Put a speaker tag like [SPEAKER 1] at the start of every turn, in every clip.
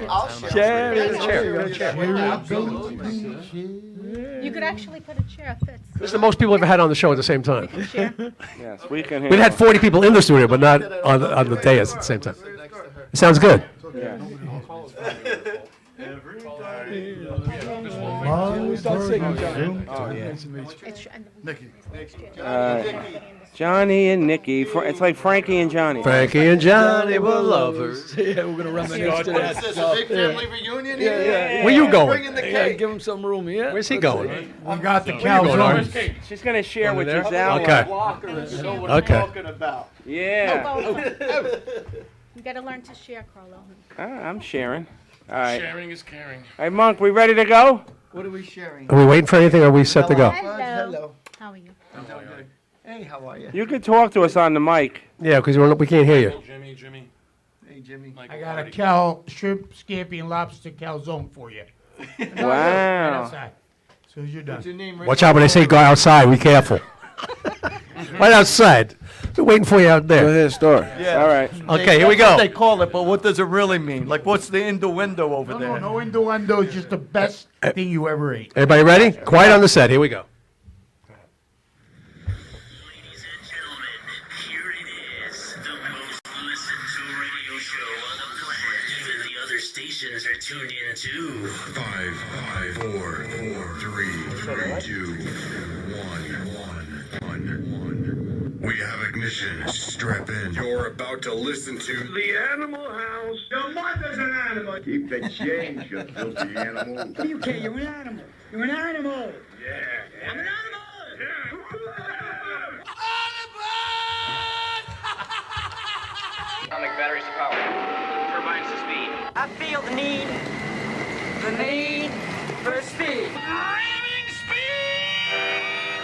[SPEAKER 1] I'll share.
[SPEAKER 2] You could actually put a chair. Fits.
[SPEAKER 3] This is the most people ever had on the show at the same time.
[SPEAKER 4] Yes, we can hear.
[SPEAKER 3] We'd had 40 people in the studio, but not on the dais at the same time. It sounds good.
[SPEAKER 4] Yeah. Johnny and Nikki. It's like Frankie and Johnny.
[SPEAKER 3] Frankie and Johnny were lovers.
[SPEAKER 5] Yeah, we're gonna reminisce to that.
[SPEAKER 1] What's this, a big family reunion here?
[SPEAKER 5] Yeah.
[SPEAKER 3] Where you going?
[SPEAKER 1] Bringing the
[SPEAKER 5] Yeah,
[SPEAKER 1] cake.
[SPEAKER 5] give him some room, yeah.
[SPEAKER 3] Where's he going?
[SPEAKER 6] We got the
[SPEAKER 3] Where you going,
[SPEAKER 6] calzones.
[SPEAKER 3] Artie?
[SPEAKER 4] She's gonna share with
[SPEAKER 3] there?
[SPEAKER 4] Giselle.
[SPEAKER 3] Okay.
[SPEAKER 1] Know what
[SPEAKER 3] Okay.
[SPEAKER 1] I'm talking about.
[SPEAKER 4] Yeah.
[SPEAKER 2] You gotta learn to share, Carlo.
[SPEAKER 4] I'm sharing. All right.
[SPEAKER 7] Sharing is caring.
[SPEAKER 4] Hey, Monk, we ready to go?
[SPEAKER 1] What are we sharing?
[SPEAKER 3] Are we waiting for anything, or are we set to go?
[SPEAKER 2] Hello. How are you?
[SPEAKER 1] Hey, how are you?
[SPEAKER 4] You can talk to us on the mic.
[SPEAKER 3] Yeah, because we can't hear you.
[SPEAKER 7] Jimmy.
[SPEAKER 1] Hey, Jimmy.
[SPEAKER 6] I got a shrimp, scampi, and lobster calzone for you.
[SPEAKER 4] Wow.
[SPEAKER 6] Outside. As soon as you're done.
[SPEAKER 1] What's your name?
[SPEAKER 3] Watch out when they say go outside. Be careful. Right outside. We're waiting for you out
[SPEAKER 4] Go
[SPEAKER 3] there.
[SPEAKER 4] ahead, start.
[SPEAKER 1] Yeah.
[SPEAKER 4] All right.
[SPEAKER 3] Okay, here we
[SPEAKER 1] That's what
[SPEAKER 3] go.
[SPEAKER 1] they call it, but what does it really mean? Like, what's the innuendo over
[SPEAKER 6] No,
[SPEAKER 1] there?
[SPEAKER 6] no innuendo is just the best thing you ever ate.
[SPEAKER 3] Everybody ready? Quiet on the set. Here we go.
[SPEAKER 8] Ladies and gentlemen, here it is, the most listened to radio show on the planet. Even the other stations are tuned in too.
[SPEAKER 9] 5, 4, 3, 2, 1. We have ignition. Strap in. You're about to listen to
[SPEAKER 8] The Animal House.
[SPEAKER 9] Your mother's an animal.
[SPEAKER 10] Keep the change, you filthy animal.
[SPEAKER 8] You can't, you're an animal. You're an animal. Yeah. I'm an animal. Atomic batteries to power. Turbines to speed. I feel the need for speed.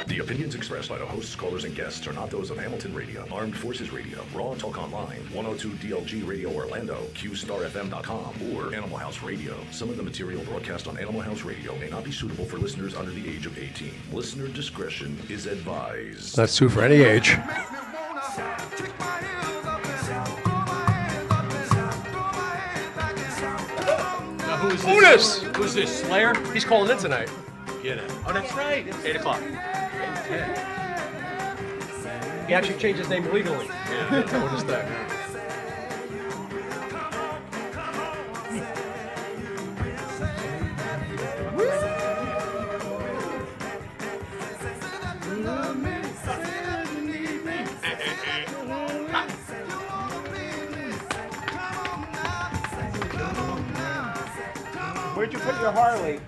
[SPEAKER 9] The opinions expressed by the hosts, callers, and guests are not those of Hamilton Radio, Armed Forces Radio, Raw Talk Online, 102 DLG Radio Orlando, QStarFM.com, or Animal House Radio. Some of the material broadcast on Animal House Radio may not be suitable for listeners under the age of 18. Listener discretion is advised.
[SPEAKER 3] That's true for any age. Otis!
[SPEAKER 7] Who's this, Slayer?
[SPEAKER 3] He's calling in tonight.
[SPEAKER 7] Get it.
[SPEAKER 3] Oh, that's right. 8 o'clock. He actually changed his name legally.
[SPEAKER 7] Yeah.
[SPEAKER 3] Otis there.
[SPEAKER 4] Where'd you put your Harley?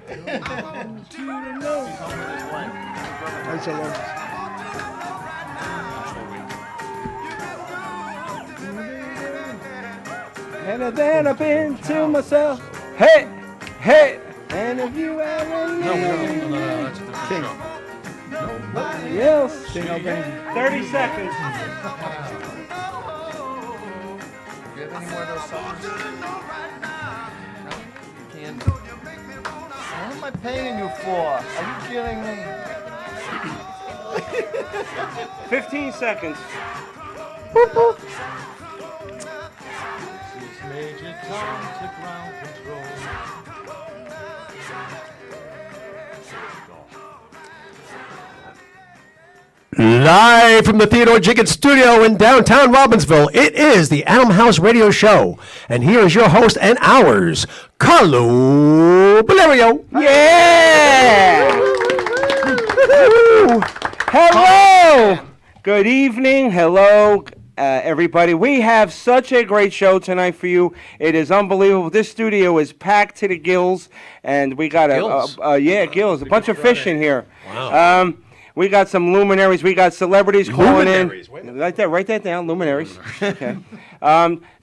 [SPEAKER 4] And then I've been to myself, hey, and if you ever knew
[SPEAKER 7] That's a different show.
[SPEAKER 4] nobody else, 30 seconds.
[SPEAKER 1] Do you have any more of those songs? Candy. What am I paying you for? Are you kidding me?
[SPEAKER 4] 15 seconds.
[SPEAKER 3] Live from the Theodore Jenkins studio in downtown Robbinsville, it is the Animal House Radio Show. And here is your host and ours, Carlo Valerio.
[SPEAKER 4] Yeah! Hello! Good evening. Hello, everybody. We have such a great show tonight for you. It is unbelievable. This studio is packed to the gills, and we got
[SPEAKER 3] Gills?
[SPEAKER 4] gills. A bunch of fish in here.
[SPEAKER 3] Wow.
[SPEAKER 4] We got some luminaries. We got celebrities calling in.
[SPEAKER 3] Luminaries, wait a minute.
[SPEAKER 4] Like that. Write that down. Luminaries. Okay.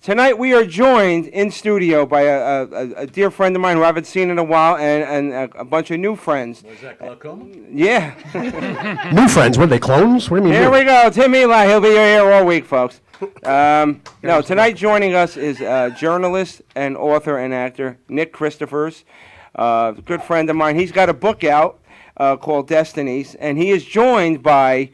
[SPEAKER 4] Tonight we are joined in studio by a dear friend of mine who I haven't seen in a while, and a bunch of new friends.
[SPEAKER 7] Was that glaucoma?
[SPEAKER 4] Yeah.
[SPEAKER 3] New friends, were they clones? What do you mean?
[SPEAKER 4] Here
[SPEAKER 3] new?
[SPEAKER 4] we go. Tim Eli. He'll be here all week, folks. No, tonight joining us is journalist and author and actor Nick Christophers, a good friend of mine. He's got a book out called Destinies, and he is joined by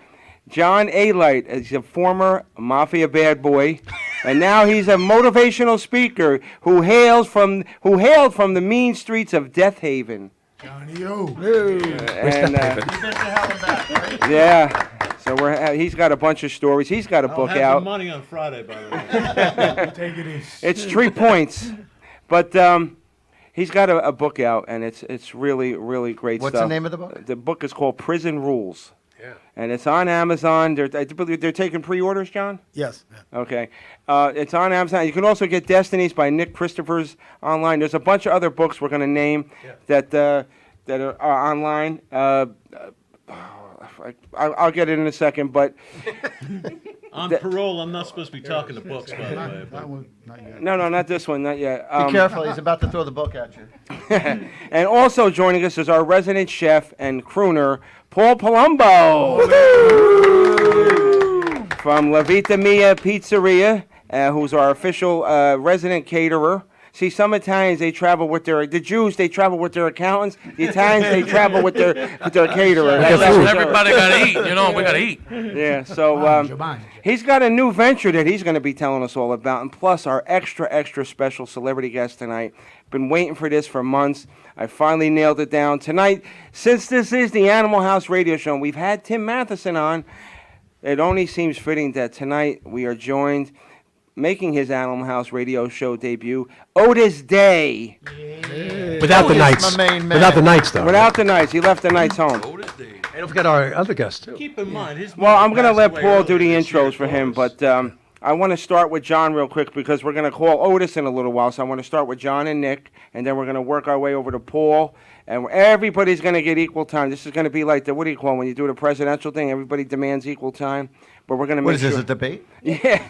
[SPEAKER 4] John A. Light, as a former mafia bad boy, And now he's a motivational speaker who hailed from the mean streets of Death Haven.
[SPEAKER 6] Johnny O.
[SPEAKER 4] And yeah, so he's got a bunch of stories. He's got a book
[SPEAKER 7] I'll have
[SPEAKER 4] out.
[SPEAKER 7] the money on Friday, by the way.
[SPEAKER 6] Take it easy.
[SPEAKER 4] It's 3 points, but he's got a book out, and it's really, really great
[SPEAKER 1] What's
[SPEAKER 4] stuff.
[SPEAKER 1] the name of the book?
[SPEAKER 4] The book is called Prison Rules.
[SPEAKER 3] Yeah.
[SPEAKER 4] And it's on Amazon. I believe they're taking pre-orders, John?
[SPEAKER 5] Yes.
[SPEAKER 4] Okay. It's on Amazon. You can also get Destinies by Nick Christopher's online. There's a bunch of other books we're going to name that are online. I'll get it in a second, but...
[SPEAKER 7] On parole, I'm not supposed to be talking to books, by the way.
[SPEAKER 6] That one, not yet.
[SPEAKER 4] No, not this one, not yet.
[SPEAKER 1] Be careful, he's about to throw the book at you.
[SPEAKER 4] And also joining us is our resident chef and crooner, Paul Palumbo. From La Vita Mia Pizzeria, who's our official resident caterer. See, some Italians, the Jews, they travel with their accountants. The Italians, they travel with their caterer.
[SPEAKER 7] Everybody got to eat. You know, we got to eat.
[SPEAKER 4] Yeah, so he's got a new venture that he's going to be telling us all about. And plus, our extra special celebrity guest tonight. Been waiting for this for months. I finally nailed it down. Tonight, since this is the Animal House radio show, and we've had Tim Matheson on, it only seems fitting that tonight we are joined, making his Animal House radio show debut, Otis Day.
[SPEAKER 3] Without the nights.
[SPEAKER 1] my main man.
[SPEAKER 3] Without the nights, though.
[SPEAKER 4] Without the nights. He left the nights home.
[SPEAKER 3] And don't forget our other guest, too.
[SPEAKER 7] Keep in mind, his
[SPEAKER 4] Well, I'm going to
[SPEAKER 7] passed
[SPEAKER 4] let
[SPEAKER 7] away
[SPEAKER 4] Paul do the
[SPEAKER 7] earlier this year,
[SPEAKER 4] intros for him,
[SPEAKER 7] Otis.
[SPEAKER 4] but I want to start with John real quick because we're going to call Otis in a little while. So I want to start with John and Nick, and then we're going to work our way over to Paul, and everybody's going to get equal time. This is going to be like what do you call it, when you do the presidential thing? Everybody demands equal time, but we're going to make
[SPEAKER 1] What is
[SPEAKER 4] sure.
[SPEAKER 1] this, a debate?
[SPEAKER 4] Yeah.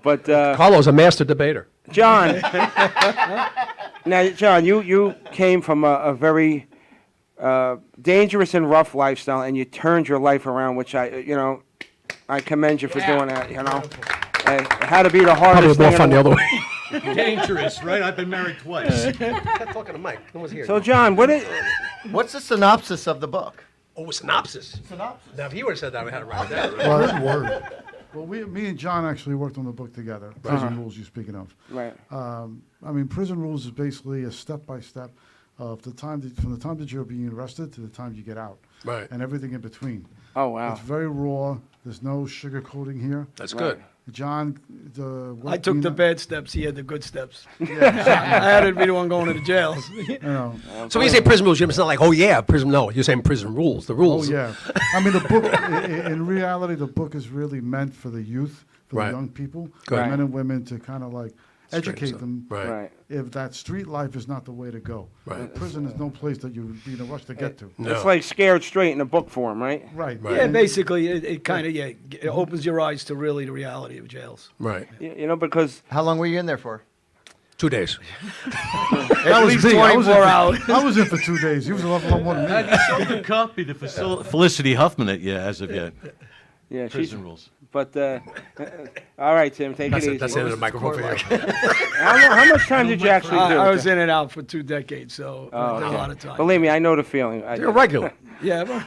[SPEAKER 4] But
[SPEAKER 3] Carlo's a master debater.
[SPEAKER 4] John, now John, you came from a very dangerous and rough lifestyle, and you turned your life around, which I commend you for doing that. You know, it had to be the
[SPEAKER 3] Probably
[SPEAKER 4] hardest
[SPEAKER 3] more
[SPEAKER 4] thing.
[SPEAKER 3] fun the other way.
[SPEAKER 7] Dangerous, right? I've been married twice.
[SPEAKER 3] I'm talking to Mike. No one's here.
[SPEAKER 4] So John,
[SPEAKER 1] What's the synopsis of the book?
[SPEAKER 3] Oh, synopsis.
[SPEAKER 1] Synopsis.
[SPEAKER 3] Now, if he would have said that, we had to write it down.
[SPEAKER 6] Well, me and John actually worked on the book together. Prison Rules, you're speaking of.
[SPEAKER 4] Right.
[SPEAKER 6] I mean, Prison Rules is basically a step-by-step of from the time that you're being arrested to the time you get out.
[SPEAKER 3] Right.
[SPEAKER 6] And everything in between.
[SPEAKER 4] Oh wow.
[SPEAKER 6] It's very raw. There's no sugarcoating here.
[SPEAKER 3] That's good.
[SPEAKER 6] John,
[SPEAKER 5] I took the bad steps. He had the good steps. I had to be the one going to the jails.
[SPEAKER 6] You know,
[SPEAKER 3] So when you say prison rules, it's not like, oh, yeah, prison. No, you're saying prison rules. The
[SPEAKER 6] oh
[SPEAKER 3] rules.
[SPEAKER 6] yeah. I mean, the book. In reality, the book is really meant for the youth, for
[SPEAKER 3] Right.
[SPEAKER 6] the young people,
[SPEAKER 3] Good.
[SPEAKER 6] men and women, to kind of like educate
[SPEAKER 3] stuff.
[SPEAKER 6] them.
[SPEAKER 3] Right.
[SPEAKER 4] Right.
[SPEAKER 6] If that street life is not the way to go.
[SPEAKER 3] Right.
[SPEAKER 6] Prison is no place that you'd be in a rush to get to.
[SPEAKER 3] No.
[SPEAKER 4] It's like Scared Straight in a book form, right?
[SPEAKER 6] Right.
[SPEAKER 3] Right.
[SPEAKER 5] Yeah, basically, it kind of it opens your eyes to really the reality of jails.
[SPEAKER 3] Right.
[SPEAKER 4] You know, because
[SPEAKER 1] How long were you in there for?
[SPEAKER 3] 2 days.
[SPEAKER 6] That was
[SPEAKER 5] least
[SPEAKER 6] me. I was
[SPEAKER 5] 24 hours.
[SPEAKER 6] I was in for 2 days. He was a lot more than me.
[SPEAKER 7] Have you sold a copy to Felicity Huffman as of yet?
[SPEAKER 4] yeah, she's.
[SPEAKER 7] Prison rules.
[SPEAKER 4] But all right, Tim, take
[SPEAKER 3] That's
[SPEAKER 4] it
[SPEAKER 3] it.
[SPEAKER 4] easy.
[SPEAKER 3] That's the end of the microphone for you.
[SPEAKER 4] How much time did you actually do?
[SPEAKER 5] I was in and out for 2 decades, so
[SPEAKER 4] Oh,
[SPEAKER 5] a
[SPEAKER 4] okay.
[SPEAKER 5] lot of time.
[SPEAKER 4] Believe me, I know the feeling.
[SPEAKER 3] You're a regular.
[SPEAKER 5] Yeah, but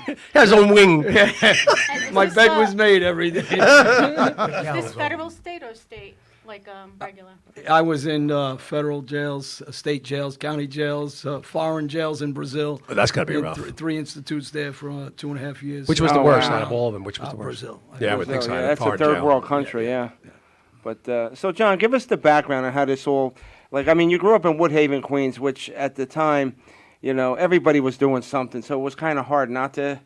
[SPEAKER 3] He has his own wing.
[SPEAKER 2] And
[SPEAKER 5] my
[SPEAKER 2] is
[SPEAKER 5] bed
[SPEAKER 2] this,
[SPEAKER 5] was made every day.
[SPEAKER 2] Is this federal, state, or state? Like regular?
[SPEAKER 5] I was in federal jails, state jails, county jails, foreign jails in Brazil.
[SPEAKER 3] Well, that's gotta be
[SPEAKER 5] Did
[SPEAKER 3] rough.
[SPEAKER 5] 3 institutes there for 2.5 years.
[SPEAKER 3] Which was the
[SPEAKER 4] Oh,
[SPEAKER 3] worst
[SPEAKER 4] wow.
[SPEAKER 3] out of all of them? Which was the worst?
[SPEAKER 5] Brazil.
[SPEAKER 3] Yeah, I would think so.
[SPEAKER 4] Yeah, that's a
[SPEAKER 3] Hard
[SPEAKER 4] third
[SPEAKER 3] jail.
[SPEAKER 4] world country, yeah. But so, John, give us the background on how this all. Like, I mean, you grew up in Woodhaven, Queens, which at the time, everybody was doing something, so it was kind of hard not to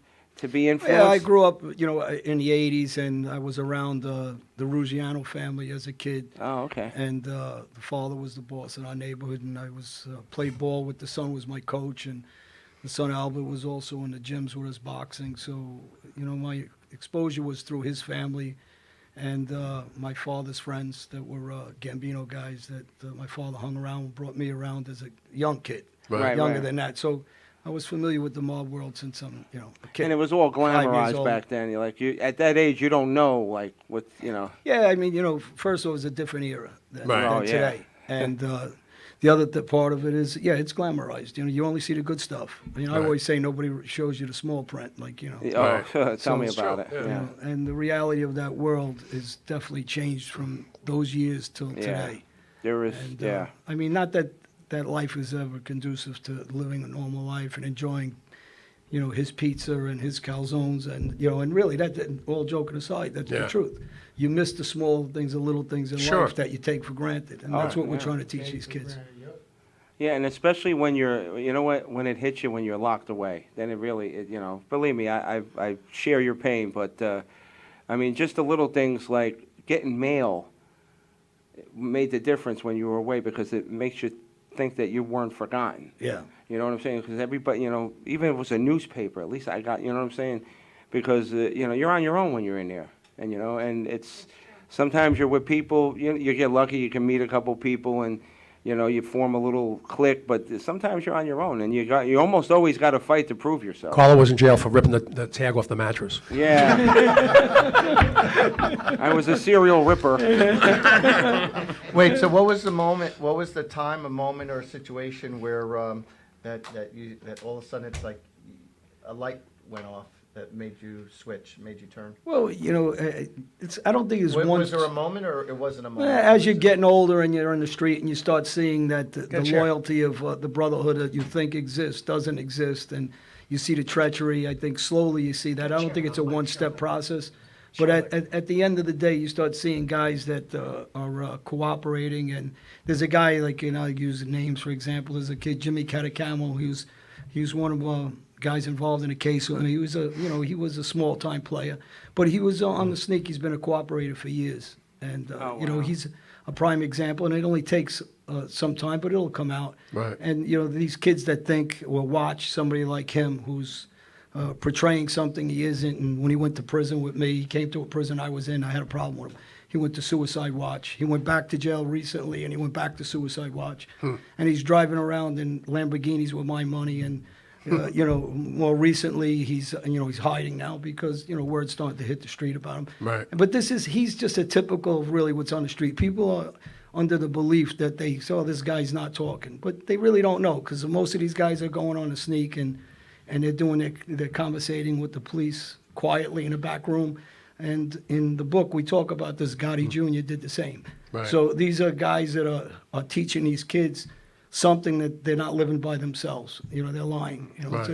[SPEAKER 4] be influenced.
[SPEAKER 5] Yeah, I grew up, in the 80s, and I was around the Ruggiano family as a kid.
[SPEAKER 4] Oh, okay.
[SPEAKER 5] And the father was the boss in our neighborhood, and I was played ball with the son was my coach, and the son Albert was also in the gyms with us boxing. So, my exposure was through his family and my father's friends that were Gambino guys that my father hung around and brought me around as a young kid,
[SPEAKER 4] Right,
[SPEAKER 5] younger
[SPEAKER 4] right.
[SPEAKER 5] than that. So I was familiar with the mob world since I'm, a kid.
[SPEAKER 4] And it was all
[SPEAKER 5] 5 years
[SPEAKER 4] glamorized
[SPEAKER 5] old.
[SPEAKER 4] back then. At that age, you don't know, like, what.
[SPEAKER 5] Yeah, I mean, first it was a different era than,
[SPEAKER 3] Right.
[SPEAKER 5] than
[SPEAKER 4] Oh, yeah.
[SPEAKER 5] today. And the other part of it is, yeah, it's glamorized. You know, you only see the good stuff. You know, I always say nobody shows you the small print, like, you know.
[SPEAKER 4] Oh, tell me
[SPEAKER 5] So-
[SPEAKER 4] about it.
[SPEAKER 5] You
[SPEAKER 4] Yeah.
[SPEAKER 5] know, and the reality of that world is definitely changed from those years till today.
[SPEAKER 4] There is,
[SPEAKER 5] And,
[SPEAKER 4] yeah.
[SPEAKER 5] I mean, not that life is ever conducive to living a normal life and enjoying, you know, his pizza and his calzones, and you know, and really, all joking aside, that's the truth. You miss the small things, the little things in life that you take for granted, and that's what we're trying to teach these kids.
[SPEAKER 4] Yeah, and especially when you're, you know what, when it hits you when you're locked away, then it really, you know, believe me, I share your pain, but, I mean, just the little things like getting mail made the difference when you were away because it makes you think that you weren't forgotten.
[SPEAKER 5] Yeah.
[SPEAKER 4] You know what I'm saying? Because everybody, you know, even if it was a newspaper, at least I got, you know what I'm saying? Because, you know, you're on your own when you're in there. And, you know, and it's, sometimes you're with people, you get lucky, you can meet a couple people and, you know, you form a little clique, but sometimes you're on your own and you almost always got to fight to prove yourself.
[SPEAKER 3] Carlo was in jail for ripping the tag off the mattress.
[SPEAKER 4] Yeah. I was a serial ripper.
[SPEAKER 1] Wait, so what was the moment, what was the time, a moment or a situation where that all of a sudden it's like a light went off that made you switch, made you turn?
[SPEAKER 5] Well, you know, I don't think it's one.
[SPEAKER 1] Was there a moment or it wasn't a moment?
[SPEAKER 5] As you're getting older and you're in the street and you start seeing that the loyalty of the brotherhood that you think exists doesn't exist, and you see the treachery, I think slowly you see that. I don't think it's a one-step process. But at the end of the day, you start seeing guys that are cooperating. And there's a guy, like, you know, I use names, for example. There's a kid, Jimmy Catacamo. He was one of guys involved in a case. I mean, he was a small-time player. But he was on the sneak. He's been a cooperator for years. And, you know, he's a prime example. And it only takes some time, but it'll come out.
[SPEAKER 3] Right.
[SPEAKER 5] And, you know, these kids that think or watch somebody like him who's portraying something he isn't. And when he went to prison with me, he came to a prison I was in. I had a problem with him. He went to suicide watch. He went back to jail recently, and he went back to suicide watch. And he's driving around in Lamborghinis with my money. And you know, more recently, he's hiding now because, you know, word's starting to hit the street about him.
[SPEAKER 3] Right.
[SPEAKER 5] But he's just a typical of really what's on the street. People are under the belief that they saw this guy's not talking, but they really don't know because most of these guys are going on a sneak and they're they're conversating with the police quietly in a back room. And in the book, we talk about this. Gotti Jr. did the same.
[SPEAKER 3] Right.
[SPEAKER 5] So these are guys that are teaching these kids something that they're not living by themselves. You know, they're lying. You know,
[SPEAKER 3] Right.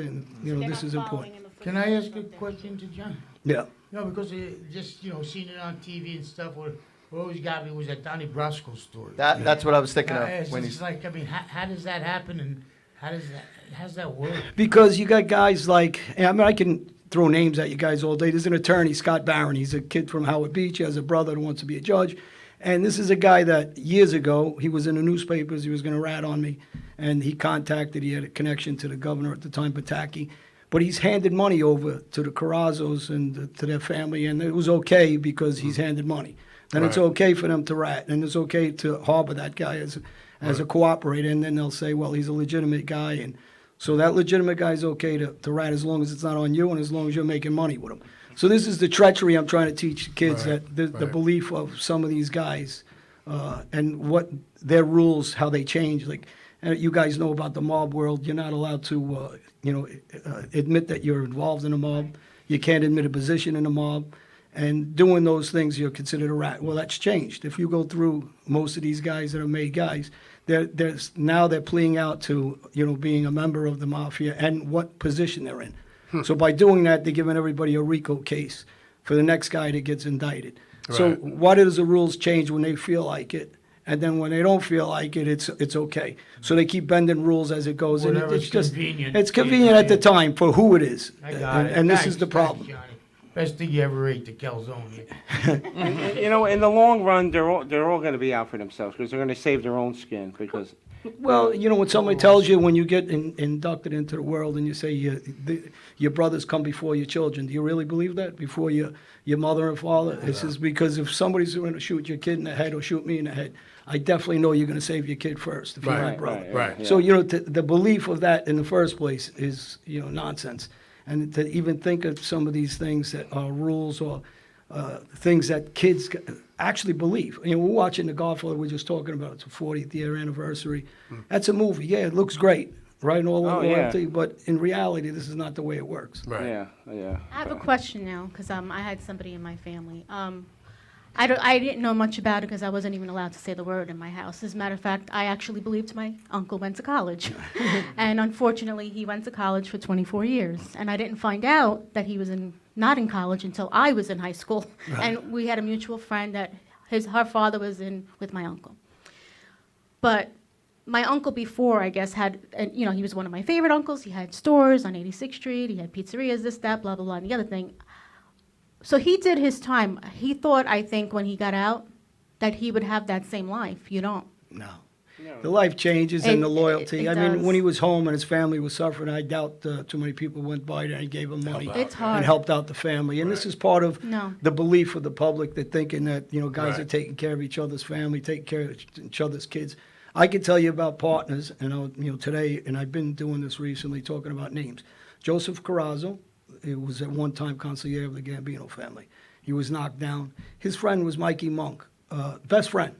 [SPEAKER 5] you know, this is important.
[SPEAKER 11] Can I ask a question to John?
[SPEAKER 5] Yeah.
[SPEAKER 11] No, because just, you know, seeing it on TV and stuff, what always got me was that Donnie Brasco story.
[SPEAKER 1] That's what I was thinking of
[SPEAKER 11] It's
[SPEAKER 1] when
[SPEAKER 11] just like, I mean, how does that happen and how does that work?
[SPEAKER 5] Because you got guys like, I mean, I can throw names at you guys all day. There's an attorney, Scott Barron. He's a kid from Howard Beach. He has a brother that wants to be a judge. And this is a guy that years ago, he was in the newspapers. He was going to rat on me. And he had a connection to the governor at the time, Pataki. But he's handed money over to the Carrazos and to their family. And it was okay because he's handed money. Then it's okay for them to rat. And it's okay to harbor that guy as a cooperator. And then they'll say, well, he's a legitimate guy. And so that legitimate guy's okay to rat as long as it's not on you and as long as you're making money with him. So this is the treachery I'm trying to teach kids, that the belief of some of these guys and what their rules, how they change. Like, you guys know about the mob world. You're not allowed to, admit that you're involved in a mob. You can't admit a position in a mob. And doing those things, you're considered a rat. Well, that's changed. If you go through most of these guys that are made guys, they're pleading out to, you know, being a member of the mafia and what position they're in. So by doing that, they're giving everybody a RICO case for the next guy that gets indicted. So why does the rules change when they feel like it? And then when they don't feel like it, it's okay. So they keep bending rules as it goes. And
[SPEAKER 11] Whatever's
[SPEAKER 5] it's just
[SPEAKER 11] convenient.
[SPEAKER 5] it's convenient at the time for who it is.
[SPEAKER 11] I got it.
[SPEAKER 5] And this
[SPEAKER 11] Thanks,
[SPEAKER 5] is the problem.
[SPEAKER 11] Johnny. Best thing you ever ate, the calzone.
[SPEAKER 4] And, you know, in the long run, they're all going to be out for themselves because they're going to save their own skin because.
[SPEAKER 5] Well, you know, when somebody tells you when you get inducted into the world and you say your brothers come before your children, do you really believe that? Before your mother and father? This is because if somebody's going to shoot your kid in the head or shoot me in the head, I definitely know you're going to save your kid first if you're my brother.
[SPEAKER 3] Right.
[SPEAKER 5] So, you know, the belief of that in the first place is, you know, nonsense. And to even think of some of these things that are rules or things that kids actually believe. You know, we're watching The Godfather. We're just talking about it's a 40th year anniversary. That's a movie. Yeah, it looks great, right? And all the loyalty, but in reality, this is not the way it works.
[SPEAKER 3] Right.
[SPEAKER 4] Yeah.
[SPEAKER 2] I have a question now because I had somebody in my family. I didn't know much about it because I wasn't even allowed to say the word in my house. As a matter of fact, I actually believed my uncle went to college. And unfortunately, he went to college for 24 years. And I didn't find out that he was not in college until I was in high school. Right. And we had a mutual friend that her father was in with my uncle. But my uncle before, I guess, had, he was one of my favorite uncles. He had stores on 86th Street. He had pizzerias, this, that, blah, blah, blah. And the other thing, so he did his time. He thought, I think, when he got out, that he would have that same life. You don't.
[SPEAKER 5] No. The life changes and the loyalty. I mean, when he was home and his family was suffering, I doubt too many people went by there and gave him money
[SPEAKER 2] It's hard.
[SPEAKER 5] and helped out the family. And this is part of the belief of the public that thinking that, guys are taking care of each other's family, taking care of each other's kids. I can tell you about partners, and today, and I've been doing this recently, talking about names. Joseph Carrazzo. He was at one time consigliere of the Gambino family. He was knocked down. His friend was Mikey Monk, best friend,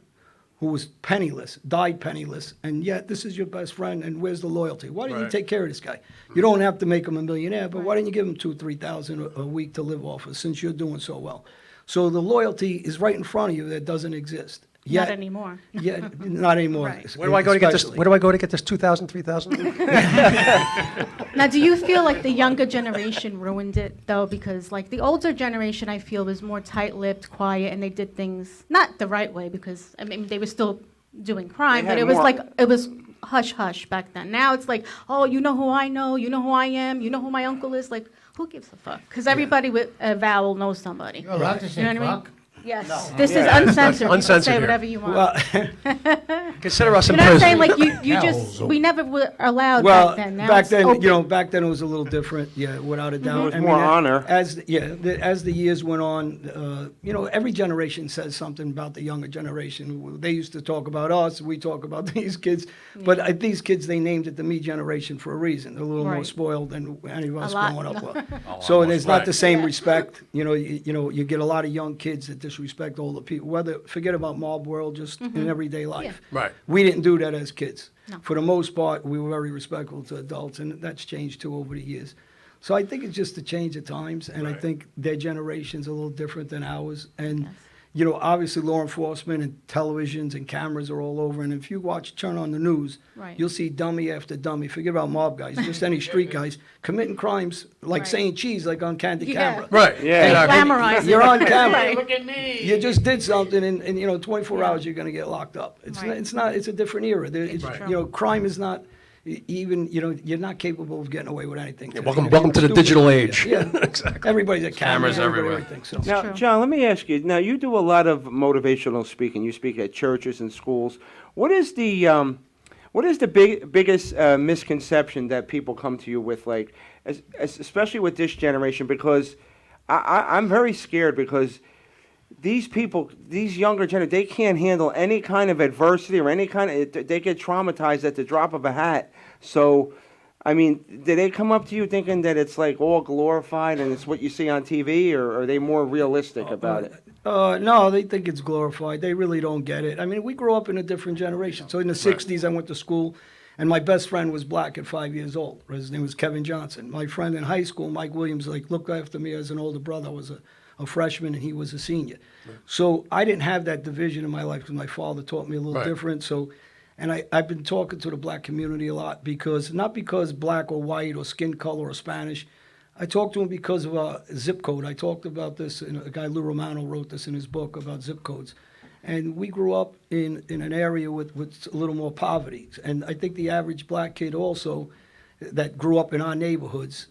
[SPEAKER 5] who was penniless, died penniless, and yet this is your best friend, and where's the loyalty? Why didn't you take care of this guy? You don't have to make him a millionaire, but why didn't you give him $2,000, $3,000 a week to live off of since you're doing so well? So the loyalty is right in front of you that doesn't exist.
[SPEAKER 2] Not anymore.
[SPEAKER 5] Yeah, not anymore.
[SPEAKER 2] Right.
[SPEAKER 3] Where do I go to get this? Where do I go to get this 2,000, 3,000?
[SPEAKER 2] Now, do you feel like the younger generation ruined it, though? Because, like, the older generation, I feel, was more tight-lipped, quiet, and they did things not the right way because, I mean, they were still doing crime, but it was it was hush-hush back then. Now it's like, oh, you know who I know, you know who I am, you know who my uncle is. Like, who gives a fuck? Because everybody with a vowel knows somebody.
[SPEAKER 11] You're allowed to say
[SPEAKER 2] You know what I mean?
[SPEAKER 11] fuck.
[SPEAKER 2] Yes,
[SPEAKER 1] No.
[SPEAKER 2] this is uncensored. You can
[SPEAKER 3] Uncensored
[SPEAKER 2] say
[SPEAKER 3] here.
[SPEAKER 2] whatever you want.
[SPEAKER 5] Well,
[SPEAKER 3] Consider us in
[SPEAKER 2] You know what I'm saying?
[SPEAKER 3] prison.
[SPEAKER 2] Like we never were allowed
[SPEAKER 5] well,
[SPEAKER 2] back then. Now
[SPEAKER 5] back
[SPEAKER 2] it's
[SPEAKER 5] then,
[SPEAKER 2] open.
[SPEAKER 5] back then it was a little different. Yeah, without a doubt.
[SPEAKER 4] There was more honor.
[SPEAKER 5] As the years went on, every generation says something about the younger generation. They used to talk about us. We talk about these kids. But these kids, they named it the me generation for a reason. They're a little more
[SPEAKER 2] Right.
[SPEAKER 5] spoiled than any of us
[SPEAKER 2] lot.
[SPEAKER 5] growing up with. So there's not the same respect. You get a lot of young kids that disrespect older people. Forget about mob world, just in everyday life.
[SPEAKER 2] Yeah.
[SPEAKER 3] Right.
[SPEAKER 5] We didn't do that as kids.
[SPEAKER 2] No.
[SPEAKER 5] For the most part, we were very respectful to adults, and that's changed too over the years. So I think it's just a change of times, and I think their generation's a little different than ours. And obviously law enforcement and televisions and cameras are all over. And if you turn on the news,
[SPEAKER 2] Right.
[SPEAKER 5] you'll see dummy after dummy. Forget about mob guys, just any street guys committing crimes like
[SPEAKER 2] Right.
[SPEAKER 5] saying cheese like on candid
[SPEAKER 2] Yeah.
[SPEAKER 5] camera.
[SPEAKER 3] Right.
[SPEAKER 4] Yeah.
[SPEAKER 2] Glamorize
[SPEAKER 5] You're
[SPEAKER 2] it.
[SPEAKER 5] on camera.
[SPEAKER 2] Right.
[SPEAKER 11] Look at me.
[SPEAKER 5] You just did something, and 24
[SPEAKER 2] Yeah.
[SPEAKER 5] hours you're going to get locked up. It's
[SPEAKER 2] Right.
[SPEAKER 5] it's a different era.
[SPEAKER 2] It's true.
[SPEAKER 5] Crime is not even. You're not capable of getting away with anything. today.
[SPEAKER 3] Welcome to the
[SPEAKER 5] Stupid.
[SPEAKER 3] digital age.
[SPEAKER 5] Yeah, everybody's at
[SPEAKER 3] Cameras
[SPEAKER 5] cameras
[SPEAKER 3] everywhere.
[SPEAKER 5] Everything, so.
[SPEAKER 4] Now,
[SPEAKER 2] true.
[SPEAKER 4] John, let me ask you. Now, you do a lot of motivational speaking. You speak at churches and schools. What is the biggest misconception that people come to you with, like, especially with this generation? Because I'm very scared because these people, these younger generation, they can't handle any kind of adversity or any kind of. They get traumatized at the drop of a hat. So, I mean, do they come up to you thinking that it's like all glorified and it's what you see on TV, or are they more realistic about it?
[SPEAKER 5] No, they think it's glorified. They really don't get it. I mean, we grew up in a different generation. So in the 60s, I went to school, and my best friend was black at 5 years old. His name was Kevin Johnson. My friend in high school, Mike Williams, looked after me as an older brother. I was a freshman, and he was a senior. Right. So I didn't have that division in my life because my father taught me a little different. So, and I've been talking to the black community a lot not because black or white or skin color or Spanish. I talked to him because of zip code. I talked about this, and a guy, Lou Romano, wrote this in his book about zip codes. And we grew up in an area with a little more poverty. And I think the average black kid also that grew up in our neighborhoods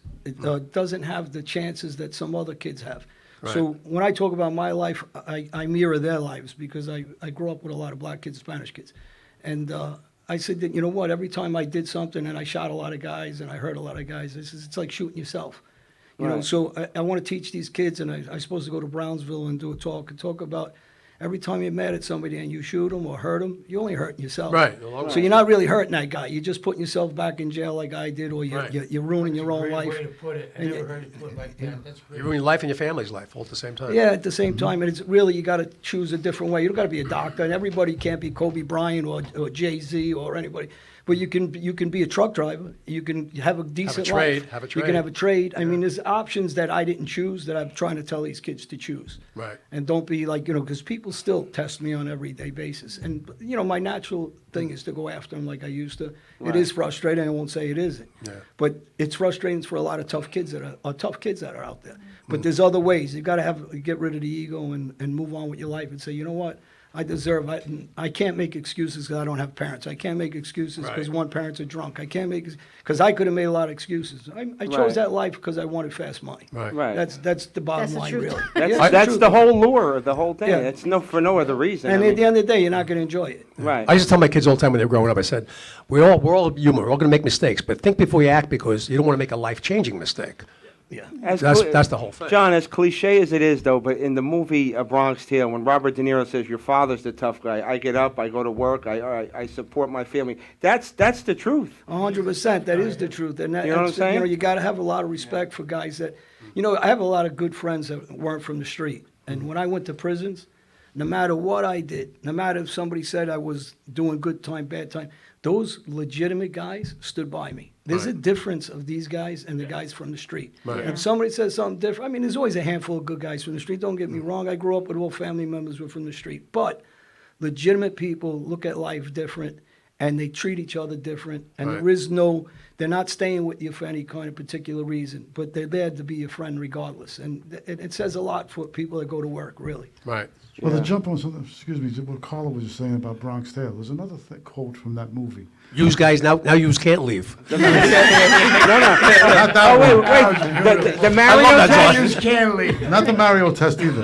[SPEAKER 5] doesn't have the chances that some other kids have. Right. So when I talk about my life, I mirror their lives because I grew up with a lot of black kids, Spanish kids. And I said that, you know what, every time I did something and I shot a lot of guys and I hurt a lot of guys, it's like shooting yourself. You know, so I want to teach these kids, and I'm supposed to go to Brownsville and do a talk about, every time you're mad at somebody and you shoot them or hurt them, you're only hurting yourself.
[SPEAKER 3] Right.
[SPEAKER 5] So you're not really hurting that guy. You're just putting yourself back in jail like I did, or
[SPEAKER 3] Right.
[SPEAKER 5] you're ruining your own
[SPEAKER 11] Great
[SPEAKER 5] life.
[SPEAKER 11] way to put it. I never heard it put like that. That's great.
[SPEAKER 3] You ruin your life and your family's life all at the same time.
[SPEAKER 5] Yeah, at the same time, and it's really, you got to choose a different way. You don't got to be a doctor, and everybody can't be Kobe Bryant or Jay-Z or anybody. But you can be a truck driver. You can have a decent
[SPEAKER 3] trade,
[SPEAKER 5] life.
[SPEAKER 3] have a
[SPEAKER 5] You
[SPEAKER 3] trade.
[SPEAKER 5] can have a trade. I mean, there's options that I didn't choose that I'm trying to tell these kids to choose.
[SPEAKER 3] Right.
[SPEAKER 5] And don't be like, because people still test me on an everyday basis. And, my natural thing is to go after them like I used to.
[SPEAKER 4] Right.
[SPEAKER 5] It is frustrating. I won't say it isn't.
[SPEAKER 3] Yeah.
[SPEAKER 5] But it's frustrating for a lot of tough kids that are out there. But there's other ways. You've got to get rid of the ego and move on with your life and say, you know what? I can't make excuses because I don't have parents. I can't make excuses because
[SPEAKER 3] Right.
[SPEAKER 5] one parent's a drunk. I can't make, because I could have made a lot of excuses. I chose
[SPEAKER 4] Right.
[SPEAKER 5] that life because I wanted fast money.
[SPEAKER 3] Right.
[SPEAKER 4] Right.
[SPEAKER 5] That's the bottom
[SPEAKER 2] That's the
[SPEAKER 5] line,
[SPEAKER 2] truth.
[SPEAKER 5] really.
[SPEAKER 4] That's,
[SPEAKER 5] Yeah,
[SPEAKER 4] that's
[SPEAKER 5] truth.
[SPEAKER 4] the whole lure of the whole thing.
[SPEAKER 5] Yeah.
[SPEAKER 4] It's for no other reason.
[SPEAKER 5] And
[SPEAKER 4] I
[SPEAKER 5] at the
[SPEAKER 4] mean,
[SPEAKER 5] end of the day, you're not going to enjoy it.
[SPEAKER 4] right.
[SPEAKER 3] I used to tell my kids all the time when they were growing up, I said, we're all human. We're all going to make mistakes, but think before you act because you don't want to make a life-changing mistake.
[SPEAKER 5] Yeah.
[SPEAKER 3] That's the whole thing.
[SPEAKER 4] John, as cliche as it is, though, but in the movie A Bronx Tale, when Robert De Niro says, your father's the tough guy, I get up, I go to work, I support my family. That's the truth.
[SPEAKER 5] 100%. That is the truth. And that,
[SPEAKER 4] You know what I'm saying?
[SPEAKER 5] You got to have a lot of respect for guys that, I have a lot of good friends that weren't from the street. And when I went to prisons, no matter what I did, no matter if somebody said I was doing good time, bad time, those legitimate guys stood by me. There's a difference of these guys and the guys from the street.
[SPEAKER 3] Right.
[SPEAKER 5] And if somebody says something different, there's always a handful of good guys from the street. Don't get me wrong. I grew up with all family members who were from the street. But legitimate people look at life different, and they treat each other different. And
[SPEAKER 3] Right.
[SPEAKER 5] there is they're not staying with you for any kind of particular reason, but they're there to be your friend regardless. And it says a lot for people that go to work, really.
[SPEAKER 3] Right.
[SPEAKER 6] Well, to jump on something, what Carla was just saying about Bronx Tale, there's another quote from that movie.
[SPEAKER 3] Yous guys, now yous can't leave.
[SPEAKER 4] No. Oh, wait. The Mario
[SPEAKER 3] love that
[SPEAKER 4] test?
[SPEAKER 3] song.
[SPEAKER 11] Just can't leave.
[SPEAKER 6] Not the Mario test either.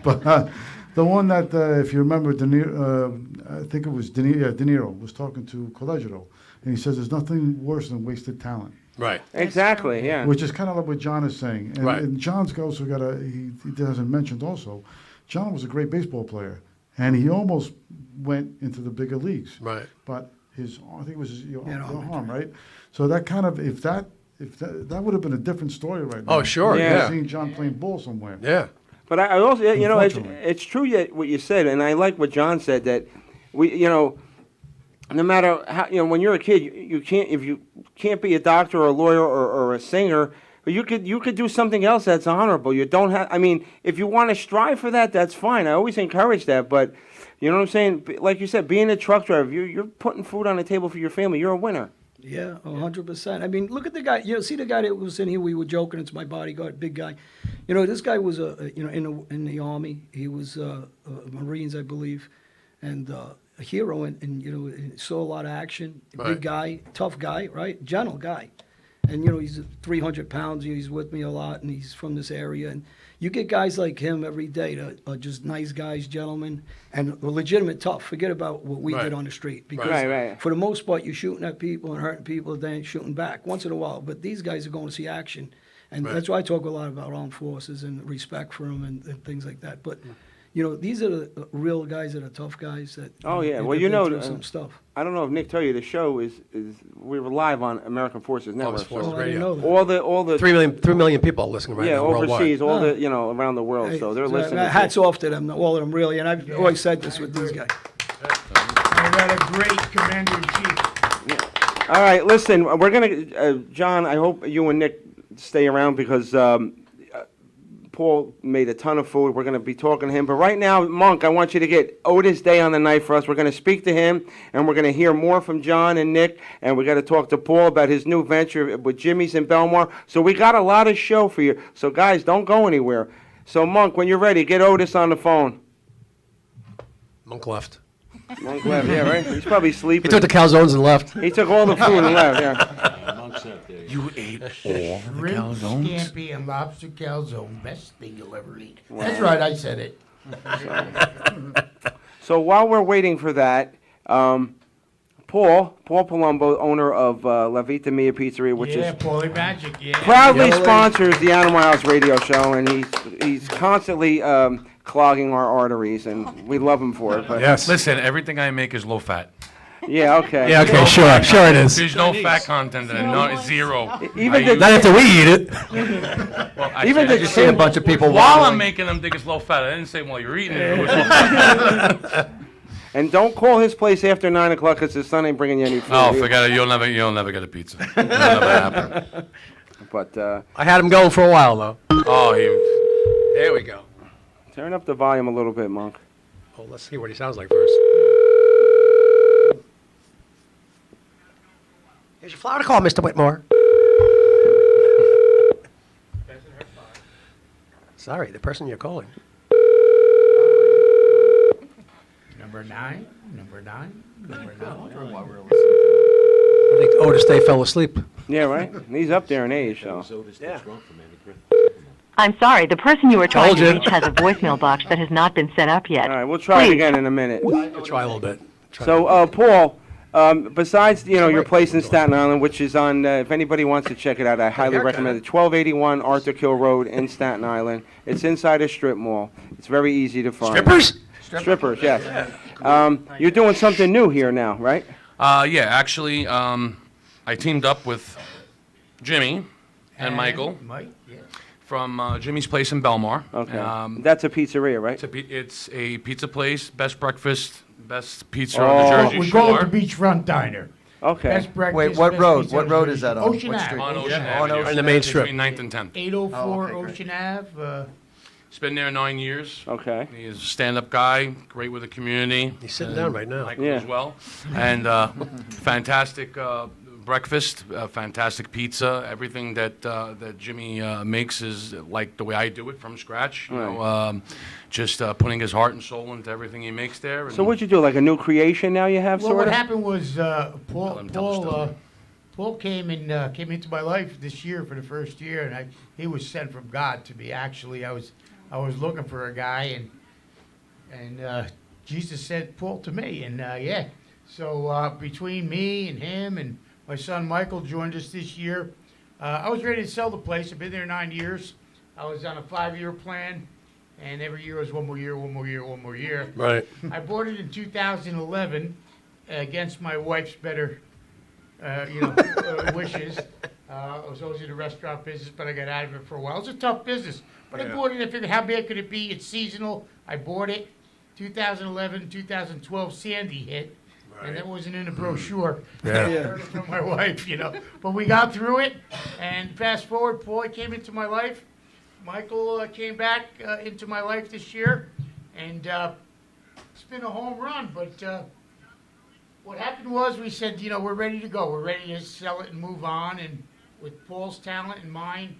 [SPEAKER 6] But the one that, if you remember, I think it was De Niro was talking to Colegio, and he says there's nothing worse than wasted talent.
[SPEAKER 3] Right.
[SPEAKER 4] Exactly, yeah.
[SPEAKER 6] Which is kind of like what John is saying. And,
[SPEAKER 3] Right.
[SPEAKER 6] and John's also got he hasn't mentioned also, John was a great baseball player, and he almost went into the bigger leagues.
[SPEAKER 3] Right.
[SPEAKER 6] But I think it was his
[SPEAKER 5] arm
[SPEAKER 6] arm, right? So that kind of, if that would have been a different story right now.
[SPEAKER 3] Oh, sure,
[SPEAKER 4] Yeah.
[SPEAKER 3] yeah.
[SPEAKER 6] Seeing John playing ball somewhere.
[SPEAKER 3] Yeah.
[SPEAKER 4] But I also,
[SPEAKER 6] Unfortunately.
[SPEAKER 4] it's true what you said, and I like what John said, that no matter how, when you're a kid, you can't be a doctor or a lawyer or a singer, but you could do something else that's honorable. You don't have, if you want to strive for that, that's fine. I always encourage that, but you know what I'm saying? Like you said, being a truck driver, you're putting food on the table for your family. You're a winner.
[SPEAKER 5] Yeah, 100%. Look at the guy. See the guy that was in here. We were joking. It's my bodyguard, big guy. This guy was in the army. He was Marines, I believe, and a hero. And saw a lot of action.
[SPEAKER 3] Right.
[SPEAKER 5] Big guy, tough guy, right? Gentle guy. And he's 300 pounds. He's with me a lot, and he's from this area. And you get guys like him every day that are just nice guys, gentlemen, and legitimate tough. Forget about what we
[SPEAKER 3] Right.
[SPEAKER 5] did on the street. Because
[SPEAKER 4] Right.
[SPEAKER 5] for the most part, you're shooting at people and hurting people, they ain't shooting back once in a while. But these guys are going to see action. And
[SPEAKER 3] Right.
[SPEAKER 5] that's why I talk a lot about armed forces and respect for them and things like that. But, these are the real guys that are tough guys that
[SPEAKER 4] Oh, yeah.
[SPEAKER 5] they've
[SPEAKER 4] Well,
[SPEAKER 5] been through some stuff.
[SPEAKER 4] I don't know if Nick told you, the show is we were live on American Forces Network.
[SPEAKER 3] Forces
[SPEAKER 5] Oh, I didn't
[SPEAKER 3] Radio.
[SPEAKER 5] know that.
[SPEAKER 4] All the
[SPEAKER 3] 3 million people are listening right
[SPEAKER 4] yeah,
[SPEAKER 3] now worldwide.
[SPEAKER 4] overseas, all
[SPEAKER 5] Oh.
[SPEAKER 4] the around the world.
[SPEAKER 5] Hey,
[SPEAKER 4] So they're listening.
[SPEAKER 5] Hats off to them, all of them, really. And I've always said this with these guys.
[SPEAKER 11] I got a great commander-in-chief.
[SPEAKER 4] All right, listen, we're gonna, John. I hope you and Nick stay around because Paul made a ton of food. We're going to be talking to him. But right now, Monk, I want you to get Otis Day on the night for us. We're going to speak to him, and we're going to hear more from John and Nick, and we got to talk to Paul about his new venture with Jimmy's in Belmar. So we got a lot of show for you. So, guys, don't go anywhere. So, Monk, when you're ready, get Otis on the phone.
[SPEAKER 3] Monk left.
[SPEAKER 4] Monk left, yeah, right? He's probably
[SPEAKER 3] He
[SPEAKER 4] sleeping.
[SPEAKER 3] took the calzones and left.
[SPEAKER 4] He took all the food and left, yeah.
[SPEAKER 7] Monk's out there.
[SPEAKER 12] You ate all the
[SPEAKER 11] Shrimp
[SPEAKER 12] calzones?
[SPEAKER 11] scampi and lobster calzone, best thing you'll ever eat. That's right, I said it.
[SPEAKER 4] So while we're waiting for that, Paul Palumbo, owner of La Vita Mia Pizzeria, which
[SPEAKER 11] Yeah,
[SPEAKER 4] is
[SPEAKER 11] Paulie Magic, yeah.
[SPEAKER 4] proudly
[SPEAKER 5] Yellow Lady.
[SPEAKER 4] sponsors the Animal House Radio Show, and he's constantly clogging our arteries, and we love him for it. But
[SPEAKER 3] Yes.
[SPEAKER 12] Listen, everything I make is low fat.
[SPEAKER 4] yeah, okay.
[SPEAKER 3] Yeah, okay, sure it is.
[SPEAKER 12] There's no fat content in it, no, zero.
[SPEAKER 4] Even
[SPEAKER 12] I
[SPEAKER 4] the-
[SPEAKER 3] Not after we eat it.
[SPEAKER 12] Well, I
[SPEAKER 4] even
[SPEAKER 12] said-
[SPEAKER 4] the
[SPEAKER 1] You see a bunch of people
[SPEAKER 12] while I'm
[SPEAKER 1] waddling.
[SPEAKER 12] making them think it's low fat. I didn't say while you're eating it. It was low fat.
[SPEAKER 4] And don't call his place after 9 o'clock because his son ain't bringing you any food.
[SPEAKER 12] Oh,
[SPEAKER 4] either.
[SPEAKER 12] forget it. You'll never get a pizza. It'll never happen.
[SPEAKER 4] But
[SPEAKER 3] I had him going for a while, though.
[SPEAKER 12] Oh,
[SPEAKER 3] There we go.
[SPEAKER 4] turn up the volume a little bit, Monk.
[SPEAKER 3] Oh, let's see what he sounds like first. Here's your flower call, Mr. Whitmore. Sorry, the person you're calling.
[SPEAKER 11] Number 9, number 9, number 9.
[SPEAKER 3] I think Otis Day fell asleep.
[SPEAKER 4] Yeah, right? He's up there in age, so.
[SPEAKER 3] Yeah.
[SPEAKER 13] I'm sorry, the person you are trying
[SPEAKER 3] Told
[SPEAKER 13] to
[SPEAKER 3] you.
[SPEAKER 13] reach has a voicemail box that has not been set up yet.
[SPEAKER 4] All right, we'll try it
[SPEAKER 13] Please.
[SPEAKER 4] again in a minute.
[SPEAKER 3] We'll try a little bit.
[SPEAKER 4] So, Paul, besides, your place in Staten Island, which is on, if anybody wants to check it out, I highly recommend it. 1281 Arthur Kill Road in Staten Island. It's inside a strip mall. It's very easy to find.
[SPEAKER 3] Strippers?
[SPEAKER 4] Strippers, yes. You're doing something new here now, right?
[SPEAKER 12] Yeah, actually, I teamed up with Jimmy and Michael
[SPEAKER 11] Mike, yeah.
[SPEAKER 12] from Jimmy's Place in Belmar.
[SPEAKER 4] Okay. That's a pizzeria, right?
[SPEAKER 12] It's a pizza place, best breakfast, best pizza
[SPEAKER 4] Oh.
[SPEAKER 12] on the Jersey
[SPEAKER 11] We
[SPEAKER 12] Shore.
[SPEAKER 11] call it the Beachfront Diner.
[SPEAKER 4] Okay.
[SPEAKER 11] Best breakfast.
[SPEAKER 1] Wait, what
[SPEAKER 11] best
[SPEAKER 1] road?
[SPEAKER 11] pizza
[SPEAKER 1] What
[SPEAKER 11] on
[SPEAKER 1] road
[SPEAKER 11] Jersey.
[SPEAKER 1] is that on?
[SPEAKER 11] Ocean
[SPEAKER 1] What
[SPEAKER 11] Ave.
[SPEAKER 1] street?
[SPEAKER 12] On Ocean
[SPEAKER 1] Yeah,
[SPEAKER 12] Avenue.
[SPEAKER 1] on Ocean
[SPEAKER 3] On the main strip.
[SPEAKER 12] Between 9th and 10th.
[SPEAKER 11] 804
[SPEAKER 1] Oh, okay, great.
[SPEAKER 11] Ocean Ave.
[SPEAKER 12] He's been there 9 years.
[SPEAKER 4] Okay.
[SPEAKER 12] He's a stand-up guy, great with the community.
[SPEAKER 3] He's sitting down right now.
[SPEAKER 12] Michael
[SPEAKER 4] Yeah.
[SPEAKER 12] as well. And fantastic breakfast, fantastic pizza. Everything that Jimmy makes is like the way I do it from scratch. You know, just putting his heart and soul into everything he makes there.
[SPEAKER 4] So what'd you do, like a new creation now you have,
[SPEAKER 11] Well,
[SPEAKER 4] sort
[SPEAKER 11] what
[SPEAKER 4] of?
[SPEAKER 11] happened was
[SPEAKER 12] Tell the story.
[SPEAKER 11] Paul came into my life this year for the first year, and he was sent from God to me. Actually, I was looking for a guy, and Jesus sent Paul to me, and yeah. So between me and him and my son Michael joined us this year. I was ready to sell the place. I've been there 9 years. I was on a 5-year plan, and every year was one more year, one more year, one more year.
[SPEAKER 3] Right.
[SPEAKER 11] I bought it in 2011 against my wife's better, wishes. I was always in the restaurant business, but I got out of it for a while. It was a tough business, but I bought it. I figured, how bad could it be? It's seasonal. I bought it. 2011, 2012, Sandy hit, and that wasn't in the brochure.
[SPEAKER 3] Yeah.
[SPEAKER 11] I heard it from my wife, But we got through it, and fast forward, Paul came into my life. Michael came back into my life this year, and it's been a home run. But what happened was we said, we're ready to go. We're ready to sell it and move on. And with Paul's talent and mine,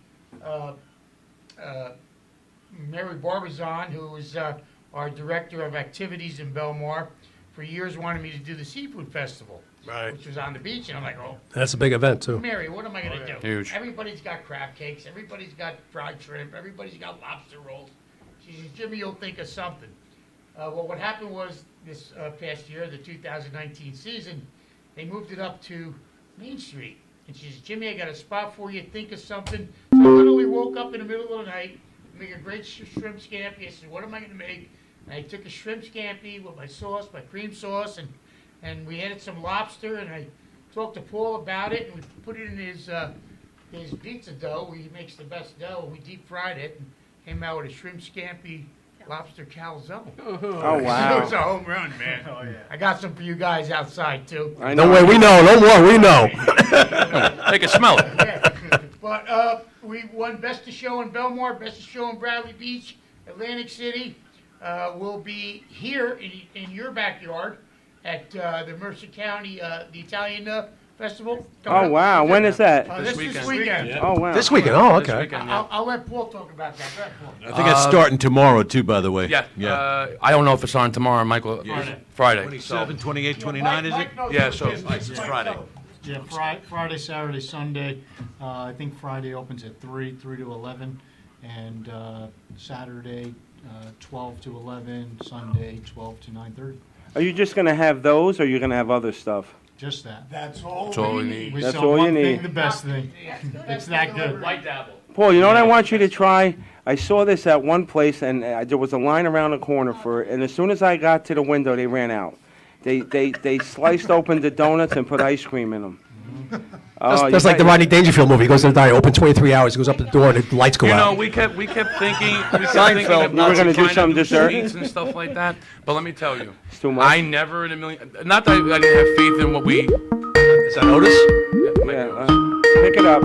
[SPEAKER 11] Mary Barbizon, who is our director of activities in Belmar, for years wanted me to do the seafood festival,
[SPEAKER 3] Right.
[SPEAKER 11] which was on the beach. And I'm like, oh,
[SPEAKER 3] That's a big event, too.
[SPEAKER 11] Mary, what am I going to do?
[SPEAKER 12] Huge.
[SPEAKER 11] Everybody's got crab cakes. Everybody's got fried shrimp. Everybody's got lobster rolls. She says, Jimmy, you'll think of something. Well, what happened was this past year, the 2019 season, they moved it up to Main Street. And she says, Jimmy, I got a spot for you. Think of something. So I literally woke up in the middle of the night, make a great shrimp scampi. I said, what am I going to make? And I took a shrimp scampi with my sauce, my cream sauce, and we added some lobster, and I talked to Paul about it, and we put it in his pizza dough. He makes the best dough. We deep fried it and came out with a shrimp scampi lobster calzone.
[SPEAKER 4] Oh, wow.
[SPEAKER 11] It was a home run, man. Oh, yeah. I got some for you guys outside, too.
[SPEAKER 4] I
[SPEAKER 3] Don't worry, we know. Don't worry, we know.
[SPEAKER 12] They can smell it.
[SPEAKER 11] Yeah. But we won Best of Show in Belmar, Best of Show in Bradley Beach, Atlantic City. We'll be here in your backyard at the Mercer County, the Italian Festival.
[SPEAKER 4] Oh, wow. When is that?
[SPEAKER 11] This weekend.
[SPEAKER 4] Oh, wow.
[SPEAKER 3] This weekend, oh, okay.
[SPEAKER 12] This weekend, yeah.
[SPEAKER 11] I'll let Paul talk about that. Go ahead, Paul.
[SPEAKER 7] I think it's starting tomorrow, too, by the way.
[SPEAKER 12] Yeah. I don't know if it's on tomorrow, Michael. Friday.
[SPEAKER 7] 27, 28, 29, is it?
[SPEAKER 12] Yeah, so-
[SPEAKER 7] It's Friday.
[SPEAKER 14] Yeah, Friday, Saturday, Sunday. I think Friday opens at 3 to 11, and Saturday 12 to 11, Sunday 12 to 9:30.
[SPEAKER 4] Are you just going to have those, or are you going to have other stuff?
[SPEAKER 14] Just that.
[SPEAKER 11] That's all
[SPEAKER 12] That's all we
[SPEAKER 11] we
[SPEAKER 12] need.
[SPEAKER 14] We
[SPEAKER 4] That's
[SPEAKER 14] sell
[SPEAKER 4] all you
[SPEAKER 14] one
[SPEAKER 4] need.
[SPEAKER 14] thing, the best thing. It's that good.
[SPEAKER 12] White dabble.
[SPEAKER 4] Paul, you know what I want you to try? I saw this at one place, and there was a line around the corner for it, and as soon as I got to the window, they ran out. They sliced open the donuts and put ice cream in them.
[SPEAKER 3] That's like the Rodney Dangerfield movie. He goes to the diner, open 23 hours, he goes up to the door, and the lights go
[SPEAKER 12] You know,
[SPEAKER 3] out.
[SPEAKER 12] we kept thinking of
[SPEAKER 4] Seinfeld, we were gonna do some dessert.
[SPEAKER 12] sweets and stuff like that. But let me tell you,
[SPEAKER 4] It's too much.
[SPEAKER 12] I never in a million. Not that I didn't have faith in what we.
[SPEAKER 3] Is that Otis?
[SPEAKER 4] Pick it up.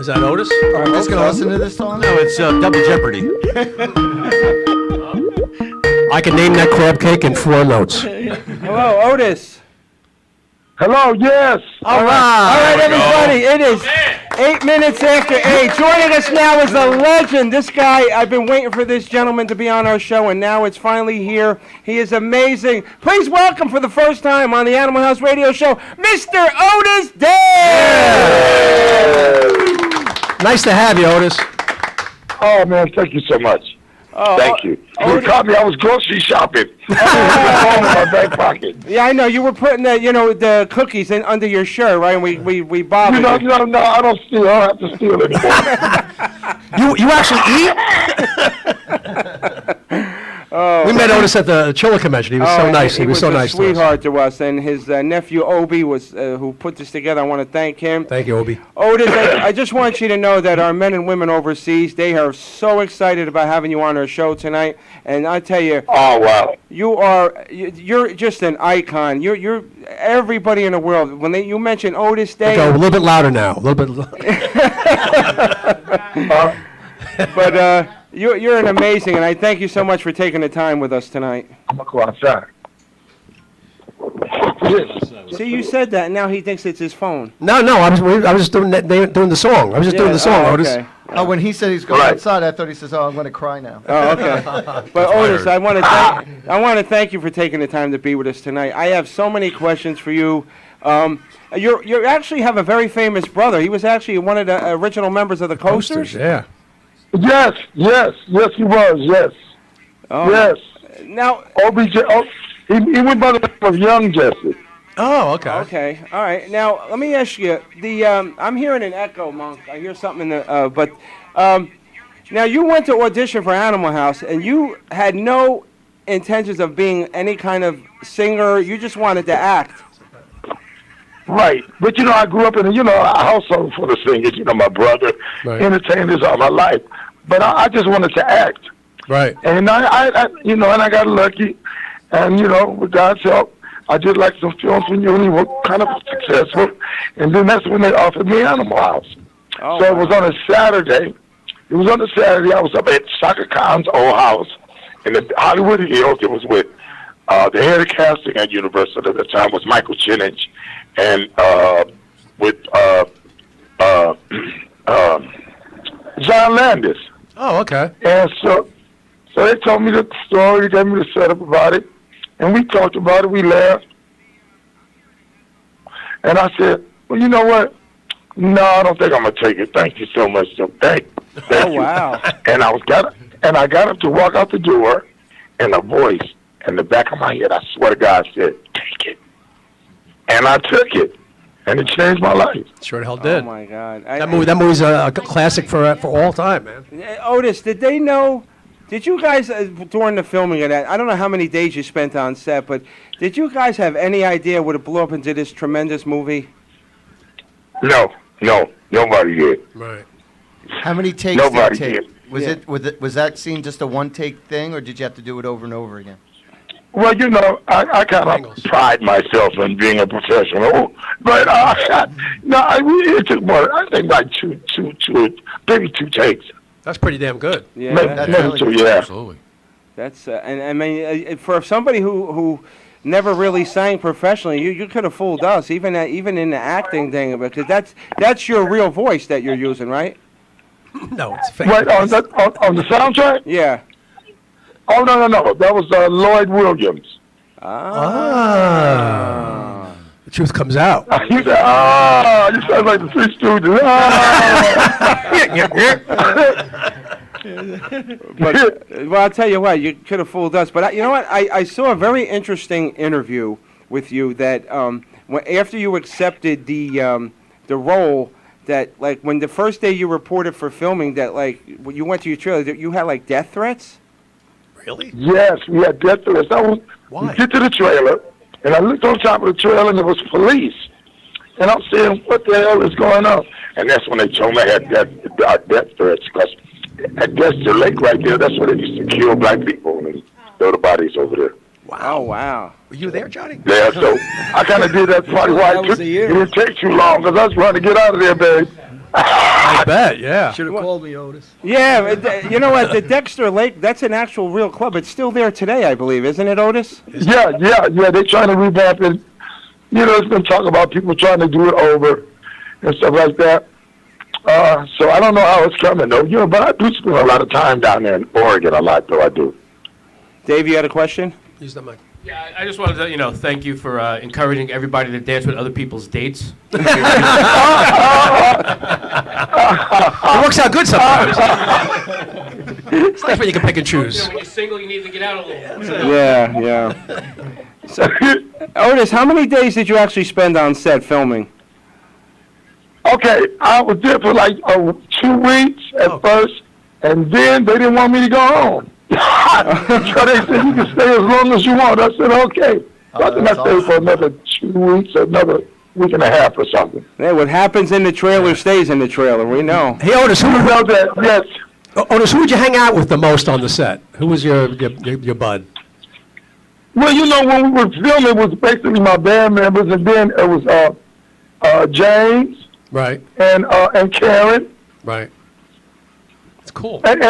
[SPEAKER 3] Is that Otis?
[SPEAKER 1] Are we just gonna listen to this song?
[SPEAKER 3] No, it's Double Jeopardy. I can name that crab cake in 4 notes.
[SPEAKER 4] Hello, Otis.
[SPEAKER 15] Hello, yes.
[SPEAKER 4] All right, everybody. It is 8 minutes after 8. Joining us now is a legend. This guy, I've been waiting for this gentleman to be on our show, and now it's finally here. He is amazing. Please welcome for the first time on the Animal House Radio Show, Mr. Otis Day.
[SPEAKER 3] Nice to have you, Otis.
[SPEAKER 15] Oh, man, thank you so much. Thank you. You caught me. I was grocery shopping. I had in my back pocket.
[SPEAKER 4] Yeah, I know. You were putting the cookies in under your shirt, right? And we bothered you.
[SPEAKER 15] No, I don't steal. I don't have to steal anymore.
[SPEAKER 3] You actually eat? We met Otis at the Chiller convention. He was so nice. He was so nice
[SPEAKER 4] a sweetheart to us. And his nephew Obi was who put this together. I want to thank him.
[SPEAKER 3] Thank you, Obi.
[SPEAKER 4] Otis, I just want you to know that our men and women overseas, they are so excited about having you on our show tonight. And I tell you,
[SPEAKER 15] oh wow,
[SPEAKER 4] you're just an icon. You're everybody in the world. When you mention Otis Day,
[SPEAKER 3] Go a little bit louder now. A little bit.
[SPEAKER 4] But you're an amazing, and I thank you so much for taking the time with us tonight.
[SPEAKER 15] I'm gonna go outside.
[SPEAKER 4] See, you said that, and now he thinks it's his phone.
[SPEAKER 3] No, I was just doing the song. I was just doing the song, Otis.
[SPEAKER 4] Okay.
[SPEAKER 1] Oh, when he said he's going outside, I thought he says, "Oh, I'm going to cry now."
[SPEAKER 4] Oh, okay. But Otis, I want to thank you for taking the time to be with us tonight. I have so many questions for you. You actually have a very famous brother. He was actually one of the original members of the Coasters.
[SPEAKER 3] Yeah.
[SPEAKER 15] Yes, he was. Yes, yes.
[SPEAKER 4] Now,
[SPEAKER 15] OBJ. He went by the name of Young Jesse.
[SPEAKER 3] Oh, okay.
[SPEAKER 4] Okay, all right. Now, let me ask you. I'm hearing an echo, Monk. I hear something in the. Now you went to audition for Animal House, and you had no intentions of being any kind of singer. You just wanted to act.
[SPEAKER 15] Right, but I grew up in a household full of singers. My brother, entertainers all my life. But I just wanted to act.
[SPEAKER 3] Right.
[SPEAKER 15] And I and I got lucky, and with God's help, I did like some films when you were kind of successful, and then that's when they offered me Animal House.
[SPEAKER 4] Oh,
[SPEAKER 15] so it was on a Saturday. I was up at Shaka Khan's old house in the Hollywood Hills. It was with the head of casting at Universal at the time was Michael Chinich, and with John Landis.
[SPEAKER 3] Oh, okay.
[SPEAKER 15] And so they told me the story, gave me the setup about it, and we talked about it, we laughed. And I said, well, you know what? No, I don't think I'm going to take it. Thank you so much. So thank you.
[SPEAKER 4] Wow.
[SPEAKER 15] And I got up to walk out the door, and a voice in the back of my head, I swear to God, said, take it. And I took it, and it changed my life.
[SPEAKER 3] Sure the hell did.
[SPEAKER 4] Oh, my God.
[SPEAKER 3] That movie's a classic for all time, man.
[SPEAKER 4] Otis, did they know? Did you guys, during the filming of that, I don't know how many days you spent on set, but did you guys have any idea what it blew up into this tremendous movie?
[SPEAKER 15] No, nobody did.
[SPEAKER 3] Right.
[SPEAKER 1] How many takes
[SPEAKER 15] Nobody
[SPEAKER 1] did it take?
[SPEAKER 15] did.
[SPEAKER 1] Was that scene just a one-take thing, or did you have to do it over and over again?
[SPEAKER 15] Well, I kind of pride myself in being a professional, but it took more. I think like maybe two takes.
[SPEAKER 3] That's pretty damn good.
[SPEAKER 4] Yeah,
[SPEAKER 15] maybe two, yeah.
[SPEAKER 12] Absolutely.
[SPEAKER 4] That's and I mean, for somebody who never really sang professionally, you could have fooled us, even in the acting thing, because that's your real voice that you're using, right?
[SPEAKER 3] No, it's fake.
[SPEAKER 15] Right on the soundtrack.
[SPEAKER 4] Yeah.
[SPEAKER 15] Oh no! That was Lloyd Williams.
[SPEAKER 3] Ah. The truth comes out.
[SPEAKER 15] You sound like the Three Stooges.
[SPEAKER 4] But, well, I'll tell you what, you could have fooled us. But you know what? I saw a very interesting interview with you that after you accepted the role, that like when the first day you reported for filming that like when you went to your trailer that you had like death threats?
[SPEAKER 3] Really?
[SPEAKER 15] Yes, we had death threats. We get to the trailer, and I looked on top of the trailer, and there was police. And I'm saying, what the hell is going on? And that's when they told me I had death threats, because at Dexter Lake right there, that's where they used to kill black people and throw the bodies over there.
[SPEAKER 4] Wow. Oh, wow.
[SPEAKER 3] Were you there, Johnny?
[SPEAKER 15] Yeah, so I kind of did that probably why it didn't take too long, because I was trying to get out of there, babe.
[SPEAKER 3] I bet, yeah.
[SPEAKER 5] Should have called me, Otis.
[SPEAKER 4] Yeah, you know what? The Dexter Lake, that's an actual real club. It's still there today, I believe, isn't it, Otis?
[SPEAKER 15] Yeah. They're trying to revamp it. You know, it's been talk about people trying to do it over and stuff like that. So I don't know how it's coming, though. You know, but I do spend a lot of time down there in Oregon, a lot, though, I do.
[SPEAKER 4] Dave, you had a question?
[SPEAKER 3] Use the mic.
[SPEAKER 16] Yeah, I just wanted to, thank you for encouraging everybody to dance with other people's dates.
[SPEAKER 3] It works out good sometimes. It's nice when you can pick and choose.
[SPEAKER 16] When you're single, you need to get out a little.
[SPEAKER 4] Yeah. So, Otis, how many days did you actually spend on set filming?
[SPEAKER 15] Okay, I was there for like 2 weeks at first, and then they didn't want me to go home. So they said, you can stay as long as you want. I said, okay. So I think I stayed for another 2 weeks, another week and a half or something.
[SPEAKER 4] Yeah, what happens in the trailer stays in the trailer. We know.
[SPEAKER 3] Hey, Otis, who
[SPEAKER 15] know that? Yes.
[SPEAKER 3] Otis, who would you hang out with the most on the set? Who was your bud?
[SPEAKER 15] Well, you know, when we were filming, it was basically my band members, and then it was James,
[SPEAKER 3] right,
[SPEAKER 15] and Karen,
[SPEAKER 3] right. It's cool.
[SPEAKER 15] And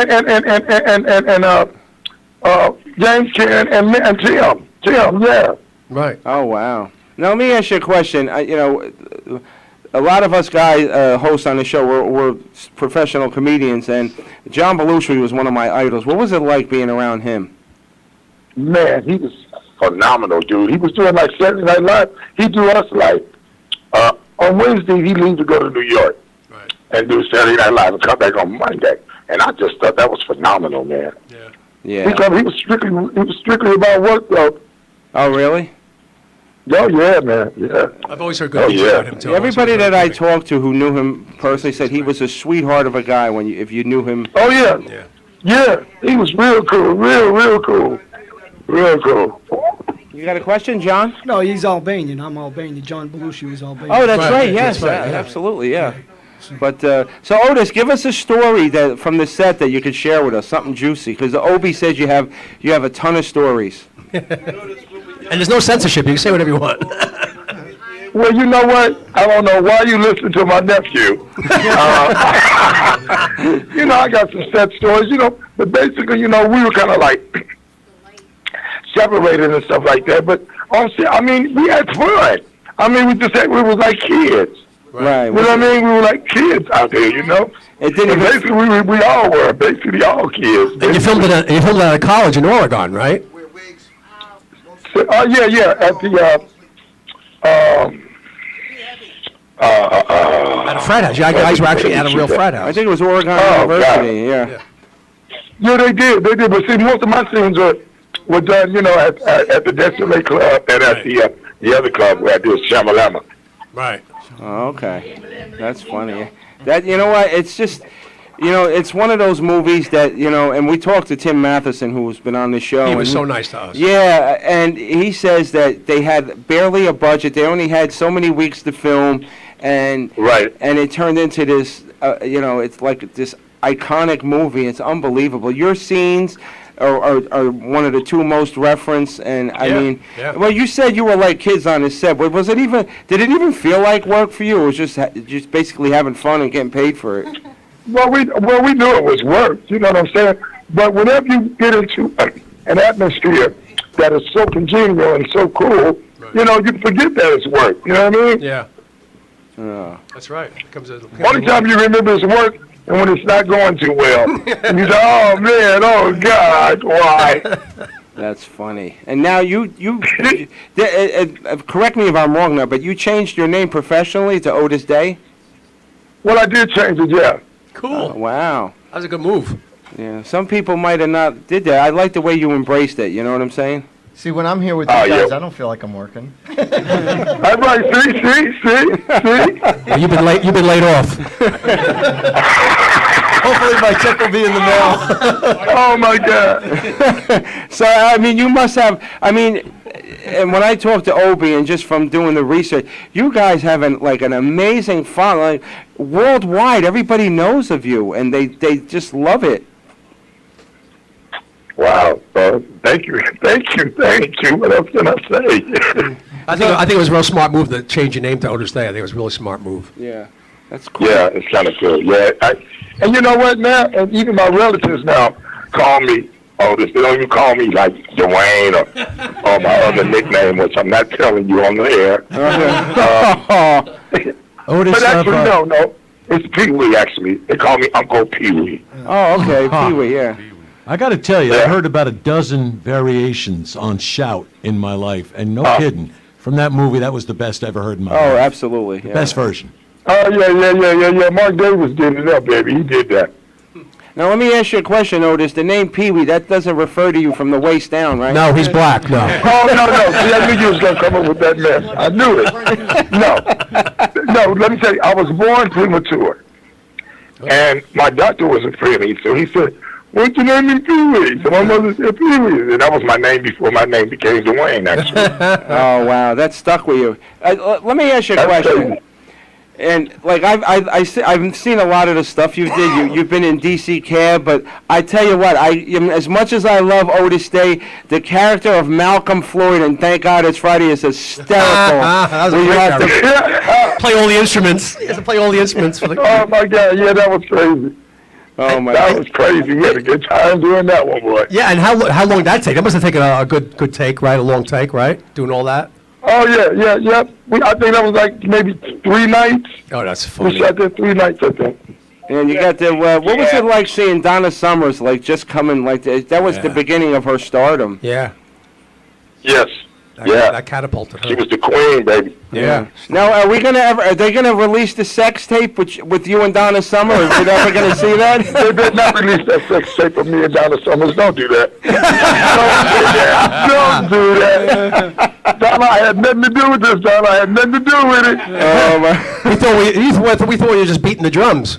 [SPEAKER 15] James, Karen, and Tim. Tim, yeah.
[SPEAKER 3] Right.
[SPEAKER 4] Oh, wow. Now, let me ask you a question. A lot of us guys, hosts on the show, we're professional comedians, and John Belushi was one of my idols. What was it like being around him?
[SPEAKER 15] Man, he was phenomenal, dude. He was doing like Saturday Night Live. He do us like, on Wednesday, he leaves to go to New York and do Saturday Night Live and come back on Monday. And I just thought that was phenomenal, man.
[SPEAKER 4] Yeah.
[SPEAKER 15] Because he was strictly about work, though.
[SPEAKER 4] Oh, really?
[SPEAKER 15] Oh, yeah, man, yeah.
[SPEAKER 3] I've always heard good things about him, too.
[SPEAKER 4] Everybody that I talked to who knew him personally said he was a sweetheart of a guy if you knew him.
[SPEAKER 15] Oh, yeah. Yeah, he was real cool, real cool. Real cool.
[SPEAKER 4] You got a question, John?
[SPEAKER 5] No, he's Albanian. I'm Albanian. John Belushi was Albanian.
[SPEAKER 4] Oh, that's right. Yes, absolutely, yeah. But so Otis, give us a story that from the set that you could share with us, something juicy, because Obi said you have a ton of stories.
[SPEAKER 3] And there's no censorship. You can say whatever you want.
[SPEAKER 15] Well, you know what? I don't know why you listen to my nephew. You know, I got some set stories, but basically, we were kind of like separated and stuff like that. But I mean, we had fun. I mean, we was like kids.
[SPEAKER 4] Right.
[SPEAKER 15] You know what I mean? We were like kids out there,
[SPEAKER 4] It didn't
[SPEAKER 15] basically, we all were, basically all kids.
[SPEAKER 3] And you filmed it at a college in Oregon, right?
[SPEAKER 15] Oh, yeah, at the,
[SPEAKER 3] at a frat house. You guys were actually at a real frat house.
[SPEAKER 4] I think it was Oregon University, yeah.
[SPEAKER 15] Yeah, they did. But see, most of my scenes were done, at the Dexter Lake Club and at the other club where I did Shamalama.
[SPEAKER 3] Right.
[SPEAKER 4] Oh, okay. That's funny. That, you know what, it's just, it's one of those movies that, and we talked to Tim Matheson, who's been on the show.
[SPEAKER 3] He was so nice to us.
[SPEAKER 4] Yeah, and he says that they had barely a budget. They only had so many weeks to film, and it turned into this, it's like this iconic movie. It's unbelievable. Your scenes are one of the two most referenced, and I mean, well, you said you were like kids on the set, but did it even feel like work for you, or was just basically having fun and getting paid for it?
[SPEAKER 15] Well, we knew it was work, you know what I'm saying? But whenever you get into an atmosphere that is so congenial and so cool, you forget that it's work, you know what I mean?
[SPEAKER 3] Yeah. That's right.
[SPEAKER 15] Only time you remember it's work and when it's not going too well. And you say, oh, man, oh, God, why?
[SPEAKER 4] That's funny. And now you correct me if I'm wrong now, but you changed your name professionally to Otis Day?
[SPEAKER 15] Well, I did change it, yeah.
[SPEAKER 3] Cool.
[SPEAKER 4] Oh, wow.
[SPEAKER 3] That was a good move.
[SPEAKER 4] Yeah, some people might have not did that. I like the way you embraced it, you know what I'm saying?
[SPEAKER 1] See, when I'm here with you
[SPEAKER 15] Oh,
[SPEAKER 1] guys,
[SPEAKER 15] yeah.
[SPEAKER 1] I don't feel like I'm working.
[SPEAKER 15] That's right. See.
[SPEAKER 3] Well, you've been late. You've been laid off.
[SPEAKER 1] Hopefully my check will be in the mail.
[SPEAKER 15] Oh my God.
[SPEAKER 4] So, I mean, you must have, I mean, and when I talked to Obi and just from doing the research, you guys have an amazing following. Like, worldwide, everybody knows of you, and they just love it.
[SPEAKER 15] Wow. Thank you. What else can I say?
[SPEAKER 3] I think it was a real smart move to change your name to Otis Day. I think it was a really smart move.
[SPEAKER 4] Yeah, that's cool.
[SPEAKER 15] Yeah, it's kind of cool. Yeah, and you know what now? And even my relatives now call me Otis. They don't even call me like Dwayne or my other nickname, which I'm not telling you on the air.
[SPEAKER 3] Otis.
[SPEAKER 15] But actually, no, it's Pee Wee. Actually, they call me Uncle Pee Wee.
[SPEAKER 4] Oh, okay, Pee Wee. Yeah.
[SPEAKER 7] I got to tell you, I heard about a dozen variations on Shout in my life, and no kidding. From that movie, that was the best I ever heard in my life.
[SPEAKER 4] Oh, absolutely.
[SPEAKER 7] The best version.
[SPEAKER 15] Oh yeah. Mark Davis did it up, baby. He did that.
[SPEAKER 4] Now, let me ask you a question, Otis. The name Pee Wee, that doesn't refer to you from the waist down, right?
[SPEAKER 3] No, he's black. No.
[SPEAKER 15] Oh no. See, I knew you was gonna come up with that mess. I knew it. No. Let me tell you, I was born premature, and my doctor wasn't for me, so he said, "What's your name in Pee Wee?" So my mother said Pee Wee, and that was my name before my name became Dwayne. Actually.
[SPEAKER 4] Oh wow, that stuck with you. Let me ask you a question. And like I've seen a lot of the stuff you did. You've been in DC Cab, but I tell you what, as much as I love Otis Day, the character of Malcolm Floyd, and thank God it's Friday, is hysterical.
[SPEAKER 3] That was a great character. Play all the instruments. He has to play all the instruments for the.
[SPEAKER 15] Oh my God, yeah, that was crazy.
[SPEAKER 4] Oh my
[SPEAKER 15] That was crazy. We had a good time doing that one, boy.
[SPEAKER 3] Yeah, and how long did that take? That must have taken a good take, right? A long take, right? Doing all that.
[SPEAKER 15] Oh yeah. I think that was like maybe 3 nights.
[SPEAKER 3] Oh, that's funny.
[SPEAKER 15] We shot there 3 nights, I think.
[SPEAKER 4] And you got the what was it like seeing Donna Summers like just coming like that was the beginning of her stardom.
[SPEAKER 3] Yeah.
[SPEAKER 15] Yes.
[SPEAKER 3] That catapulted her.
[SPEAKER 15] She was the queen, baby.
[SPEAKER 3] Yeah.
[SPEAKER 4] Now, are they gonna release the sex tape with you and Donna Summer? Are we ever gonna see that?
[SPEAKER 15] They better not release that sex tape of me and Donna Summers. Don't do that. Don't do that. Donna, I had nothing to do with this, Donna. I had nothing to do with it.
[SPEAKER 4] Oh my!
[SPEAKER 3] We thought you were just beating the drums.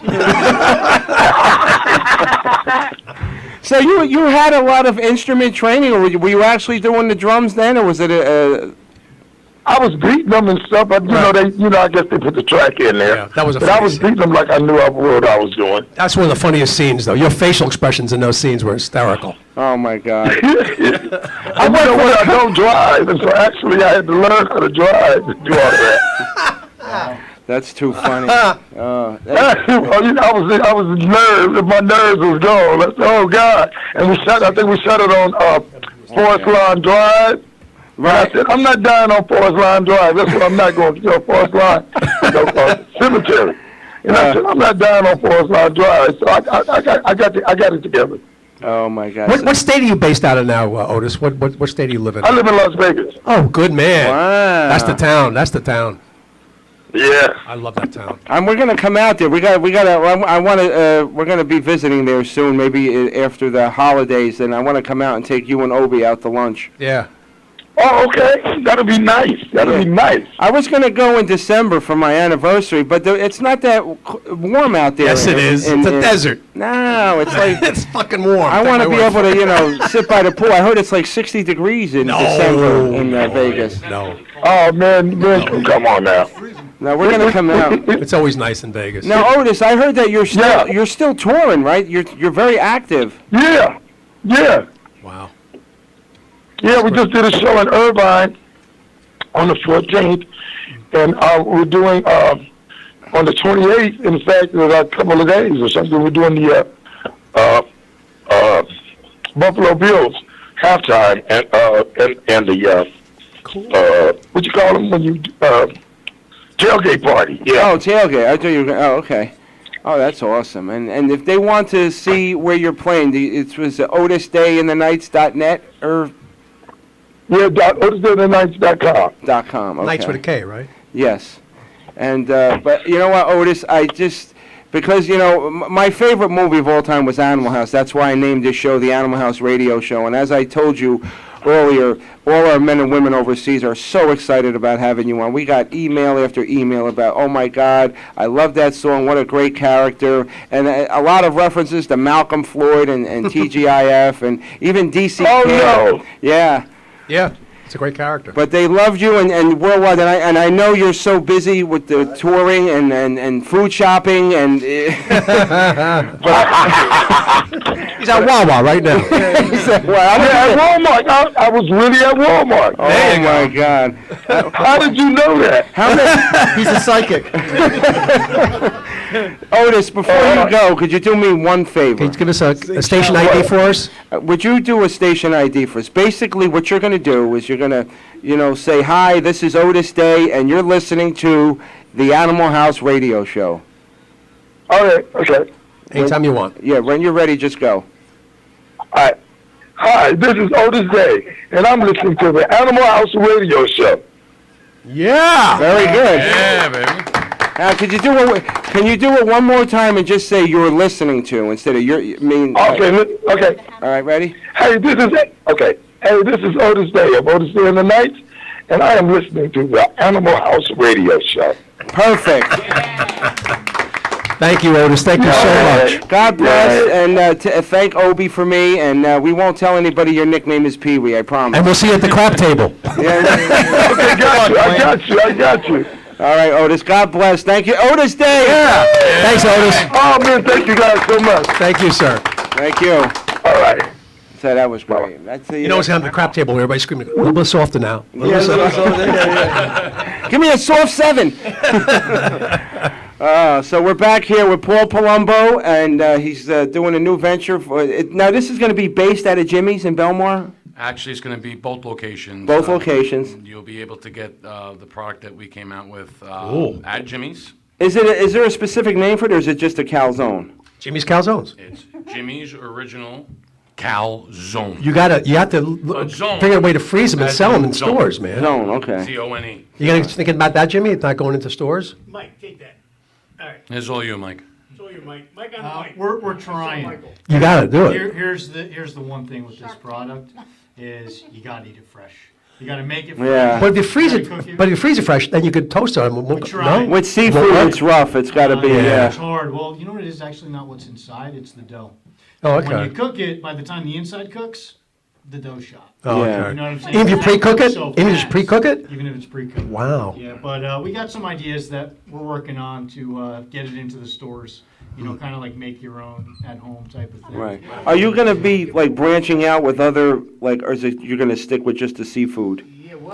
[SPEAKER 4] So you had a lot of instrument training, or were you actually doing the drums then, or was it a?
[SPEAKER 15] I was beating them and stuff, but I guess they put the track in there.
[SPEAKER 3] Yeah, that was a
[SPEAKER 15] but I was beating them like I knew what I was doing.
[SPEAKER 3] That's one of the funniest scenes, though. Your facial expressions in those scenes were hysterical.
[SPEAKER 4] Oh my God!
[SPEAKER 15] I know what I don't drive, and so actually I had to learn how to drive to do all that.
[SPEAKER 4] That's too funny.
[SPEAKER 15] Well, I was nervous. My nerves was gone. Oh God! And I think we shot it on Forest Lawn Drive. Right. I said, I'm not dying on Forest Line Drive. That's what I'm not going to do. Forest Line Cemetery. And I said, I'm not dying on Forest Line Drive. So I got it together.
[SPEAKER 4] Oh my God!
[SPEAKER 3] What state are you based out of now, Otis? What state do you live in?
[SPEAKER 15] I live in Las Vegas.
[SPEAKER 3] Oh, good man.
[SPEAKER 4] Wow.
[SPEAKER 3] That's the town. That's the town.
[SPEAKER 15] Yeah.
[SPEAKER 3] I love that town.
[SPEAKER 4] And we're gonna come out there. We're gonna be visiting there soon, maybe after the holidays, and I want to come out and take you and Obi out to lunch.
[SPEAKER 3] Yeah.
[SPEAKER 15] Oh, okay. That'll be nice. That'll be nice.
[SPEAKER 4] I was going to go in December for my anniversary, but it's not that warm out there.
[SPEAKER 3] Yes, it is. It's a desert.
[SPEAKER 4] No, it's like...
[SPEAKER 3] It's fucking warm.
[SPEAKER 4] I want to be able to, sit by the pool. I heard it's like 60 degrees in December in Vegas.
[SPEAKER 3] No.
[SPEAKER 15] Oh, man, come on now.
[SPEAKER 4] No, we're going to come out.
[SPEAKER 3] It's always nice in Vegas.
[SPEAKER 4] Now, Otis, I heard that you're still touring, right? You're very active.
[SPEAKER 15] Yeah.
[SPEAKER 3] Wow.
[SPEAKER 15] Yeah, we just did a show in Irvine on the 14th, and we're doing on the 28th. In fact, in a couple of days or something, we're doing the Buffalo Bills halftime and the what you call them when you tailgate party. Yeah.
[SPEAKER 4] Oh, tailgate. I thought you were. Oh, okay. Oh, that's awesome. And if they want to see where you're playing, it was otisdayinthenights.net or.
[SPEAKER 15] Yeah, otisdayinthenights.com.
[SPEAKER 4] .com. Okay.
[SPEAKER 3] Nights with a K, right?
[SPEAKER 4] Yes. And but you know what, Otis, because my favorite movie of all time was Animal House. That's why I named this show the Animal House Radio Show. And as I told you all our men and women overseas are so excited about having you on. We got email after email about, oh my God, I love that song, what a great character, and a lot of references to Malcolm Floyd and TGIF and even DC.
[SPEAKER 15] Oh,
[SPEAKER 4] Camp.
[SPEAKER 15] no.
[SPEAKER 4] Yeah.
[SPEAKER 3] Yeah, it's a great character.
[SPEAKER 4] But they loved you and worldwide, and I know you're so busy with the touring and food shopping and.
[SPEAKER 3] He's at Wawa right now.
[SPEAKER 4] He's at, well,
[SPEAKER 15] at Walmart. I was really at Walmart.
[SPEAKER 4] Oh my God!
[SPEAKER 15] How did you know that?
[SPEAKER 4] How many?
[SPEAKER 1] He's a psychic.
[SPEAKER 4] Otis, before you go, could you do me one favor?
[SPEAKER 3] Can you give us a station ID for us?
[SPEAKER 4] Would you do a station ID for us? Basically, what you're going to do is you're going to, say, hi, this is Otis Day, and you're listening to the Animal House radio show.
[SPEAKER 15] All right, okay.
[SPEAKER 3] Anytime you want.
[SPEAKER 4] Yeah, when you're ready, just go.
[SPEAKER 15] All right. Hi, this is Otis Day, and I'm listening to the Animal House radio show.
[SPEAKER 3] Yeah.
[SPEAKER 4] Very good.
[SPEAKER 12] Yeah, baby.
[SPEAKER 4] Now, can you do it one more time and just say you're listening to instead of
[SPEAKER 15] Okay, okay.
[SPEAKER 4] All right, ready?
[SPEAKER 15] Hey, this is Otis Day of Otis Day in the Night, and I am listening to the Animal House radio show.
[SPEAKER 4] Perfect.
[SPEAKER 3] Thank you, Otis. Thank you so much.
[SPEAKER 4] God bless, and thank Obi for me, and we won't tell anybody your nickname is Pee Wee, I promise.
[SPEAKER 3] And we'll see you at the crap table.
[SPEAKER 15] Okay, I got you.
[SPEAKER 4] All right, Otis. God bless. Thank you. Otis Day.
[SPEAKER 3] Yeah. Thanks, Otis.
[SPEAKER 15] Oh, man, thank you guys so much.
[SPEAKER 3] Thank you, sir.
[SPEAKER 4] Thank you.
[SPEAKER 15] All right.
[SPEAKER 4] So that was great. That's the,
[SPEAKER 3] You know what's on the crap table? Everybody's screaming, a little bit softer now. A little bit softer.
[SPEAKER 4] Give me a soft 7. So we're back here with Paul Palumbo, and he's doing a new venture. Now, this is going to be based out of Jimmy's in Belmar?
[SPEAKER 12] Actually, it's going to be both locations.
[SPEAKER 4] Both locations.
[SPEAKER 12] You'll be able to get the product that we came out with at Jimmy's.
[SPEAKER 4] Is there a specific name for it, or is it just a calzone?
[SPEAKER 3] Jimmy's Calzones.
[SPEAKER 12] It's Jimmy's Original Calzone.
[SPEAKER 3] You have to figure a way to freeze them and sell them in stores, man.
[SPEAKER 4] Zone, okay.
[SPEAKER 12] Z-O-N-E.
[SPEAKER 3] You guys thinking about that, Jimmy? It's not going into stores?
[SPEAKER 11] Mike, take that. All right.
[SPEAKER 12] It's all you, Mike.
[SPEAKER 11] It's all you, Mike. Mike on the mic.
[SPEAKER 14] We're trying.
[SPEAKER 3] You gotta do it.
[SPEAKER 14] Here's the one thing with this product is you gotta eat it fresh. You gotta make it fresh.
[SPEAKER 4] Yeah.
[SPEAKER 3] But if you freeze it fresh, then you could toast it. No?
[SPEAKER 4] With seafood, it's rough. It's got to be,
[SPEAKER 14] It's hard. Well, you know what it is actually not what's inside, it's the dough.
[SPEAKER 3] Oh, okay.
[SPEAKER 14] When you cook it, by the time the inside cooks, the dough's shot.
[SPEAKER 3] Oh,
[SPEAKER 4] Yeah.
[SPEAKER 3] okay.
[SPEAKER 14] You know what I'm saying?
[SPEAKER 3] Even if you pre-cook it?
[SPEAKER 14] So
[SPEAKER 3] Even if you just
[SPEAKER 14] fast.
[SPEAKER 3] pre-cook it?
[SPEAKER 14] Even if it's pre-cooked.
[SPEAKER 3] Wow.
[SPEAKER 14] Yeah, but we got some ideas that we're working on to get it into the stores. You know, kind of like make your own at home type of thing.
[SPEAKER 4] Right. Are you going to be, like, branching out with other, like, or is it you're going to stick with just the seafood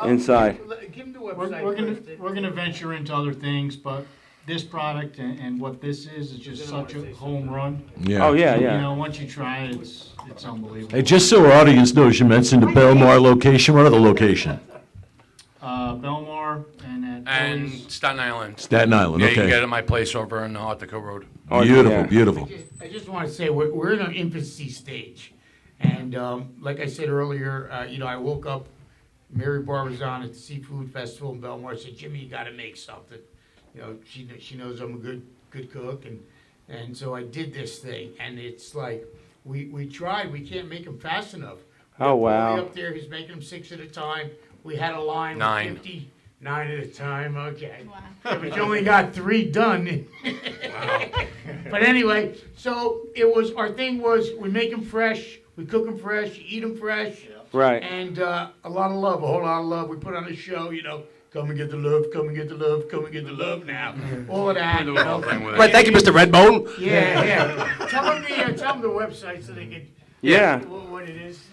[SPEAKER 4] inside?
[SPEAKER 11] Give him the
[SPEAKER 14] We're
[SPEAKER 11] website.
[SPEAKER 14] going to venture into other things, but this product and what this is just such a home run.
[SPEAKER 7] Yeah.
[SPEAKER 4] Oh, yeah,
[SPEAKER 14] You
[SPEAKER 4] yeah.
[SPEAKER 14] know, once you try it, it's unbelievable.
[SPEAKER 7] Hey, just so our audience knows, you mentioned the Belmar location. What other location?
[SPEAKER 14] Belmar and at
[SPEAKER 12] And
[SPEAKER 14] Philly's.
[SPEAKER 12] Staten Island.
[SPEAKER 7] Staten Island,
[SPEAKER 12] Yeah, you can
[SPEAKER 7] okay.
[SPEAKER 12] get it at my place over on Artico Road.
[SPEAKER 4] Oh,
[SPEAKER 7] Beautiful,
[SPEAKER 4] yeah.
[SPEAKER 7] beautiful.
[SPEAKER 11] I just want to say we're in an infancy stage, and like I said earlier, I woke up. Mary Barr was on at the Seafood Festival in Belmar. Said, "Jimmy, you got to make something." You know, she knows I'm a good cook, and so I did this thing, and it's like we tried. We can't make them fast enough.
[SPEAKER 4] Oh, wow.
[SPEAKER 11] Paulie up there, he's making them 6 at a time. We had a line
[SPEAKER 12] 9.
[SPEAKER 11] with 50, 9 at a time. Okay, yeah, but you only got 3 done. But anyway, so our thing was we make them fresh, we cook them fresh, you eat them fresh.
[SPEAKER 4] Right.
[SPEAKER 11] And a lot of love, a whole lot of love. We put on a show, come and get the love, come and get the love, come and get the love now. All of that.
[SPEAKER 12] Do the whole thing with it.
[SPEAKER 3] Right, thank you, Mr. Redbone.
[SPEAKER 11] Yeah. Tell them the website so they can.
[SPEAKER 4] Yeah.
[SPEAKER 11] What it is.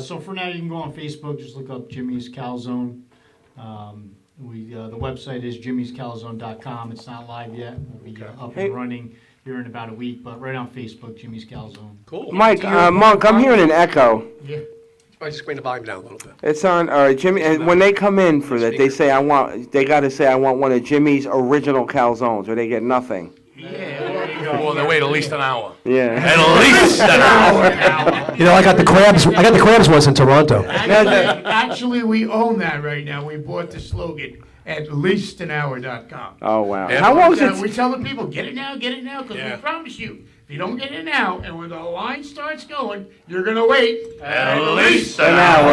[SPEAKER 14] So for now, you can go on Facebook. Just look up Jimmy's Calzone. The website is jimmyscalzone.com. It's not live yet. We'll be up
[SPEAKER 4] Hey.
[SPEAKER 14] and running here in about a week. But right on Facebook, Jimmy's Calzone.
[SPEAKER 3] Cool.
[SPEAKER 4] Mike, Monk, I'm hearing an echo.
[SPEAKER 11] Yeah.
[SPEAKER 3] I just bring the volume down a little bit.
[SPEAKER 4] It's on, all right, Jimmy, and when they come in for that, they got to say, I want one of Jimmy's original calzones, or they get nothing.
[SPEAKER 12] Well, they wait at least an hour.
[SPEAKER 4] Yeah.
[SPEAKER 12] At least an hour.
[SPEAKER 3] You know, I got the crabs once in Toronto.
[SPEAKER 11] Actually, we own that right now. We bought the slogan at leastanour.com.
[SPEAKER 4] Oh, wow.
[SPEAKER 12] Yeah.
[SPEAKER 4] How long is
[SPEAKER 11] We
[SPEAKER 4] it?
[SPEAKER 11] tell the people, get it now, because we promise you, If you don't get in now, and when the line starts going, you're going to wait
[SPEAKER 12] At least an
[SPEAKER 4] hour.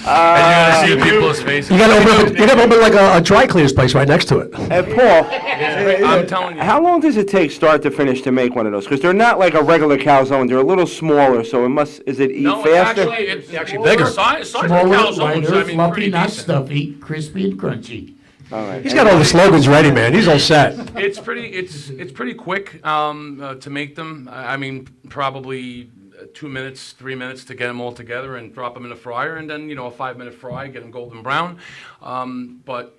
[SPEAKER 12] And you're gonna see people's faces.
[SPEAKER 3] You gotta open like a dry cleaner's place right next to it.
[SPEAKER 4] And Paul,
[SPEAKER 12] I'm telling you.
[SPEAKER 4] how long does it take start to finish to make one of those? Because they're not like a regular calzone. They're a little smaller, so is it eat
[SPEAKER 12] No,
[SPEAKER 4] faster?
[SPEAKER 12] it's actually
[SPEAKER 3] bigger.
[SPEAKER 12] Size of
[SPEAKER 11] Smaller,
[SPEAKER 12] calzones,
[SPEAKER 11] lighter,
[SPEAKER 12] I mean,
[SPEAKER 11] fluffy,
[SPEAKER 12] pretty
[SPEAKER 11] not
[SPEAKER 12] decent.
[SPEAKER 11] stuffy, crispy and crunchy.
[SPEAKER 4] All right.
[SPEAKER 3] He's got all the slogans ready, man. He's all set.
[SPEAKER 12] It's pretty quick to make them. I mean, probably 2 minutes, 3 minutes to get them all together and drop them in a fryer, and then a 5-minute fry, get them golden brown. But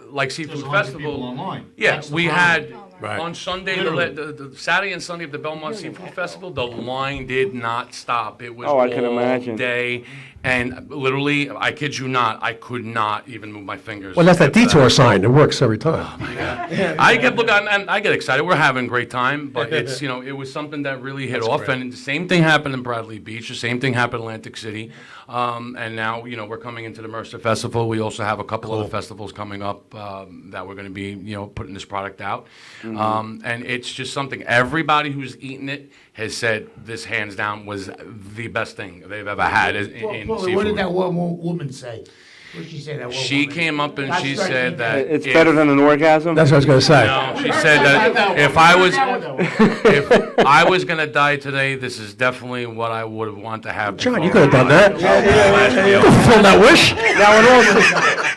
[SPEAKER 12] like Seafood
[SPEAKER 14] There's 100
[SPEAKER 12] Festival,
[SPEAKER 14] people online.
[SPEAKER 12] yeah,
[SPEAKER 14] That's the
[SPEAKER 12] we
[SPEAKER 14] problem.
[SPEAKER 12] had
[SPEAKER 3] Right.
[SPEAKER 12] on Sunday,
[SPEAKER 14] Literally.
[SPEAKER 12] the Saturday and Sunday of the Belmont Seafood Festival, the line did not stop. It was
[SPEAKER 4] Oh, I can
[SPEAKER 12] all
[SPEAKER 4] imagine.
[SPEAKER 12] day, and literally, I kid you not, I could not even move my fingers.
[SPEAKER 3] Well, that's that
[SPEAKER 12] after
[SPEAKER 3] detour sign. It works every time.
[SPEAKER 12] I get excited. We're having a great time, but it's it was something that really hit off, and the same thing happened in Bradley Beach. The same thing happened in Atlantic City, and now we're coming into the Mercer Festival. We also have a couple other festivals coming up that we're going to be putting this product out, and it's just something everybody who's eaten it has said this hands down was the best thing they've ever had in
[SPEAKER 11] Paulie,
[SPEAKER 12] seafood.
[SPEAKER 11] what did that woman say? What did she say? That one
[SPEAKER 12] She
[SPEAKER 11] woman?
[SPEAKER 12] came up and
[SPEAKER 11] That
[SPEAKER 12] she
[SPEAKER 11] strikes
[SPEAKER 12] said
[SPEAKER 11] me
[SPEAKER 12] that
[SPEAKER 4] It's
[SPEAKER 12] if-
[SPEAKER 4] better than an orgasm?
[SPEAKER 3] That's what I was gonna say.
[SPEAKER 12] No, she said that if I was gonna die today, this is definitely what I would want to have.
[SPEAKER 3] John,
[SPEAKER 12] before
[SPEAKER 3] you could have done
[SPEAKER 12] my
[SPEAKER 3] that.
[SPEAKER 12] last
[SPEAKER 3] You
[SPEAKER 12] meal.
[SPEAKER 3] could fulfill that wish.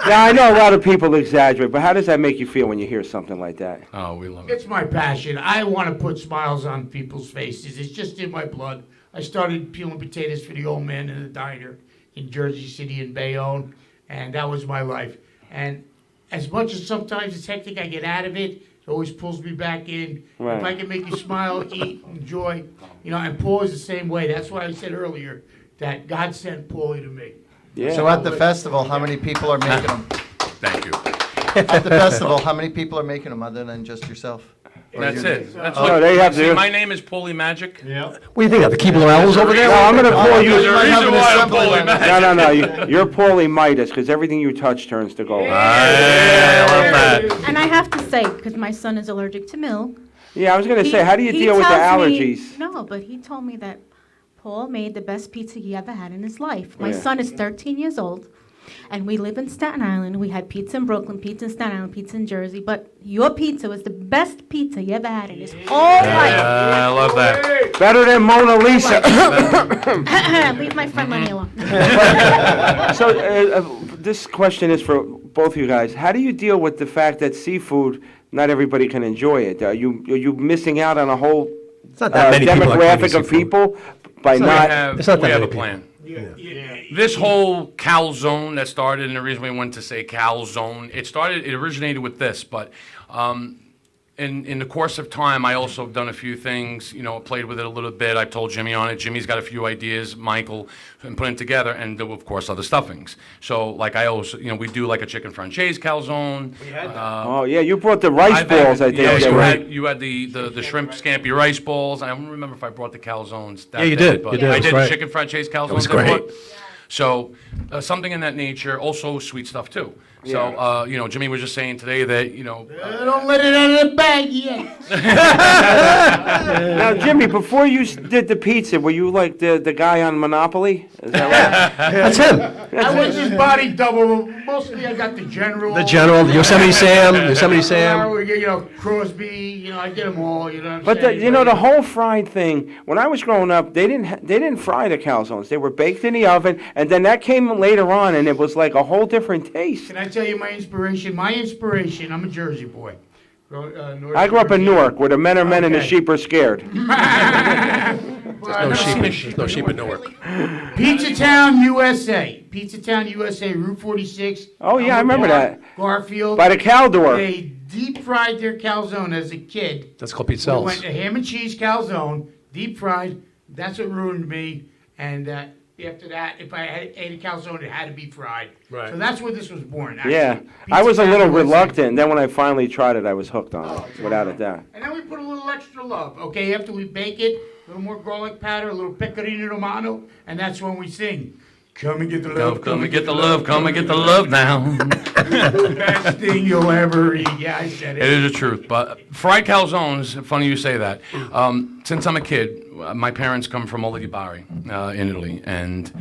[SPEAKER 4] Now, I know a lot of people exaggerate, but how does that make you feel when you hear something like that?
[SPEAKER 12] Oh, we love it.
[SPEAKER 11] It's my passion. I want to put smiles on people's faces. It's just in my blood. I started peeling potatoes for the old man in the diner in Jersey City and Bayonne, and that was my life. And as much as sometimes it's hectic, I get out of it. It always pulls me back in.
[SPEAKER 4] Right.
[SPEAKER 11] If I can make you smile, eat, enjoy, and Paul is the same way. That's why I said earlier that God sent Paulie to me.
[SPEAKER 4] Yeah.
[SPEAKER 1] So at the festival, how many people are making them?
[SPEAKER 12] Thank you.
[SPEAKER 1] At the festival, how many people are making them other than just yourself? Or
[SPEAKER 12] That's
[SPEAKER 1] you-
[SPEAKER 12] it. That's
[SPEAKER 1] Oh,
[SPEAKER 12] what,
[SPEAKER 4] they have
[SPEAKER 12] see,
[SPEAKER 4] to-
[SPEAKER 12] my name is Paulie Magic.
[SPEAKER 14] Yeah.
[SPEAKER 3] What do you think of the Keebler Owls over there?
[SPEAKER 4] No, I'm going to call you.
[SPEAKER 12] There's a
[SPEAKER 1] might have
[SPEAKER 12] reason
[SPEAKER 1] an
[SPEAKER 12] why I'm
[SPEAKER 1] assembly
[SPEAKER 12] Paulie
[SPEAKER 1] line.
[SPEAKER 12] Magic.
[SPEAKER 4] No. You're Paulie Midas, because everything you touch turns to gold.
[SPEAKER 12] I love that.
[SPEAKER 2] And I have to say, because my son is allergic to milk.
[SPEAKER 4] Yeah, I was going to
[SPEAKER 2] he-
[SPEAKER 4] say, how do you
[SPEAKER 2] he
[SPEAKER 4] deal with the
[SPEAKER 2] tells me-
[SPEAKER 4] allergies?
[SPEAKER 2] No, but he told me that Paul made the best pizza he ever had in his life. My
[SPEAKER 4] Yeah.
[SPEAKER 2] son is 13 years old, and we live in Staten Island. We had pizza in Brooklyn, pizza in Staten Island, pizza in Jersey, but your pizza was the best pizza he ever had in his whole life.
[SPEAKER 12] I love that.
[SPEAKER 4] Better than Mona Lisa.
[SPEAKER 2] Leave my friend Lenny alone.
[SPEAKER 4] So this question is for both of you guys. How do you deal with the fact that seafood, not everybody can enjoy it? Are you missing out on a whole
[SPEAKER 3] It's not that many people that can
[SPEAKER 4] demographic
[SPEAKER 3] eat
[SPEAKER 4] of
[SPEAKER 3] seafood.
[SPEAKER 4] people by
[SPEAKER 3] It's not-
[SPEAKER 4] not?
[SPEAKER 3] It's not that
[SPEAKER 12] we have a
[SPEAKER 3] many
[SPEAKER 12] plan. This whole calzone that started, and the reason we went to say calzone, it originated with this, but in the course of time, I also have done a few things, played with it a little bit. I told Jimmy on it. Jimmy's got a few ideas, Michael, and putting it together, and of course other stuffings. So like I also, we do like a chicken franchise calzone.
[SPEAKER 4] Oh yeah, you brought the rice balls. I think.
[SPEAKER 12] Yeah,
[SPEAKER 4] Yeah,
[SPEAKER 12] you had the shrimp scampi rice balls. I don't remember if I brought the calzones. That
[SPEAKER 3] Yeah, you
[SPEAKER 12] day,
[SPEAKER 3] did.
[SPEAKER 12] but
[SPEAKER 3] You did.
[SPEAKER 12] I
[SPEAKER 3] It was
[SPEAKER 12] did
[SPEAKER 3] great.
[SPEAKER 12] the chicken franchise calzones.
[SPEAKER 3] was
[SPEAKER 12] I
[SPEAKER 3] great.
[SPEAKER 12] brought. So something in that nature. Also sweet stuff too. So Jimmy was just saying today that
[SPEAKER 11] Don't let it out of the bag yet.
[SPEAKER 4] Now, Jimmy, before you did the pizza, were you like the guy on Monopoly? Is that right?
[SPEAKER 3] That's him.
[SPEAKER 11] I was his body double. Mostly I got the general.
[SPEAKER 3] The General, the Yosemite Sam.
[SPEAKER 11] Crosby. I get them all. You know what I'm
[SPEAKER 4] But
[SPEAKER 11] saying?
[SPEAKER 4] the whole fried thing. When I was growing up, they didn't fry the calzones. They were baked in the oven, and then that came later on, and it was like a whole different taste.
[SPEAKER 11] Can I tell you my inspiration? I'm a Jersey boy.
[SPEAKER 4] I grew up in Newark, where the men are men and the
[SPEAKER 11] Okay.
[SPEAKER 4] sheep are scared.
[SPEAKER 3] There's no sheep in Newark.
[SPEAKER 11] Pizza Town, USA. Pizza Town, USA, Route 46.
[SPEAKER 4] Oh, yeah, I remember that.
[SPEAKER 11] Garfield.
[SPEAKER 4] By the Caldor.
[SPEAKER 11] They deep fried their calzone as a kid.
[SPEAKER 3] That's called Pete
[SPEAKER 11] We
[SPEAKER 3] Sells.
[SPEAKER 11] went to ham and cheese calzone, deep fried. That's what ruined me. And after that, if I ate a calzone, it had to be fried.
[SPEAKER 3] Right.
[SPEAKER 11] So that's where this was born. Actually.
[SPEAKER 4] Yeah,
[SPEAKER 11] Pizza
[SPEAKER 4] I was a
[SPEAKER 11] Town,
[SPEAKER 4] little
[SPEAKER 11] USA.
[SPEAKER 4] reluctant. Then when I finally tried it, I was hooked on it, without a doubt.
[SPEAKER 11] And then we put a little extra love. Okay, after we bake it, a little more garlic powder, a little pecorino romano, and that's when we sing. Come and get the
[SPEAKER 12] Come,
[SPEAKER 11] love.
[SPEAKER 12] come and get the love. Come and get the love now.
[SPEAKER 11] Best thing you'll ever eat. Yeah, I said
[SPEAKER 12] It
[SPEAKER 11] it.
[SPEAKER 12] is the truth. But fried calzones, funny you say that. Since I'm a kid, my parents come from Oligibari in Italy, and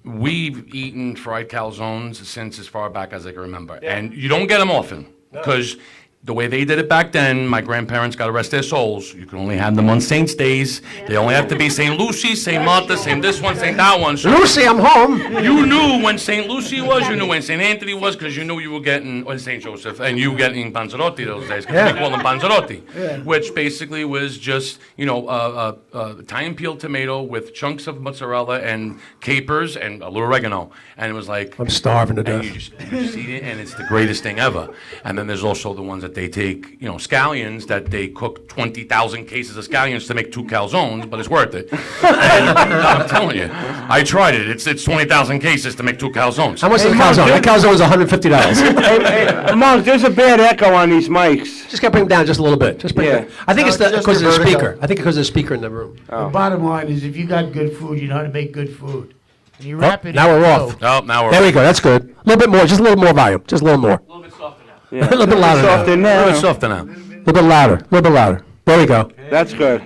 [SPEAKER 12] we've eaten fried calzones since as far back as I can remember. And you don't get them often, because the way they did it back then, my grandparents, God rest their souls, you can only have them on Saints' days. They only have to be St. Lucy, St. Martha, St. this one, St. that one. So
[SPEAKER 3] Lucy, I'm home.
[SPEAKER 12] you knew when St. Lucy was, you knew when St. Anthony was, because you knew you were getting, or St. Joseph, and you were getting panzerotti those days, because we call them panzerotti, which basically was just, Italian peeled tomato with chunks of mozzarella and capers and a little oregano. And it was like...
[SPEAKER 3] I'm starving to
[SPEAKER 12] and
[SPEAKER 3] death.
[SPEAKER 12] you just eat it, and it's the greatest thing ever. And then there's also the ones that they take, scallions, that they cook 20,000 cases of scallions to make 2 calzones, but it's worth it. And I'm telling you, I tried it. It's 20,000 cases to make 2 calzones.
[SPEAKER 3] How much is a calzone? That calzone is $150.
[SPEAKER 4] Hey, Monk, there's a bad echo on these mics.
[SPEAKER 3] Just gotta bring it down just a little bit. Just bring it down. I think it's
[SPEAKER 1] just
[SPEAKER 3] because of the
[SPEAKER 1] your vertigo.
[SPEAKER 3] speaker. I think because of the speaker in the room.
[SPEAKER 11] The bottom line is, if you got good food, you know how to make good food. And you
[SPEAKER 3] Oh,
[SPEAKER 11] wrap it
[SPEAKER 3] now
[SPEAKER 11] in
[SPEAKER 3] we're
[SPEAKER 11] dough.
[SPEAKER 3] off.
[SPEAKER 12] Oh, now we're
[SPEAKER 3] There we go. That's good. A little bit more. Just a little more volume. Just a little more.
[SPEAKER 16] A little bit softer now.
[SPEAKER 4] Yeah.
[SPEAKER 3] A little bit louder now.
[SPEAKER 4] Softer
[SPEAKER 12] a
[SPEAKER 4] now.
[SPEAKER 12] little softer now.
[SPEAKER 3] A little bit louder. A little bit louder. There we go.
[SPEAKER 4] That's good.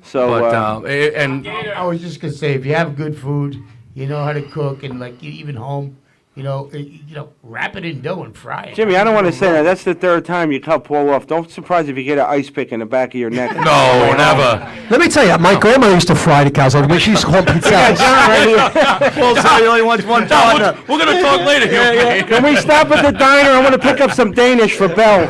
[SPEAKER 4] So,
[SPEAKER 12] But, and
[SPEAKER 11] I was just gonna say, if you have good food, you know how to cook, and like even home, wrap it in dough and fry it.
[SPEAKER 4] Jimmy, I don't want to say that. That's the third time you cut Paul off. Don't surprise if you get an ice pick in the back of your neck.
[SPEAKER 12] no, never.
[SPEAKER 3] Let me tell you, my grandmother used to fry the calzone, but she used to call them pizzelles.
[SPEAKER 1] Well, so he only wants one partner.
[SPEAKER 12] We're going to talk later here, okay?
[SPEAKER 4] Can we stop at the diner? I want to pick up some Danish for Belle.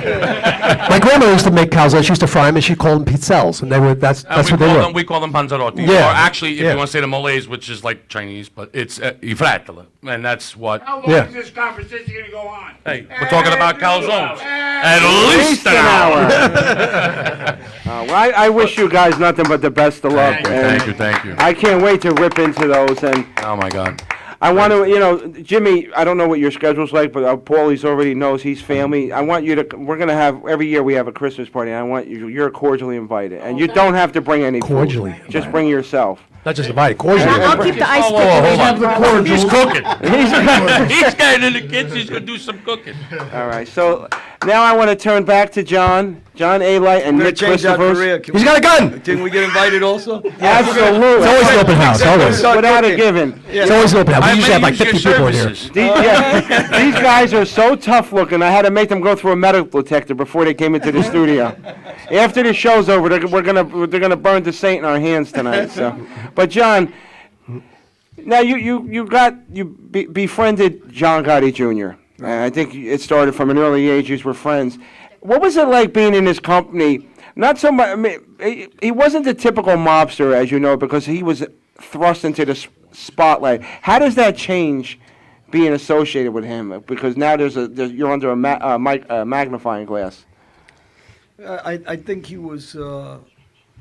[SPEAKER 3] My grandmother used to make calzones. She used to fry them, and she called them pizzelles, and they were that's what they were.
[SPEAKER 12] We call them panzerotti.
[SPEAKER 3] Yeah.
[SPEAKER 12] Or actually, if
[SPEAKER 3] Yeah.
[SPEAKER 12] you want to say the Malays, which is like Chinese, but it's i fratella. And that's what...
[SPEAKER 11] How long
[SPEAKER 3] Yeah.
[SPEAKER 11] is this conversation gonna go on?
[SPEAKER 12] Hey, we're talking about calzones. At least an hour.
[SPEAKER 4] Well, I wish you guys nothing but the best of luck.
[SPEAKER 12] Thank you, thank you.
[SPEAKER 4] I can't wait to rip into those. And
[SPEAKER 12] Oh, my God.
[SPEAKER 4] I want to, Jimmy, I don't know what your schedule's like, but Paulie's already knows he's family. I want you to, we're going to have, every year we have a Christmas party, and I want you, you're cordially invited. And you don't have to bring any food.
[SPEAKER 3] Cordially
[SPEAKER 4] Just bring yourself.
[SPEAKER 3] Not just invited, cordially.
[SPEAKER 2] I'll keep the ice pick
[SPEAKER 12] hold
[SPEAKER 2] away
[SPEAKER 12] on.
[SPEAKER 2] from
[SPEAKER 12] He's cooking. He's getting in the kitchen. He's going to do some cooking.
[SPEAKER 4] All right, so now I want to turn back to John A. Light, and Nick
[SPEAKER 1] Change our
[SPEAKER 4] Christopher.
[SPEAKER 1] career. Can
[SPEAKER 3] He's got a gun.
[SPEAKER 1] Can we get invited also?
[SPEAKER 4] Absolutely.
[SPEAKER 3] It's always an open house, always.
[SPEAKER 4] Without a given.
[SPEAKER 3] It's always an open house. We usually have like 50 people in here.
[SPEAKER 4] These guys are so tough looking. I had to make them go through a metal detector before they came into the studio. After the show's over, they're gonna burn the saint in our hands tonight. So, but John, now you befriended John Gotti Jr. I think it started from an early age. You were friends. What was it like being in his company? Not so much. I mean, he wasn't the typical mobster, as you know, because he was thrust into the spotlight. How does that change being associated with him? Because now you're under a magnifying glass.
[SPEAKER 5] I think he was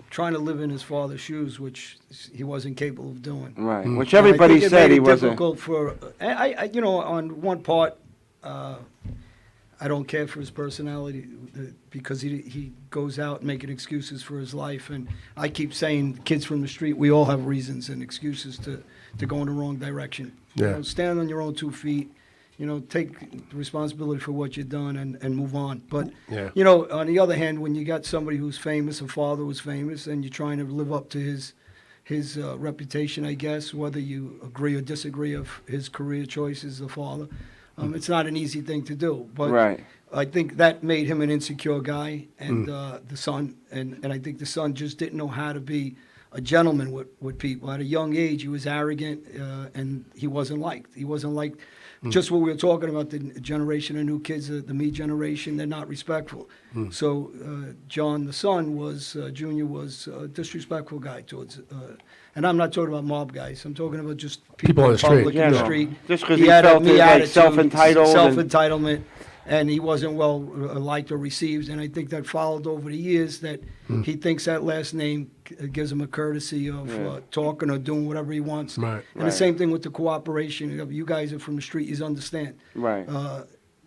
[SPEAKER 5] trying to live in his father's shoes, which he wasn't capable of doing.
[SPEAKER 4] Right,
[SPEAKER 3] Mm.
[SPEAKER 4] which everybody
[SPEAKER 5] I think
[SPEAKER 4] said
[SPEAKER 5] it
[SPEAKER 4] he
[SPEAKER 5] made it
[SPEAKER 4] wasn't.
[SPEAKER 5] difficult for. On one part, I don't care for his personality because he goes out making excuses for his life, and I keep saying, kids from the street, we all have reasons and excuses to go in the wrong direction.
[SPEAKER 3] Yeah.
[SPEAKER 5] Stand on your own 2 feet. Take responsibility for what you've done and move on. But,
[SPEAKER 3] Yeah.
[SPEAKER 5] on the other hand, when you got somebody who's famous, a father who's famous, and you're trying to live up to his reputation, I guess, whether you agree or disagree of his career choices as a father, it's not an easy thing to do. But
[SPEAKER 4] Right.
[SPEAKER 5] I think that made him an insecure guy, and the son, and I think the son just didn't know how to be a gentleman with people. At a young age, he was arrogant, and he wasn't liked. He wasn't liked. Just what we were talking about, the generation of new kids, the me generation, they're not respectful. So John, the son, Junior was a disrespectful guy towards, and I'm not talking about mob guys. I'm talking about just people
[SPEAKER 3] on
[SPEAKER 5] in
[SPEAKER 3] the street.
[SPEAKER 5] public,
[SPEAKER 4] Yeah,
[SPEAKER 5] in the
[SPEAKER 4] no.
[SPEAKER 5] street.
[SPEAKER 4] Just 'cause
[SPEAKER 5] he
[SPEAKER 4] he
[SPEAKER 5] had
[SPEAKER 4] felt
[SPEAKER 5] me
[SPEAKER 4] like
[SPEAKER 5] attitude,
[SPEAKER 4] self-entitled and-
[SPEAKER 5] self-entitlement, and he wasn't well liked or received. And I think that followed over the years that he thinks that last name gives him a courtesy of talking or doing whatever he wants.
[SPEAKER 3] Right.
[SPEAKER 5] And the same thing with the cooperation. You guys are from the street, you understand.
[SPEAKER 4] Right.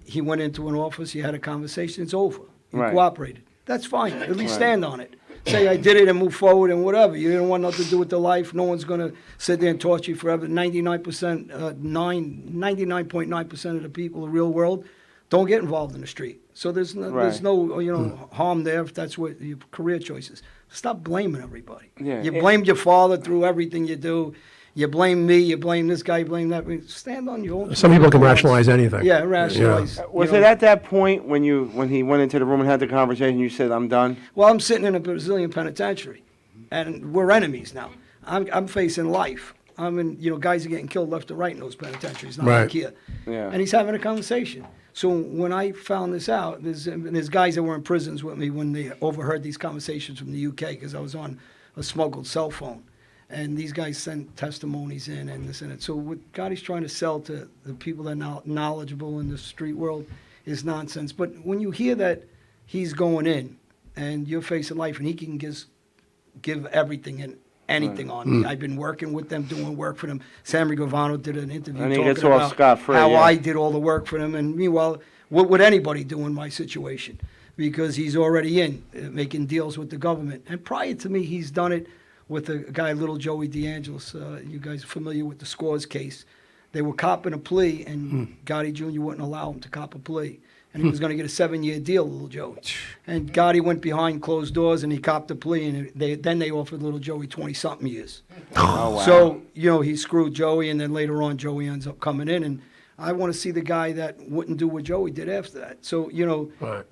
[SPEAKER 5] He went into an office, you had a conversation, it's over. You
[SPEAKER 4] Right.
[SPEAKER 5] cooperated. That's fine. At least stand on it. say I did it and move forward and whatever. You didn't want nothing to do with the life. No one's going to sit there and torture you forever. 99.9% of the people, the real world, don't get involved in the street. So there's no harm there if that's what your career choice is. Stop blaming everybody.
[SPEAKER 4] Yeah.
[SPEAKER 5] You blamed your father through everything you do. You blame me, you blame this guy, you blame that. Stand on your own.
[SPEAKER 3] Some people can rationalize anything.
[SPEAKER 5] Yeah, rationalize.
[SPEAKER 4] Was it at that point when he went into the room and had the conversation, you said, I'm done?
[SPEAKER 5] Well, I'm sitting in a Brazilian penitentiary, and we're enemies now. I'm facing life. Guys are getting killed left and right in those penitentiaries, not like here.
[SPEAKER 4] Yeah.
[SPEAKER 5] And he's having a conversation. So when I found this out, there's guys that were in prisons with me when they overheard these conversations from the UK, because I was on a smuggled cell phone. And these guys sent testimonies in and this and that. So what Gotti's trying to sell to the people that are knowledgeable in the street world is nonsense. But when you hear that he's going in and you're facing life and he can give everything and anything on me. I've been working with them, doing work for them. Sam Rigavano did an interview
[SPEAKER 4] and he
[SPEAKER 5] talking
[SPEAKER 4] gets all
[SPEAKER 5] about
[SPEAKER 4] scot-free,
[SPEAKER 5] how
[SPEAKER 4] yeah.
[SPEAKER 5] I did all the work for them. And meanwhile, what would anybody do in my situation? Because he's already in making deals with the government. And prior to me, he's done it with a guy, little Joey DeAngelis. You guys are familiar with the Scores case. They were copping a plea, and Gotti Jr. wouldn't allow him to cop a plea. And he was going to get a 7-year deal, little Joey. And Gotti went behind closed doors, and he copped a plea, and then they offered little Joey 20-something years.
[SPEAKER 4] Oh, wow.
[SPEAKER 5] So, he screwed Joey, and then later on, Joey ends up coming in. And I want to see the guy that wouldn't do what Joey did after that. So,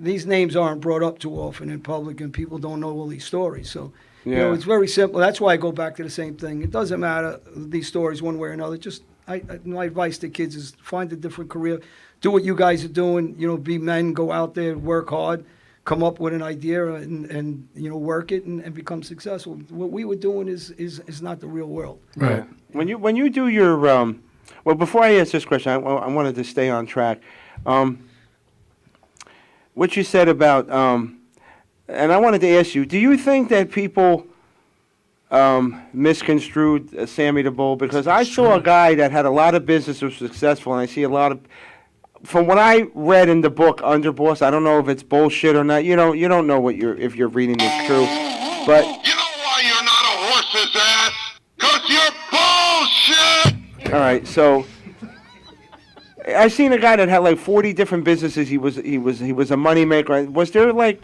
[SPEAKER 5] these names aren't brought up too often in public, and people don't know all these stories. So, it's very simple. That's why I go back to the same thing. It doesn't matter, these stories, one way or another. Just my advice to kids is find a different career. Do what you guys are doing. Be men, go out there, work hard, come up with an idea, and work it and become successful. What we were doing is not the real world.
[SPEAKER 3] Right.
[SPEAKER 4] When you do your well, before I ask this question, I wanted to stay on track. What you said about and I wanted to ask you, do you think that people misconstrued Sammy the Bull? Because I saw a guy that had a lot of business, was successful, and I see a lot of, from what I read in the book Underboss, I don't know if it's bullshit or not. You don't know if you're reading this true, but
[SPEAKER 15] You know why you're not a horse's ass? 'Cause you're bullshit!
[SPEAKER 4] all right, so I seen a guy that had like 40 different businesses. He was a moneymaker. Was there like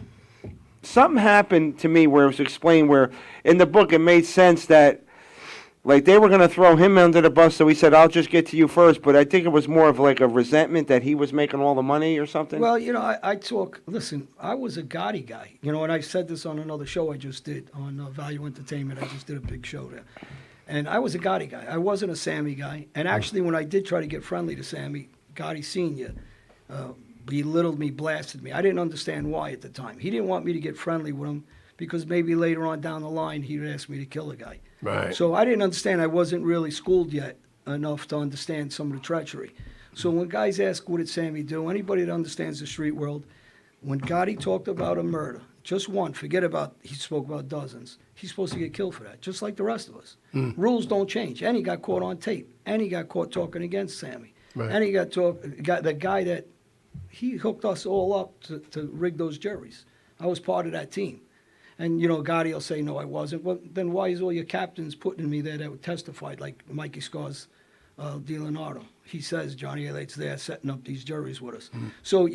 [SPEAKER 4] something happened to me where it was explained where in the book it made sense that like they were going to throw him under the bus, so he said, I'll just get to you first. But I think it was more of like a resentment that he was making all the money or something.
[SPEAKER 5] Well, listen, I was a Gotti guy, and I said this on another show I just did on Value Entertainment. I just did a big show there. And I was a Gotti guy. I wasn't a Sammy guy. And actually, when I did try to get friendly to Sammy, Gotti Sr. Belittled me, blasted me. I didn't understand why at the time. He didn't want me to get friendly with him because maybe later on down the line he would ask me to kill a guy.
[SPEAKER 3] Right.
[SPEAKER 5] So I didn't understand. I wasn't really schooled yet enough to understand some of the treachery. So when guys ask, what did Sammy do? Anybody that understands the street world, when Gotti talked about a murder, just one, forget about, he spoke about dozens. He's supposed to get killed for that, just like the rest of us. Rules don't change. And he got caught on tape. And he got caught talking against Sammy.
[SPEAKER 3] Right.
[SPEAKER 5] And he got the guy that he hooked us all up to rig those juries. I was part of that team. And, Gotti will say, no, I wasn't. Well, then why is all your captains putting me there that testified, like Mikey Scars DiLeonardo? He says Johnny Elate's there setting up these juries with us. So,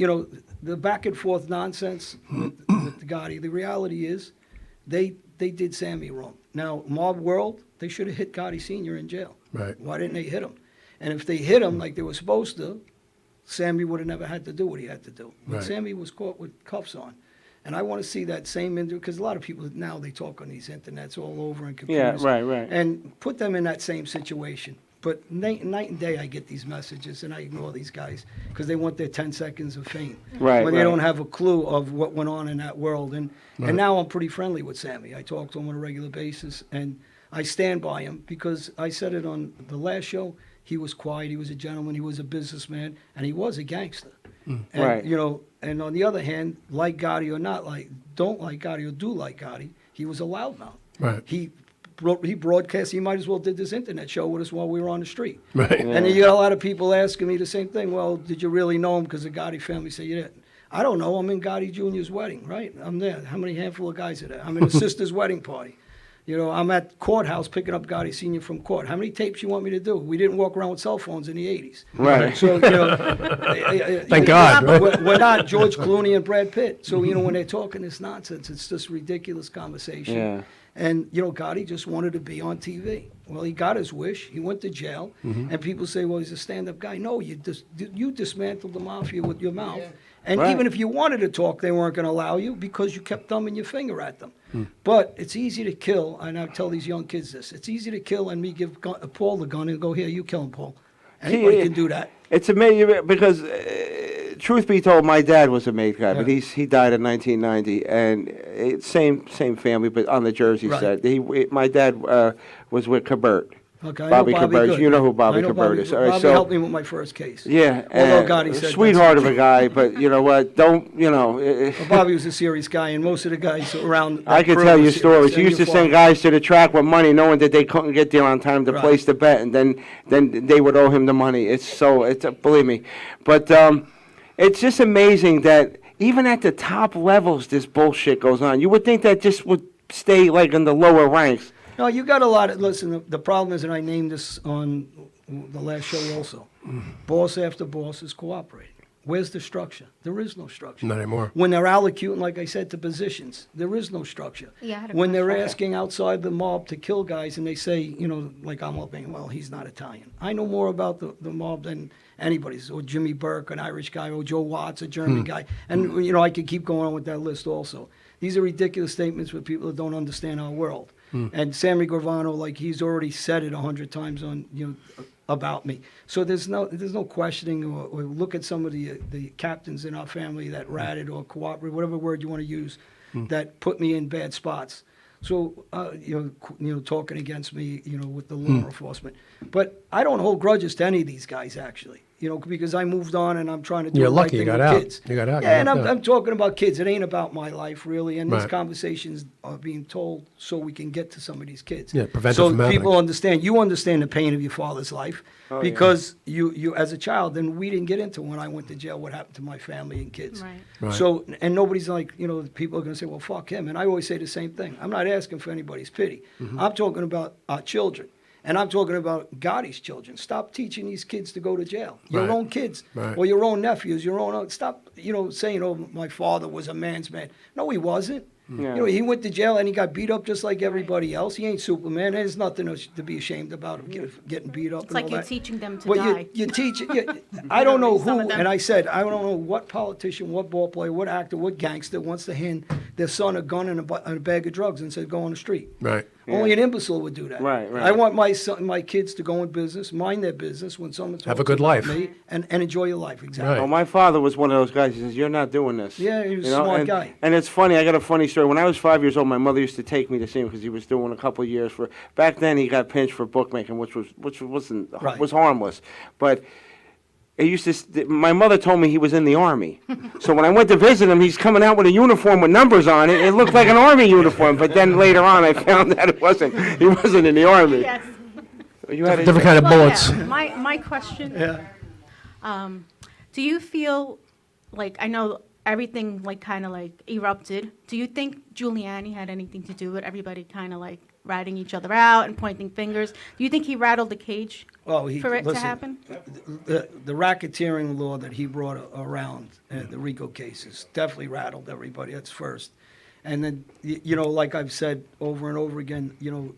[SPEAKER 5] the back and forth nonsense with Gotti, the reality is they did Sammy wrong. Now, Mob World, they should have hit Gotti Sr. in jail.
[SPEAKER 3] Right.
[SPEAKER 5] Why didn't they hit him? And if they hit him like they were supposed to, Sammy would have never had to do what he had to do. But
[SPEAKER 3] Right.
[SPEAKER 5] Sammy was caught with cuffs on. And I want to see that same, because a lot of people now, they talk on these internets all over and computers.
[SPEAKER 4] Yeah, right.
[SPEAKER 5] And put them in that same situation. But night and day, I get these messages, and I ignore these guys because they want their 10 seconds of fame.
[SPEAKER 4] Right,
[SPEAKER 5] When they
[SPEAKER 4] right.
[SPEAKER 5] don't have a clue of what went on in that world. And
[SPEAKER 3] Right.
[SPEAKER 5] and now I'm pretty friendly with Sammy. I talk to him on a regular basis, and I stand by him because I said it on the last show. He was quiet. He was a gentleman. He was a businessman, and he was a gangster. And,
[SPEAKER 4] Right.
[SPEAKER 5] And on the other hand, like Gotti or not like, don't like Gotti or do like Gotti, he was a loudmouth.
[SPEAKER 3] Right.
[SPEAKER 5] He broadcast. He might as well did this internet show with us while we were on the street.
[SPEAKER 3] Right.
[SPEAKER 5] And then you got a lot of people asking me the same thing. Well, did you really know him? Because the Gotti family said you didn't. I don't know. I'm in Gotti Jr.'s wedding, right? I'm there. How many handful of guys are there? I'm in his sister's wedding party. You know, I'm at courthouse picking up Gotti Sr. from court. How many tapes you want me to do? We didn't walk around with cell phones in the 80s.
[SPEAKER 4] Right.
[SPEAKER 5] So, you know.
[SPEAKER 3] Thank God.
[SPEAKER 5] We're not George Clooney and Brad Pitt. So, you know, when they're talking this nonsense, it's just ridiculous conversation.
[SPEAKER 4] Yeah.
[SPEAKER 5] And, you know, Gotti just wanted to be on TV. Well, he got his wish. He went to jail. And people say, well, he's a stand-up guy. No, you dismantled the mafia with your mouth. And
[SPEAKER 4] Right.
[SPEAKER 5] even if you wanted to talk, they weren't going to allow you because you kept thumbing your finger at them. But it's easy to kill, and I tell these young kids this, it's easy to kill and me give Paul the gun and go, here, you kill him, Paul. Anybody can do that.
[SPEAKER 4] It's amazing because, truth be told, my dad was a made guy, but
[SPEAKER 5] Yeah.
[SPEAKER 4] he died in 1990, and same family, but on the Jersey
[SPEAKER 5] Right.
[SPEAKER 4] side. My dad was with Cabert.
[SPEAKER 5] Okay, I know
[SPEAKER 4] Bobby
[SPEAKER 5] Bobby
[SPEAKER 4] Cabert.
[SPEAKER 5] good.
[SPEAKER 4] You know who Bobby
[SPEAKER 5] I know
[SPEAKER 4] Cabert is. All right,
[SPEAKER 5] Bobby
[SPEAKER 4] so
[SPEAKER 5] helped me with my first case.
[SPEAKER 4] yeah,
[SPEAKER 5] Although Gotti said
[SPEAKER 4] sweetheart
[SPEAKER 5] that's-
[SPEAKER 4] of a guy, but you know what? Don't you know?
[SPEAKER 5] Well, Bobby was a serious guy, and most of the guys around.
[SPEAKER 4] I
[SPEAKER 5] that
[SPEAKER 4] could
[SPEAKER 5] crew
[SPEAKER 4] tell
[SPEAKER 5] were
[SPEAKER 4] you
[SPEAKER 5] serious,
[SPEAKER 4] stories. He
[SPEAKER 5] and
[SPEAKER 4] used to
[SPEAKER 5] your
[SPEAKER 4] send
[SPEAKER 5] father.
[SPEAKER 4] guys to the track with money, knowing that they couldn't get there on time to
[SPEAKER 5] Right.
[SPEAKER 4] place the bet, and then they would owe him the money. It's believe me, but it's just amazing that even at the top levels, this bullshit goes on. You would think that just would stay like in the lower ranks.
[SPEAKER 5] No, you got a lot of, listen, the problem is, and I named this on the last show also, boss after boss is cooperating. Where's the structure? There is no structure.
[SPEAKER 3] Not anymore.
[SPEAKER 5] When they're allocuting, like I said, to positions, there is no structure.
[SPEAKER 2] Yeah, I had a
[SPEAKER 5] When they're
[SPEAKER 2] question.
[SPEAKER 5] asking outside the mob to kill guys and they say, you know, like I'm hoping, well, he's not Italian. I know more about the mob than anybody's, or Jimmy Burke, an Irish guy, or Joe Watts, a German guy. And, you know, I could keep going on with that list also. These are ridiculous statements for people that don't understand our world. And Sammy Gravano, like he's already said it 100 times on, you know, about me. So there's no questioning, or look at some of the captains in our family that ratted or cooperated, whatever word you want to use, that put me in bad spots. So you know, talking against me, you know, with the law enforcement. But I don't hold grudges to any of these guys actually. You know, because I moved on and I'm trying to do
[SPEAKER 3] You're
[SPEAKER 5] the right
[SPEAKER 3] lucky you
[SPEAKER 5] thing
[SPEAKER 3] got
[SPEAKER 5] with
[SPEAKER 3] out.
[SPEAKER 5] kids.
[SPEAKER 3] You got out.
[SPEAKER 5] Yeah,
[SPEAKER 3] You
[SPEAKER 5] and
[SPEAKER 3] got
[SPEAKER 5] I'm,
[SPEAKER 3] out.
[SPEAKER 5] I'm talking about kids. It ain't about my life really, and these
[SPEAKER 3] Right.
[SPEAKER 5] conversations are being told so we can get to some of these kids.
[SPEAKER 3] Yeah, prevent it
[SPEAKER 5] so
[SPEAKER 3] from happening.
[SPEAKER 5] people understand. You understand the pain of your father's life
[SPEAKER 4] Oh,
[SPEAKER 5] because you as a child, and we didn't get into when I went to jail what happened to my family and kids.
[SPEAKER 2] Right.
[SPEAKER 3] Right.
[SPEAKER 5] So and nobody's like, you know, people are going to say, well, fuck him. And I always say the same thing. I'm not asking for anybody's pity. I'm talking about our children. And I'm talking about Gotti's children. Stop teaching these kids to go to jail. Your
[SPEAKER 3] Right.
[SPEAKER 5] own kids,
[SPEAKER 3] Right.
[SPEAKER 5] or your own nephews, your own. Stop, you know, saying, "Oh, my father was a man's man." No, he wasn't.
[SPEAKER 4] Yeah.
[SPEAKER 5] You know, he went to jail and he got beat up just like everybody else. He ain't Superman. There's nothing to be ashamed about him getting beat up.
[SPEAKER 2] It's
[SPEAKER 5] and
[SPEAKER 2] like
[SPEAKER 5] all
[SPEAKER 2] you're
[SPEAKER 5] that.
[SPEAKER 2] teaching them to
[SPEAKER 5] But
[SPEAKER 2] die.
[SPEAKER 5] you teach. I don't know
[SPEAKER 2] Some
[SPEAKER 5] who,
[SPEAKER 2] of them.
[SPEAKER 5] and I said I don't know what politician, what ball player, what actor, what gangster wants to hand their son a gun and a bag of drugs and say go on the street.
[SPEAKER 3] Right.
[SPEAKER 5] Only an imbecile would do that.
[SPEAKER 4] Right, right.
[SPEAKER 5] I want my kids to go in business, mind their business when someone
[SPEAKER 3] Have a
[SPEAKER 5] talks
[SPEAKER 3] good
[SPEAKER 5] about
[SPEAKER 3] life.
[SPEAKER 5] me, and enjoy your life. Exactly.
[SPEAKER 3] Right.
[SPEAKER 4] Well, my father was one of those guys. He says, "You're not doing this."
[SPEAKER 5] Yeah, he was
[SPEAKER 4] You
[SPEAKER 5] a
[SPEAKER 4] know,
[SPEAKER 5] smart
[SPEAKER 4] and,
[SPEAKER 5] guy.
[SPEAKER 4] And it's funny. I got a funny story. When I was 5 years old, my mother used to take me to see him because he was doing a couple of years for. Back then, he got pinched for bookmaking, which wasn't
[SPEAKER 5] Right.
[SPEAKER 4] was harmless, but. It used to. My mother told me he was in the army, so when I went to visit him, he's coming out with a uniform with numbers on it. It looked like an army uniform, but then later on, I found that it wasn't. He wasn't in the army.
[SPEAKER 2] Yes.
[SPEAKER 4] You had
[SPEAKER 3] Different kind of
[SPEAKER 2] Well,
[SPEAKER 3] bullets.
[SPEAKER 2] yeah. My question. Do you feel like, I know everything like kind of like erupted. Do you think Giuliani had anything to do with everybody kind of like ratting each other out and pointing fingers? Do you think he rattled the cage
[SPEAKER 5] Oh,
[SPEAKER 2] for it to
[SPEAKER 5] listen,
[SPEAKER 2] happen?
[SPEAKER 5] The racketeering law that he brought around, the RICO cases, definitely rattled everybody. That's first. And then, you know, like I've said over and over again, you know,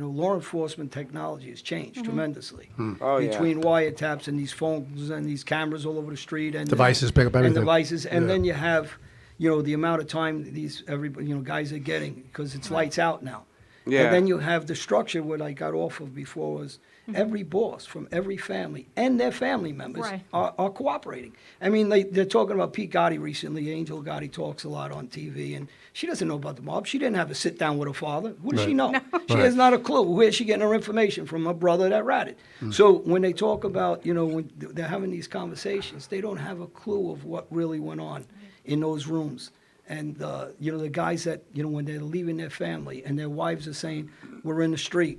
[SPEAKER 5] law enforcement technology has changed tremendously.
[SPEAKER 4] Oh, yeah.
[SPEAKER 5] Between wiretaps and these phones and these cameras all over the street and
[SPEAKER 3] Devices pick up everything.
[SPEAKER 5] And devices, and
[SPEAKER 3] Yeah.
[SPEAKER 5] then you have, you know, the amount of time everybody, you know, guys are getting because it's lights out now.
[SPEAKER 4] Yeah.
[SPEAKER 5] And then you have the structure. What I got off of before was every boss from every family and their family members
[SPEAKER 2] Right.
[SPEAKER 5] are cooperating. I mean, they're talking about Pete Gotti recently. Angel Gotti talks a lot on TV, and she doesn't know about the mob. She didn't have a sit down with her father. Who does she know? She has not a clue. Where's she getting her information from? Her brother that ratted. So when they talk about, you know, when they're having these conversations, they don't have a clue of what really went on in those rooms. And, you know, the guys that, you know, when they're leaving their family and their wives are saying, we're in the street,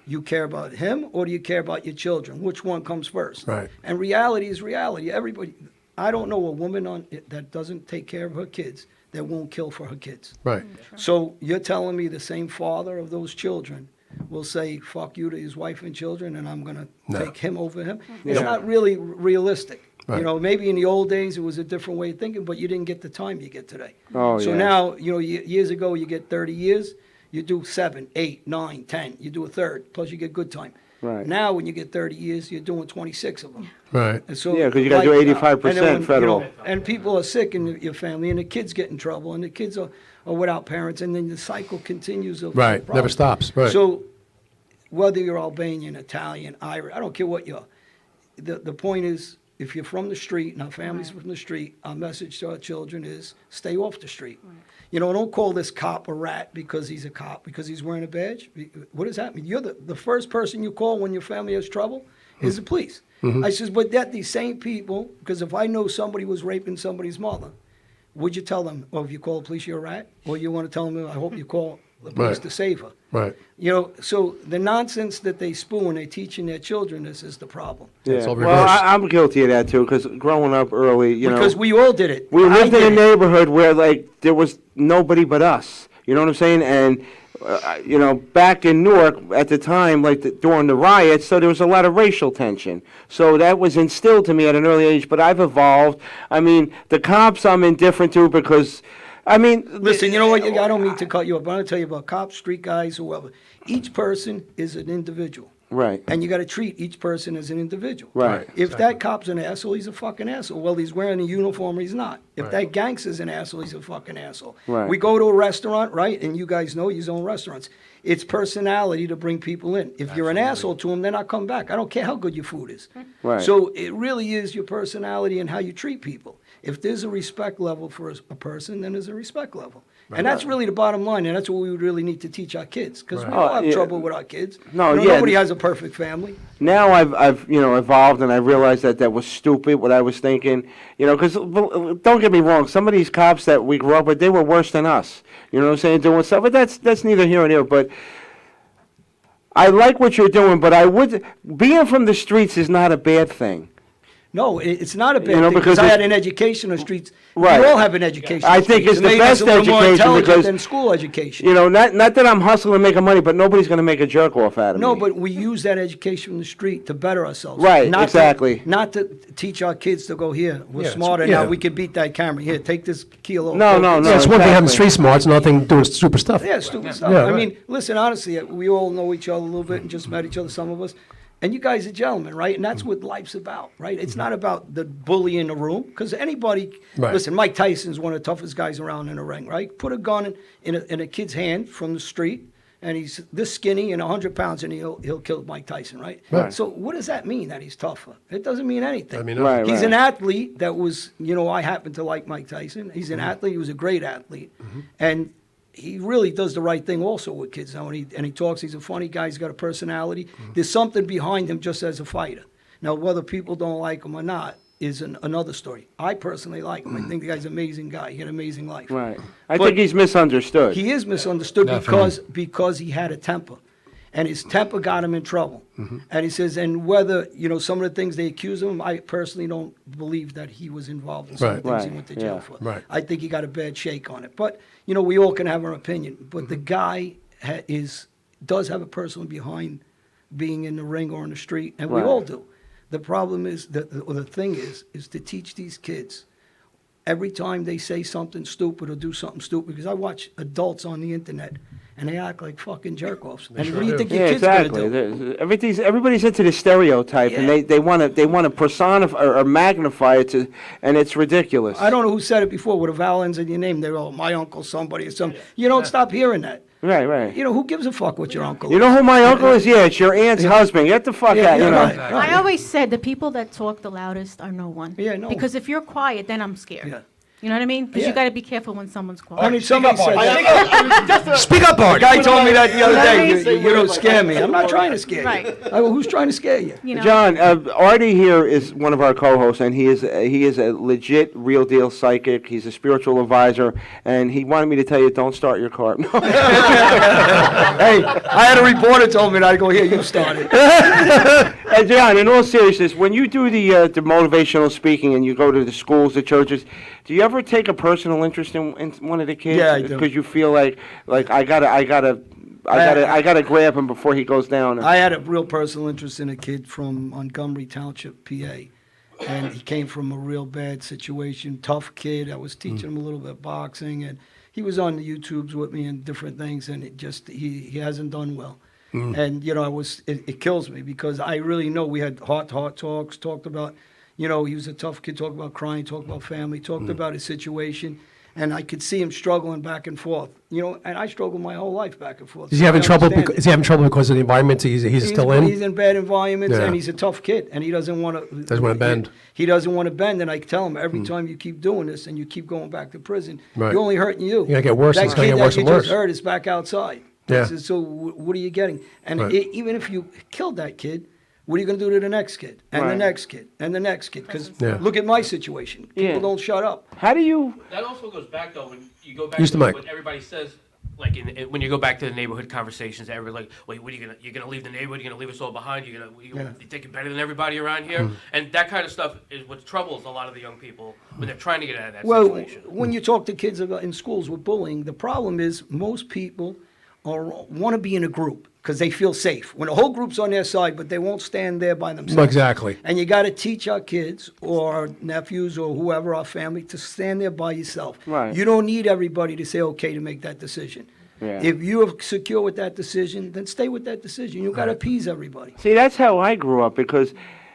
[SPEAKER 5] you care about him or do you care about your children? Which one comes first?
[SPEAKER 3] Right.
[SPEAKER 5] And reality is reality. Everybody, I don't know a woman that doesn't take care of her kids that won't kill for her kids.
[SPEAKER 3] Right.
[SPEAKER 5] So you're telling me the same father of those children will say, fuck you to his wife and children, and I'm going to take him over him? It's not really realistic.
[SPEAKER 3] Right.
[SPEAKER 5] You know, maybe in the old days it was a different way of thinking, but you didn't get the time you get today.
[SPEAKER 4] Oh,
[SPEAKER 5] So
[SPEAKER 4] yeah.
[SPEAKER 5] now, you know, years ago you get 30 years, you do 7, 8, 9, 10, you do a third, plus you get good time.
[SPEAKER 4] Right.
[SPEAKER 5] Now, when you get 30 years, you're doing 26 of them.
[SPEAKER 3] Right.
[SPEAKER 5] And so,
[SPEAKER 4] Yeah, 'cause you gotta do 85%
[SPEAKER 5] and then when,
[SPEAKER 4] federal.
[SPEAKER 5] You know, and people are sick in your family, and the kids get in trouble, and the kids are without parents, and then the cycle continues of
[SPEAKER 3] Right.
[SPEAKER 5] problems.
[SPEAKER 3] Never stops. Right.
[SPEAKER 5] So, whether you're Albanian, Italian, Irish, I don't care what you're. The point is, if you're from the street, and our family's from the street, our message to our children is stay off the street. You know, don't call this cop a rat because he's a cop, because he's wearing a badge. What does that mean? You're the first person you call when your family has trouble is the police. I says, but that these same people, because if I know somebody was raping somebody's mother, would you tell them, oh, if you call the police, you're a rat? Or you want to tell them, I hope you call the police
[SPEAKER 3] Right.
[SPEAKER 5] to save her?
[SPEAKER 3] Right.
[SPEAKER 5] You know, so the nonsense that they spew when they're teaching their children this is the problem.
[SPEAKER 3] It's all
[SPEAKER 4] Well,
[SPEAKER 3] reversed.
[SPEAKER 4] I'm guilty of that too, because growing up early, you
[SPEAKER 5] Because
[SPEAKER 4] know,
[SPEAKER 5] we all did it.
[SPEAKER 4] we
[SPEAKER 5] I
[SPEAKER 4] lived in
[SPEAKER 5] did
[SPEAKER 4] a
[SPEAKER 5] it.
[SPEAKER 4] neighborhood where like there was nobody but us. You know what I'm saying? And you know, back in Newark at the time, like during the riots, so there was a lot of racial tension. So that was instilled to me at an early age. But I've evolved. I mean, the cops I'm indifferent to because, I mean,
[SPEAKER 5] Listen, you know what? I don't mean to cut you up. I'm going to tell you about cops, street guys, whoever. Each person is an individual.
[SPEAKER 4] Right.
[SPEAKER 5] And you got to treat each person as an individual.
[SPEAKER 4] Right.
[SPEAKER 5] If that cop's an asshole, he's a fucking asshole. Well, he's wearing a uniform or he's not. If that gangster's an asshole, he's a fucking asshole.
[SPEAKER 4] Right.
[SPEAKER 5] We go to a restaurant, right? And you guys know you own restaurants. It's personality to bring people in. If you're an asshole to them, they're not coming back. I don't care how good your food is.
[SPEAKER 4] Right.
[SPEAKER 5] So it really is your personality and how you treat people. If there's a respect level for a person, then there's a respect level. And that's really the bottom line, and that's what we would really need to teach our kids, because we all have
[SPEAKER 4] yeah.
[SPEAKER 5] trouble with our kids.
[SPEAKER 4] No,
[SPEAKER 5] You know,
[SPEAKER 4] yeah.
[SPEAKER 5] Nobody has a perfect family.
[SPEAKER 4] Now I've you know evolved and I realized that was stupid what I was thinking, you know, because don't get me wrong, some of these cops that we grew up with, they were worse than us, you know what I'm saying, doing stuff, but that's neither here nor there. But I like what you're doing, but being from the streets is not a bad thing.
[SPEAKER 5] No, it's not a bad
[SPEAKER 4] You know,
[SPEAKER 5] thing, because I
[SPEAKER 4] because
[SPEAKER 5] had
[SPEAKER 4] it-
[SPEAKER 5] an education on the streets.
[SPEAKER 4] Right.
[SPEAKER 5] We all have an education.
[SPEAKER 4] I
[SPEAKER 5] on the
[SPEAKER 4] think
[SPEAKER 5] streets.
[SPEAKER 4] it's
[SPEAKER 5] It
[SPEAKER 4] the
[SPEAKER 5] made us
[SPEAKER 4] best
[SPEAKER 5] a little more
[SPEAKER 4] education
[SPEAKER 5] intelligent
[SPEAKER 4] because-
[SPEAKER 5] than school education.
[SPEAKER 4] You know, not that I'm hustling and making money, but nobody's going to make a jerk off out of
[SPEAKER 5] No,
[SPEAKER 4] me.
[SPEAKER 5] but we use that education from the street to better ourselves.
[SPEAKER 4] Right,
[SPEAKER 5] Not
[SPEAKER 4] exactly.
[SPEAKER 5] not to teach our kids to go, here, we're
[SPEAKER 3] Yeah,
[SPEAKER 5] smarter
[SPEAKER 3] yeah.
[SPEAKER 5] now, we can beat that camera. Here, take this kilo.
[SPEAKER 4] No, no, no.
[SPEAKER 3] Yeah, it's one thing having
[SPEAKER 4] exactly.
[SPEAKER 3] street smarts, another thing doing stupid stuff.
[SPEAKER 5] Yeah, stupid stuff.
[SPEAKER 3] Yeah,
[SPEAKER 5] I
[SPEAKER 3] right.
[SPEAKER 5] mean, listen, honestly, we all know each other a little bit and just met each other, some of us. And you guys are gentlemen, right? And that's what life's about, right? It's not about the bully in the room, because anybody,
[SPEAKER 3] Right.
[SPEAKER 5] listen, Mike Tyson's one of the toughest guys around in the ring, right? Put a gun in a kid's hand from the street, and he's this skinny and 100 pounds, and he'll kill Mike Tyson, right?
[SPEAKER 3] Right.
[SPEAKER 5] So what does that mean, that he's tougher? It doesn't mean anything.
[SPEAKER 3] I mean,
[SPEAKER 4] Right,
[SPEAKER 5] He's
[SPEAKER 4] right.
[SPEAKER 5] an athlete that was, you know, I happen to like Mike Tyson. He's an athlete. He was a great athlete. And he really does the right thing also with kids now. And he talks, he's a funny guy. He's got a personality. There's something behind him just as a fighter. Now, whether people don't like him or not is another story. I personally like him. I think the guy's an amazing guy. He had an amazing life.
[SPEAKER 4] Right. I
[SPEAKER 5] But
[SPEAKER 4] think he's misunderstood.
[SPEAKER 5] He is misunderstood
[SPEAKER 7] Definitely.
[SPEAKER 5] because he had a temper. And his temper got him in trouble. And he says, and whether, you know, some of the things they accuse him of, I personally don't believe that he was involved in some of the
[SPEAKER 3] Right.
[SPEAKER 5] things he went to jail
[SPEAKER 4] Yeah.
[SPEAKER 5] for.
[SPEAKER 3] Right.
[SPEAKER 5] I think he got a bad shake on it. But, you know, we all can have our opinion. But the guy does have a person behind being in the ring or in the street, and we
[SPEAKER 4] Right.
[SPEAKER 5] all do. The problem is, the thing is to teach these kids every time they say something stupid or do something stupid, because I watch adults on the internet and they act like fucking jerk-offs. And what do you think your
[SPEAKER 4] Yeah,
[SPEAKER 5] kid's
[SPEAKER 4] exactly.
[SPEAKER 5] going to do?
[SPEAKER 4] Everybody's into the stereotype, and they want to personify or magnify it and it's ridiculous.
[SPEAKER 5] I don't know who said it before, with a vowel ends in your name. They're all, my uncle, somebody, or something. You don't stop hearing that.
[SPEAKER 4] Right, right.
[SPEAKER 5] You know, who gives a fuck what your uncle
[SPEAKER 4] You
[SPEAKER 5] is?
[SPEAKER 4] know who my uncle is? Yeah, it's your aunt's husband. Get the fuck
[SPEAKER 5] Yeah,
[SPEAKER 4] out,
[SPEAKER 5] yeah,
[SPEAKER 4] you know.
[SPEAKER 5] right, right.
[SPEAKER 2] I always said the people that talk the loudest are no one.
[SPEAKER 5] Yeah, no
[SPEAKER 2] Because if you're quiet, then I'm scared.
[SPEAKER 5] Yeah.
[SPEAKER 2] You know what I mean? Because
[SPEAKER 5] Yeah.
[SPEAKER 2] you got to be careful when someone's quiet.
[SPEAKER 5] I mean, somebody said that.
[SPEAKER 3] Speak up,
[SPEAKER 5] A
[SPEAKER 3] Art.
[SPEAKER 5] guy told me that the other day.
[SPEAKER 2] Right.
[SPEAKER 5] You don't scare me. I'm not trying to scare you.
[SPEAKER 2] Right.
[SPEAKER 5] I go, who's trying to scare you?
[SPEAKER 2] You know?
[SPEAKER 4] John, Artie here is one of our co-hosts, and he is a legit, real deal psychic. He's a spiritual advisor, and he wanted me to tell you, don't start your car.
[SPEAKER 5] Hey, I had a reporter told me that. I go, here, you start it.
[SPEAKER 4] John, in all seriousness, when you do the motivational speaking and you go to the schools, the churches, do you ever take a personal interest in one of the kids?
[SPEAKER 5] Yeah, I do.
[SPEAKER 4] Because you feel like I gotta grab him before he goes down.
[SPEAKER 5] I had a real personal interest in a kid from Montgomery Township, PA. And he came from a real bad situation, tough kid. I was teaching him a little bit of boxing, and he was on the YouTubes with me and different things, and he hasn't done well. And, it kills me because I really know we had heart talks, talked about, he was a tough kid, talked about crying, talked about family, talked about his situation. And I could see him struggling back and forth, and I struggled my whole life back and forth.
[SPEAKER 3] Is he having trouble? Is he having trouble because of the environment he's still in?
[SPEAKER 5] He's in bad environments,
[SPEAKER 3] Yeah.
[SPEAKER 5] and he's a tough kid, and he doesn't want to.
[SPEAKER 3] Doesn't want to bend.
[SPEAKER 5] He doesn't want to bend, and I tell him every time you keep doing this and you keep going back to prison,
[SPEAKER 3] Right.
[SPEAKER 5] you're only hurting you.
[SPEAKER 3] You're gonna get worse,
[SPEAKER 5] That
[SPEAKER 3] it's gonna
[SPEAKER 5] kid
[SPEAKER 3] get worse
[SPEAKER 5] that
[SPEAKER 3] and
[SPEAKER 5] you
[SPEAKER 3] worse.
[SPEAKER 5] just hurt is back outside.
[SPEAKER 3] Yeah.
[SPEAKER 5] I said, so what are you getting? And
[SPEAKER 3] Right.
[SPEAKER 5] even if you killed that kid, what are you going to do to the next kid and the
[SPEAKER 4] Right.
[SPEAKER 5] next kid and the next kid? Because
[SPEAKER 3] Yeah.
[SPEAKER 5] look at my situation. People
[SPEAKER 4] Yeah.
[SPEAKER 5] don't shut up.
[SPEAKER 4] How do you?
[SPEAKER 16] That also goes back though when you go back
[SPEAKER 3] Use
[SPEAKER 16] to
[SPEAKER 3] the mic.
[SPEAKER 16] what everybody says. Like when you go back to the neighborhood conversations, everybody like, wait, what are you're gonna leave the neighborhood? You're gonna leave us all behind? You think you're better than everybody around here? And that kind of stuff is what troubles a lot of the young people when they're trying to get out of that
[SPEAKER 5] Well,
[SPEAKER 16] situation.
[SPEAKER 5] when you talk to kids about in schools with bullying, the problem is most people want to be in a group because they feel safe. When the whole group's on their side, but they won't stand there by themselves.
[SPEAKER 3] Exactly.
[SPEAKER 5] And you got to teach our kids or our nephews or whoever, our family, to stand there by yourself.
[SPEAKER 4] Right.
[SPEAKER 5] You don't need everybody to say okay to make that decision.
[SPEAKER 4] Yeah.
[SPEAKER 5] If you're secure with that decision, then stay with that decision. You got to appease everybody.
[SPEAKER 4] See, that's how I grew up because,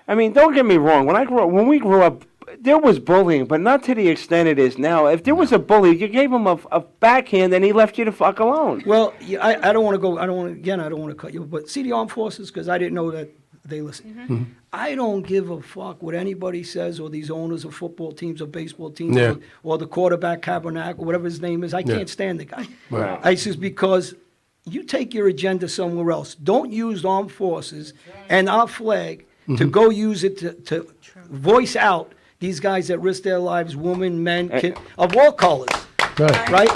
[SPEAKER 4] I mean, don't get me wrong. When we grew up, there was bullying, but not to the extent it is now. If there was a bully, you gave him a backhand and he left you the fuck alone.
[SPEAKER 5] Well, yeah, I don't want to go. I don't want to cut you. But see the armed forces because I didn't know that they listen. I don't give a fuck what anybody says or these owners of football teams or baseball teams
[SPEAKER 3] Yeah.
[SPEAKER 5] or the quarterback Kaepernick or whatever his name is. I
[SPEAKER 3] Yeah.
[SPEAKER 5] can't stand the guy.
[SPEAKER 4] Right.
[SPEAKER 5] I says because you take your agenda somewhere else. Don't use armed forces and our flag to go use it to voice out these guys that risk their lives, women, men, of all colors. Right?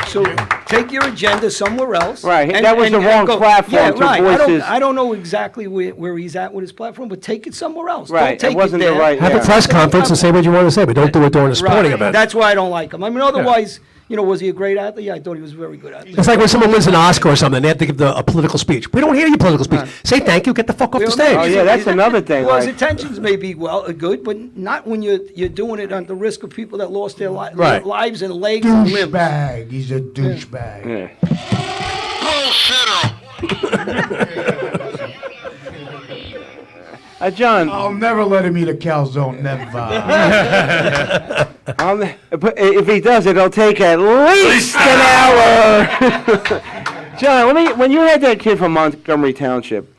[SPEAKER 5] So take your agenda somewhere else.
[SPEAKER 4] Right, that was the wrong platform to
[SPEAKER 5] right.
[SPEAKER 4] voice his-
[SPEAKER 5] I don't know exactly where he's at with his platform, but take it somewhere else.
[SPEAKER 4] Right,
[SPEAKER 5] Don't take
[SPEAKER 4] it wasn't
[SPEAKER 5] there.
[SPEAKER 4] the right.
[SPEAKER 3] Have a press conference and say what you want to say, but don't do it during a sporting event.
[SPEAKER 5] That's why I don't like him. I mean, otherwise, was he a great athlete? Yeah, I thought he was a very good athlete.
[SPEAKER 3] It's like when someone wins an Oscar or something, they have to give a political speech. We don't hear your political speech. Say thank you, get the fuck off the stage.
[SPEAKER 4] Oh, yeah, that's another thing.
[SPEAKER 5] Well, his
[SPEAKER 4] Like,
[SPEAKER 5] intentions may be good, but not when you're doing it at the risk of people that lost their
[SPEAKER 3] Right.
[SPEAKER 5] lives and legs and limbs.
[SPEAKER 6] Douchebag. He's a douchebag.
[SPEAKER 4] yeah. John,
[SPEAKER 6] I'll never let him eat a calzone. Never.
[SPEAKER 4] but if he does it, it'll take at least an hour. John, when you had that kid from Montgomery Township,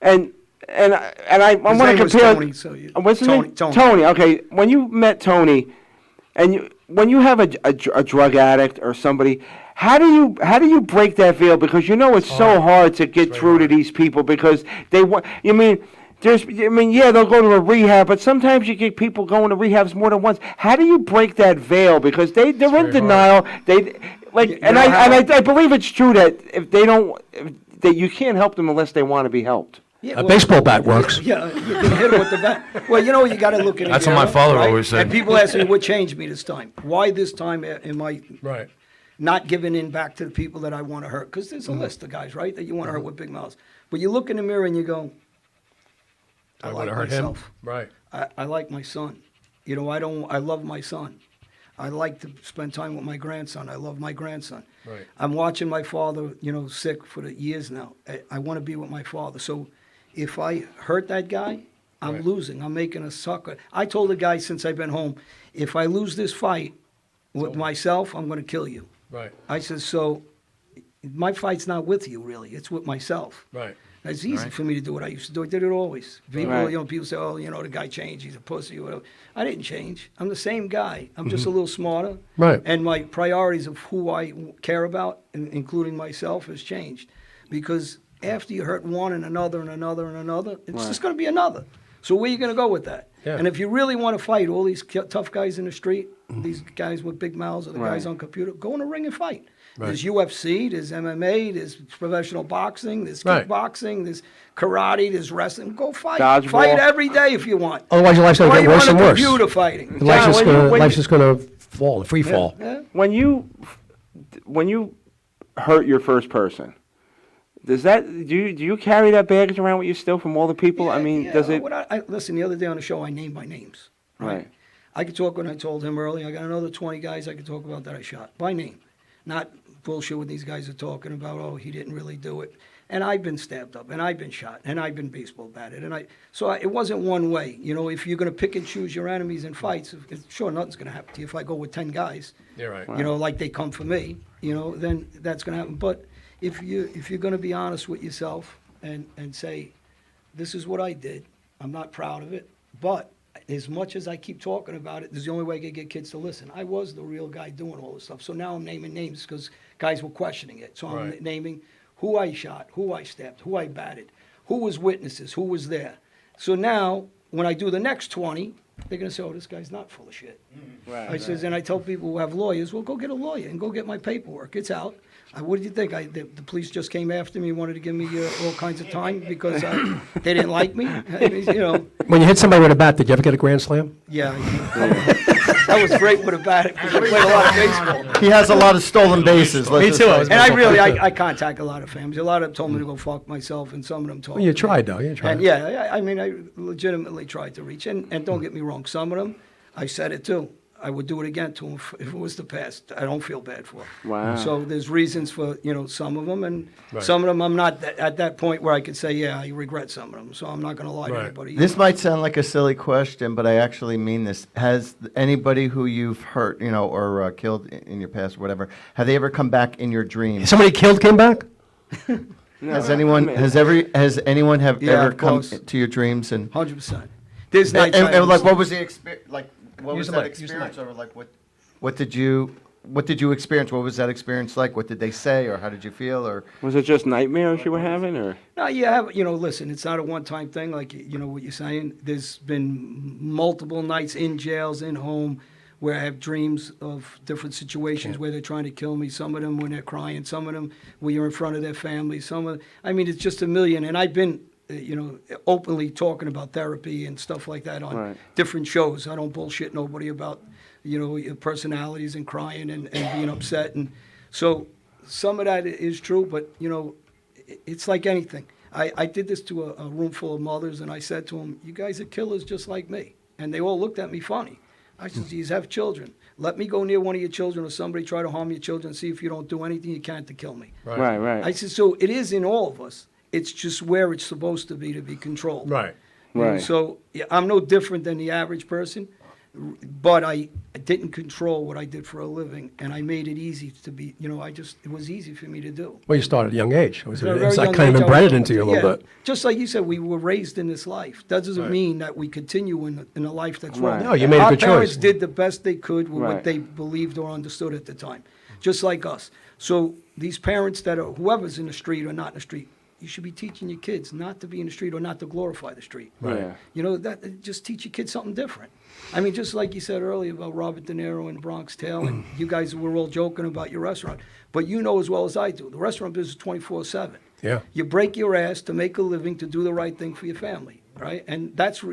[SPEAKER 4] and I want to
[SPEAKER 5] name was
[SPEAKER 4] compare.
[SPEAKER 5] Tony, so you-
[SPEAKER 4] What's his name?
[SPEAKER 5] Tony.
[SPEAKER 4] Okay, when you met Tony, and when you have a drug addict or somebody, how do you break that veil? Because it's so hard to get through to these people because they want. Yeah, they'll go to a rehab, but sometimes you get people going to rehabs more than once. How do you break that veil? Because they're in denial. I believe it's true that if they don't, that you can't help them unless they want to be helped.
[SPEAKER 5] Yeah,
[SPEAKER 3] A baseball bat works.
[SPEAKER 5] Yeah, you can hit him with the bat. Well, you got to look at it.
[SPEAKER 12] That's what my father always said.
[SPEAKER 5] And people ask me, what changed me this time? Why this time am I
[SPEAKER 3] Right.
[SPEAKER 5] not giving in back to the people that I want to hurt? Because there's a list of guys, right, that you want to hurt with big mouths. But you look in the mirror and you go, I like myself.
[SPEAKER 3] Right.
[SPEAKER 5] I like my son. I love my son. I like to spend time with my grandson. I love my grandson.
[SPEAKER 3] Right.
[SPEAKER 5] I'm watching my father, sick for the years now. I want to be with my father. So if I hurt that guy, I'm losing. I'm making a sucker. I told the guy since I've been home, if I lose this fight with myself, I'm going to kill you.
[SPEAKER 3] Right.
[SPEAKER 5] I said, so my fight's not with you, really. It's with myself.
[SPEAKER 3] Right.
[SPEAKER 5] It's easy for me to do what I used to do. I did it always. People,
[SPEAKER 4] Right.
[SPEAKER 5] People say, "Oh, the guy changed. He's a pussy." Or whatever. I didn't change. I'm the same guy. I'm just a little smarter.
[SPEAKER 3] Right.
[SPEAKER 5] And my priorities of who I care about, including myself, has changed. Because after you hurt one and another and another and another, it's just going to be another. So where are you going to go with that?
[SPEAKER 3] Yeah.
[SPEAKER 5] And if you really want to fight all these tough guys in the street, these guys with big mouths or the guys on computer, go in the ring and fight.
[SPEAKER 3] Right.
[SPEAKER 5] There's UFC, there's MMA, there's professional boxing, there's
[SPEAKER 3] Right.
[SPEAKER 5] kickboxing, there's karate, there's wrestling. Go fight.
[SPEAKER 4] Dodgeball.
[SPEAKER 5] Fight every day if you want.
[SPEAKER 3] Otherwise, your life's going
[SPEAKER 5] Why
[SPEAKER 3] to get
[SPEAKER 5] you
[SPEAKER 3] worse
[SPEAKER 5] on
[SPEAKER 3] and
[SPEAKER 5] a
[SPEAKER 3] worse.
[SPEAKER 5] computer fighting?
[SPEAKER 3] Life's just going to fall, free fall.
[SPEAKER 5] Yeah.
[SPEAKER 4] When you hurt your first person, do you carry that baggage around with you still from all the people? I mean, does it?
[SPEAKER 5] Listen, the other day on the show, I named by names.
[SPEAKER 4] Right.
[SPEAKER 5] I could talk when I told him earlier. I got another 20 guys I could talk about that I shot by name, not bullshit what these guys are talking about. Oh, he didn't really do it. And I've been stabbed up, and I've been shot, and I've been baseball batted, it wasn't one way. You know, if you're going to pick and choose your enemies in fights, sure, nothing's going to happen to you. If I go with 10 guys,
[SPEAKER 3] You're right.
[SPEAKER 5] you know, like they come for me, you know, then that's going to happen. But if you're going to be honest with yourself and say, this is what I did, I'm not proud of it, but as much as I keep talking about it, this is the only way I can get kids to listen. I was the real guy doing all this stuff. So now I'm naming names because guys were questioning it. So I'm naming who I shot, who I stabbed, who I batted, who was witnesses, who was there. So now, when I do the next 20, they're going to say, oh, this guy's not full of shit. I says, and I tell people who have lawyers, well, go get a lawyer and go get my paperwork. It's out. What did you think? The police just came after me and wanted to give me all kinds of time because they didn't like me? I mean, you know.
[SPEAKER 3] When you hit somebody with a bat, did you ever get a grand slam?
[SPEAKER 5] Yeah. That was great with a bat because I played a lot of baseball.
[SPEAKER 1] He has a lot of stolen bases.
[SPEAKER 3] Me too.
[SPEAKER 5] And I contact a lot of families. A lot of them told me to go fuck myself, and some of them told
[SPEAKER 3] Well,
[SPEAKER 5] me.
[SPEAKER 3] you tried, though. You tried.
[SPEAKER 5] And yeah, I mean, I legitimately tried to reach. And don't get me wrong, some of them, I said it too. I would do it again to them if it was the past. I don't feel bad for.
[SPEAKER 4] Wow.
[SPEAKER 5] So there's reasons for, some of them, and some of them I'm not at that point where I could say, yeah, I regret some of them. So I'm not going to lie to anybody.
[SPEAKER 1] This might sound like a silly question, but I actually mean this. Has anybody who you've hurt, or killed in your past or whatever, have they ever come back in your dreams?
[SPEAKER 3] Somebody killed came back?
[SPEAKER 1] Has anyone ever
[SPEAKER 5] of
[SPEAKER 1] come
[SPEAKER 5] course.
[SPEAKER 1] to your dreams and
[SPEAKER 5] 100%. There's nights
[SPEAKER 1] and like what was the experience? Like what
[SPEAKER 3] Use
[SPEAKER 1] was
[SPEAKER 3] the
[SPEAKER 1] that
[SPEAKER 3] mic, use the
[SPEAKER 1] experience? Or like what did you experience? What was that experience like? What did they say, or how did you feel? Or
[SPEAKER 4] Was it just nightmares you were having, or?
[SPEAKER 5] No, listen, it's not a one-time thing, like, what you're saying. There's been multiple nights in jails, in home, where I have dreams of different situations where they're trying to kill me. Some of them when they're crying, some of them where you're in front of their family, it's just a million. And I've been, openly talking about therapy and stuff like that on different shows. I don't bullshit nobody about, your personalities and crying and being upset. And so some of that is true, but, it's like anything. I did this to a room full of mothers, and I said to them, you guys are killers just like me. And they all looked at me funny. I said, you have children. Let me go near one of your children or somebody try to harm your children and see if you don't do anything you can to kill me.
[SPEAKER 4] Right.
[SPEAKER 5] I said, so it is in all of us. It's just where it's supposed to be controlled.
[SPEAKER 3] Right.
[SPEAKER 5] So I'm no different than the average person, but I didn't control what I did for a living, and I made it easy to be, it was easy for me to do.
[SPEAKER 3] Well, you started at a young age. It's
[SPEAKER 5] At a very
[SPEAKER 3] like
[SPEAKER 5] young
[SPEAKER 3] kind of
[SPEAKER 5] age,
[SPEAKER 3] embedded
[SPEAKER 5] I was-
[SPEAKER 3] into you a little bit.
[SPEAKER 5] Just like you said, we were raised in this life. That doesn't mean that we continue in a life that's wrong.
[SPEAKER 3] No, you made a
[SPEAKER 5] Our
[SPEAKER 3] good
[SPEAKER 5] parents
[SPEAKER 3] choice.
[SPEAKER 5] did the best they could with
[SPEAKER 4] Right.
[SPEAKER 5] what they believed or understood at the time, just like us. So these parents that are, whoever's in the street or not in the street, you should be teaching your kids not to be in the street or not to glorify the street.
[SPEAKER 4] Right.
[SPEAKER 5] That just teach your kids something different. I mean, just like you said earlier about Robert De Niro and Bronx Tale, and you guys were all joking about your restaurant. But you know as well as I do, the restaurant business is 24/7.
[SPEAKER 3] Yeah.
[SPEAKER 5] You break your ass to make a living, to do the right thing for your family, right? And that's